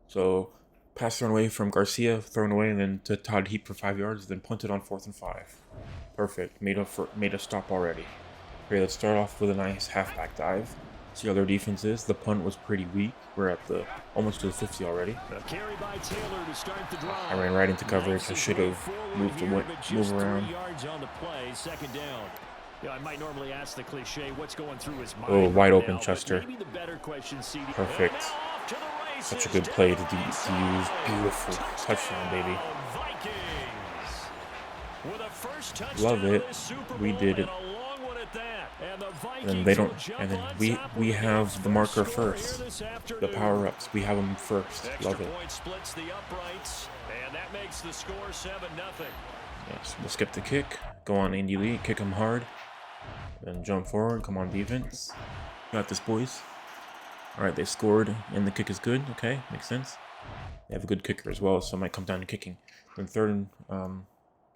So, pass thrown away from Garcia, thrown away, and then to Todd Heap for 5 yards, then punted on 4th and 5. Perfect. Made a stop already. Okay, let's start off with a nice halfback dive. See how their defense is. The punt was pretty weak. We're at the almost to the 50 already. A carry by Taylor to start the drive. I ran right into coverage. I should have move around. 3 yards on the play, 2nd down. You know, I might normally ask the cliche, what's going through his mind. Oh, wide right open now, Chester. maybe the better question, CD. Perfect. Such a good play to use. Beautiful touchdown, baby. Love it. We did it. And they don't. And then we have the marker first. The power ups. We have them first. Love it. Yes. We'll skip the kick. Go on Andy Lee. Kick him hard. Then jump forward. Come on defense. Got this, boys. All right. They scored and the kick is good. Okay, makes sense. They have a good kicker as well, so it might come down to kicking. Then 3rd and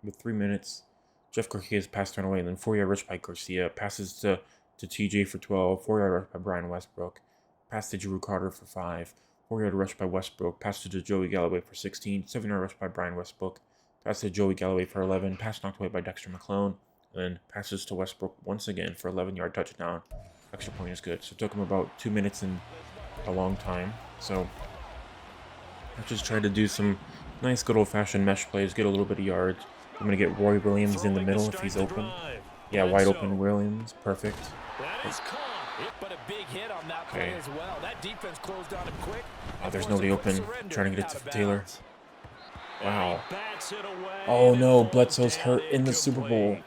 with 3 minutes. Jeff Garcia's pass turned away, and then 4-yard rush by Garcia. Passes to TJ for 12. 4-yard rush by Brian Westbrook. Pass to Drew Carter for 5. 4-yard rush by Westbrook. Pass to Joey Galloway for 16. 7-yard rush by Brian Westbrook. Pass to Joey Galloway for 11. Pass knocked away by Dexter McClone. And then passes to Westbrook once again for 11-yard touchdown. Extra point is good. So it took him about 2 minutes and a long time. So I just tried to do some nice good old-fashioned mesh plays, get a little bit of yards. I'm going to get Roy Williams in the middle if he's open. Yeah, wide open Williams. Perfect. But a big hit on that play as well. That defense closed down quick. Oh, there's nobody open. Trying to get it to Taylor. Wow. Oh no, Bledsoe's hurt in the Super Bowl.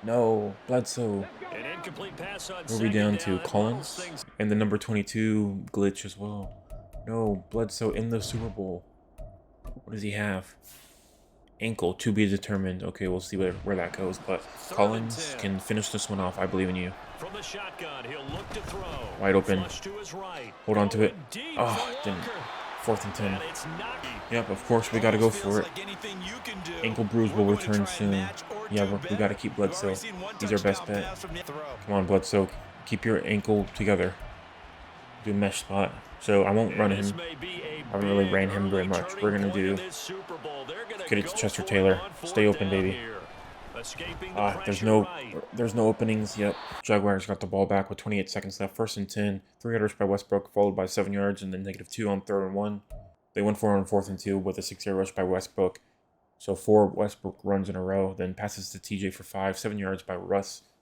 No, Bledsoe. What are we down to? Collins? And the number 22 glitch as well. No, Bledsoe in the Super Bowl. What does he have? Ankle to be determined. Okay, we'll see where that goes. But Collins can finish this one off. I believe in you. From the shotgun, he'll look to throw. Wide open. Flush to his right. Hold on to it. Deep Oh, for didn't. Walker. 4th and 10. And it's not deep. Yep, of course we got to go for it. Ankle bruise will return soon. Yeah, we got to keep Bledsoe. He's our best bet. Come on, Bledsoe. Keep your ankle together. Do mesh spot. So I won't run him. I haven't really ran him very much. We're going to do... Get it to Chester Taylor. Stay open, baby. There's no openings. Yep. Jaguars got the ball back with 28 seconds left. 1st and 10. 3 yards by Westbrook, followed by 7 yards, and then -2 on 3rd and 1. They went for it on 4th and 2 with a 6-yard rush by Westbrook. So 4 Westbrook runs in a row. Then passes to TJ for 5. 7 yards by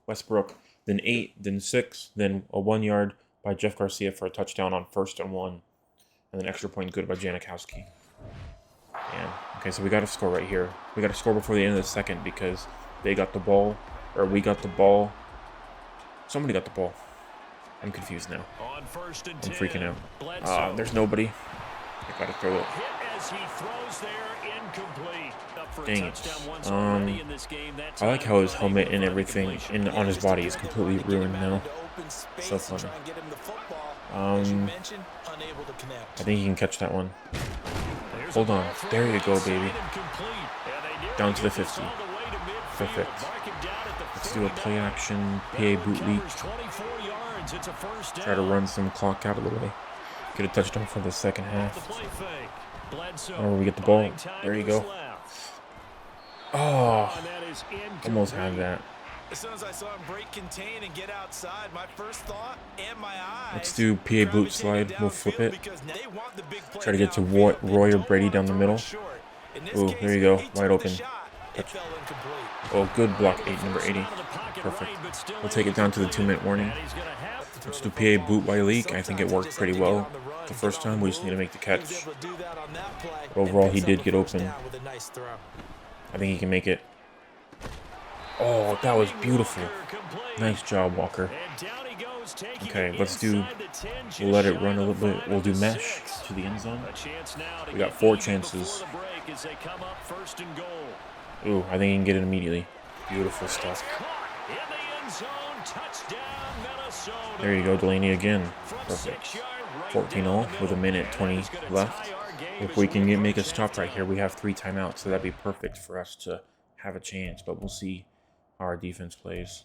Westbrook. Then 8. Then 6. Then a 1 yard by Jeff Garcia for a touchdown on 1st and 1. And then extra point good by Janikowski. Yeah. Okay, so we got to score right here. We got to score before the end of the second because they got the ball, or we got the ball. Somebody got the ball. I'm confused now. On 1st and I'm 10, freaking out. Bledsoe. There's nobody. I got to throw it. Hit as he throws there, incomplete. Up for a Dang it. touchdown once already in this game. That I like time how his running helmet for and everything completion. on his body is completely ruined now. So funny. I think he can catch that one. Hold on. There you go, baby. Down to the 50. Perfect. Let's do a play action PA boot leak. Try to run some clock out of the way. Get a touchdown for the second half. Oh, we get the ball. There you go. Oh, almost had that. As soon as I saw him break, contain, and get outside, my first thought and my eyes. Let's do PA boot slide. We'll flip it. Try to get to Roy or Brady down the middle. Ooh, there you go. Wide open. Oh, good block, number 80. Perfect. We'll take it down to the 2-minute warning. Let's do PA boot Y leak. I think it worked pretty well the first time. We just need to make the catch. Overall, he did get open. I think he can make it. Oh, that was beautiful. Nice job, Walker. Okay, let's do... We'll let it run a little bit. We'll do mesh to the end zone. We got 4 chances. Ooh, I think he can get it immediately. Beautiful stuff. There you go, Delaney again. Perfect. 14-0 with 1:20 left. If we can make a stop right here, we have 3 timeouts, so that'd be perfect for us to have a chance. But we'll see how our defense plays.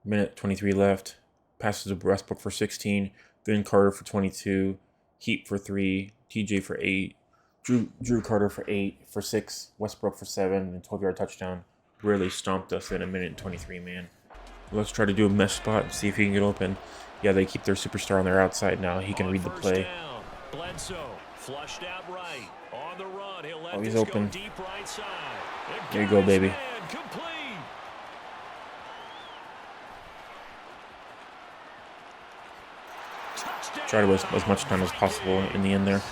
1:23 left. Passes to Westbrook for 16. Then Carter for 22. Heap for 3. TJ for 8. Drew Carter for 8. For 6. Westbrook for 7. And 12-yard touchdown. Really stomped us in 1:23, man. Let's try to do a mesh spot and see if he can get open. Yeah, they keep their superstar on their outside now. He can read the play. Bledsoe flushed out right. On the run, he'll let He's this open. go deep right side. There you go, baby. Complete. Try to waste as much time as possible in the end there.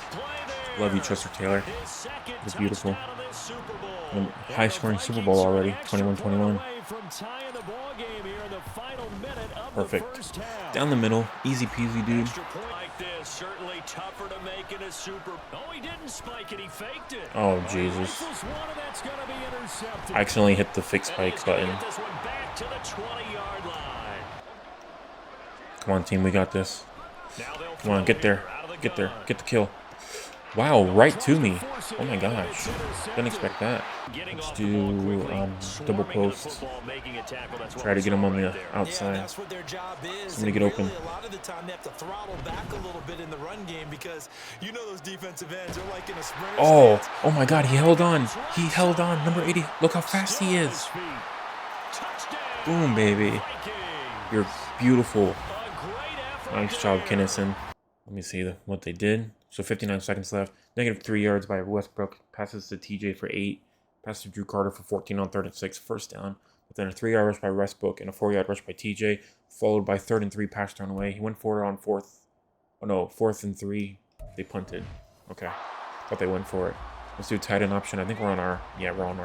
Love you, Chester Taylor. It's beautiful. High-scoring Super Bowl already, 21-21. Perfect. Down the middle, easy peasy, dude. Oh, Jesus. I accidentally hit the fake spike button. Come on, team, we got this. Come on, get there. Get there. Get the kill. Wow, right to me. Oh my gosh. Didn't expect that. Let's do double post. Try to get him on the outside. Somebody get open. Oh, oh my God, he held on. He held on. Number 80. Look how fast he is. Boom, baby. You're beautiful. Nice job, Kinnison. Let me see what they did. So 59 seconds left. -3 yards by Westbrook. Passes to TJ for 8. Passes to Drew Carter for 14 on 3rd and 6. First down. But then a 3-yard rush by Westbrook and a 4-yard rush by TJ. Followed by 3rd and 3 pass down away. He went for it on 4th and 3. They punted. Okay. Thought they went for it. Let's do tight end option. I think we're on our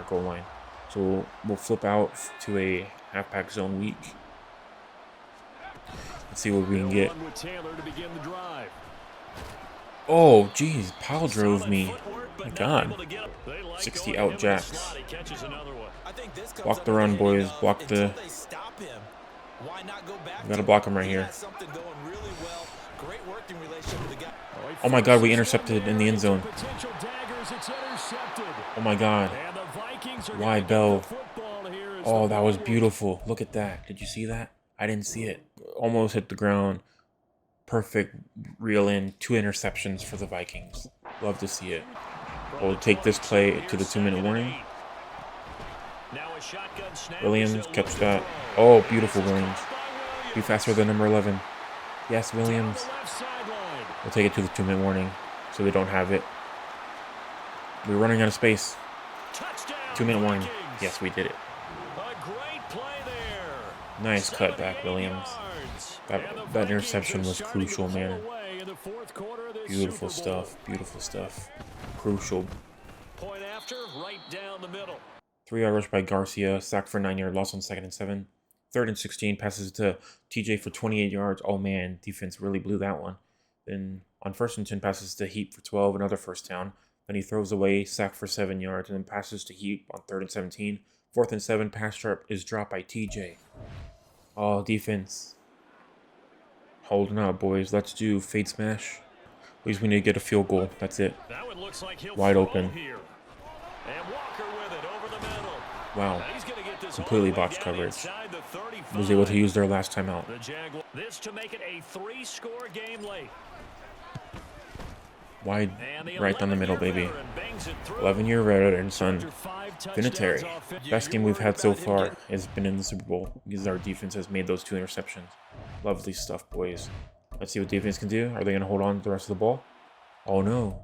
goal line. So we'll flip out to a halfback zone weak. Let's see what we can get. Oh, geez. Powell drove me. but My not God. able to get him. They like 60 going out him in the jacks. slot. He catches another one. I think this comes Block up the with run, the boys. hitting of, Block the... until they stop him. Why not go back We gotta to block him right He here. has something going really well. Great working relationship with the guy. Oh my God, we intercepted in the end zone. Potential daggers, it's intercepted. Oh my God. And the Vikings are Why gonna get Bell? the football here as Oh, the that was ball beautiful. Look at that. Did you see that? I didn't see it. Almost hit the ground. Perfect reel in. 2 interceptions for the Vikings. Love to see it. We'll take this play to the 2-minute warning. Now a shotgun snap. Williams, catch that. Oh, beautiful, Williams. Be faster than number 11. Yes, Williams. We'll take it to the 2-minute warning so they don't have it. We're running out of space. 2-minute warning. Yes, we did it. A great play there. Nice cutback, Williams. That interception was crucial, man. Beautiful stuff. Beautiful stuff. Crucial. Point after, right down the middle. 3-yard rush by Garcia. Sack for 9-yard loss on 2nd and 7. 3rd and 16. Passes to TJ for 28 yards. Oh, man. Defense really blew that one. Then on 1st and 10, passes to Heap for 12. Another first down. Then he throws away. Sack for 7 yards. And then passes to Heap on 3rd and 17. 4th and 7. Pass sharp is dropped by TJ. Oh, defense. Holding up, boys. Let's do fade smash. At least we need to get a field goal. That's it. That one looks like he'll Wide throw open. here. And Walker with it over the middle. Wow. Now he's gonna get this Completely all the way botched down coverage. inside the 35. Was able to use their last timeout. The Jaguars. This to make it a 3-score game late. Wide, And the right down the middle, 11-year baby. veteran bangs it through. 11-year veteran, son. After 5 touchdowns Vinatieri. off- Best game we've had so far has been in the Super Bowl because our defense has made those 2 interceptions. Lovely stuff, boys. Let's see what defense can do. Are they going to hold on to the rest of the ball? Oh, no.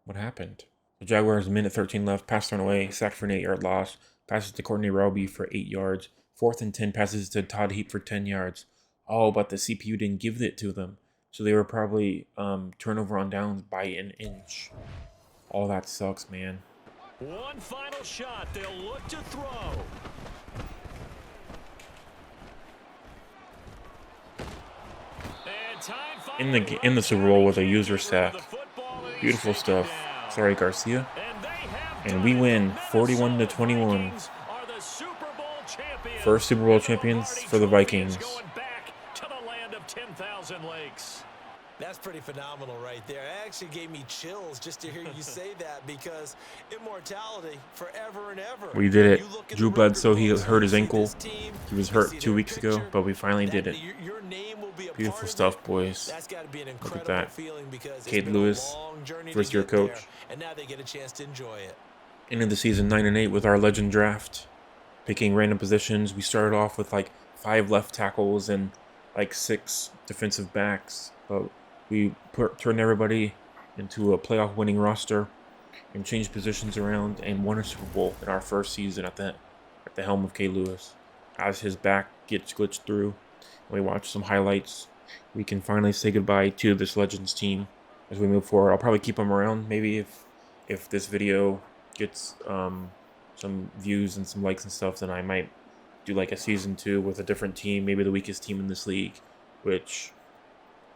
What happened? The Jaguars, minute 13 left. Pass thrown away. Sacked for an 8-yard loss. Passes to Courtney Roby for 8 yards. 4th and 10. Passes to Todd Heap for 10 yards. Oh, but the CPU didn't give it to them. So they were probably turnover on downs by an inch. Oh, that sucks, man. One final shot. They'll look to throw. And time In the Super Bowl with a user sack. Beautiful stuff. Sorry, Garcia. And we win 41-21. First Super Bowl champions for the Vikings. That's pretty phenomenal right there. It actually gave me chills just to hear you say that, because immortality forever and ever. We did it. Drew Bledsoe, he hurt his ankle. He was hurt 2 weeks ago, but we finally did it. Beautiful stuff, boys. Look at that. Cade Lewis, first-year coach. And now they get a chance to enjoy it. End of the season 9-8 with our legend draft. Picking random positions. We started off with like 5 left tackles and like 6 defensive backs, but we turned everybody into a playoff winning roster and changed positions around and won a Super Bowl in our first season at the helm of Cade Lewis. As his back gets glitched through, we watch some highlights. We can finally say goodbye to this Legends team as we move forward. I'll probably keep them around. Maybe if this video gets some views and some likes and stuff, then I might do like a season 2 with a different team, maybe the weakest team in this league, which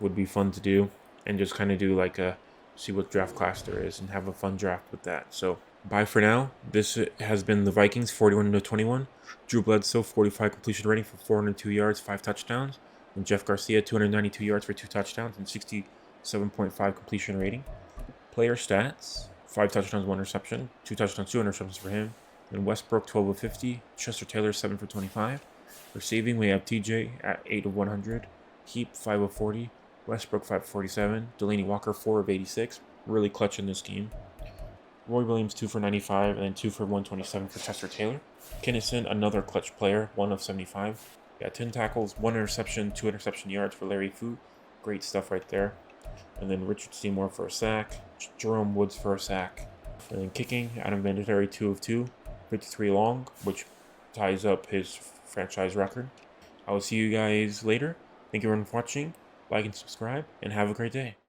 would be fun to do, and just kind of do like a see what draft class there is and have a fun draft with that. So bye for now. This has been the Vikings 41-21. Drew Bledsoe 45 completion rating for 402 yards, 5 touchdowns, and Jeff Garcia 292 yards for 2 touchdowns and 67.5 completion rating. Player stats: 5 touchdowns, 1 interception, 2 touchdowns, 2 interceptions for him. And Westbrook 12 of 50, Chester Taylor 7 for 25. Receiving, we have TJ at 8 of 100, Heap 5 of 40, Westbrook 5 of 47, Delaney Walker 4 of 86. Really clutch in this game. Roy Williams 2 for 95, and then 2 for 127 for Chester Taylor. Kinnison, another clutch player, 1 of 75. Got 10 tackles, 1 interception, 2 interception yards for Larry Foo. Great stuff right there. And then Richard Seymour for a sack, Jerome Woods for a sack. And then kicking, Adam Vinatieri 2 of 2, 53 long, which ties up his franchise record. I will see you guys later. Thank you everyone for watching. Like and subscribe, and have a great day.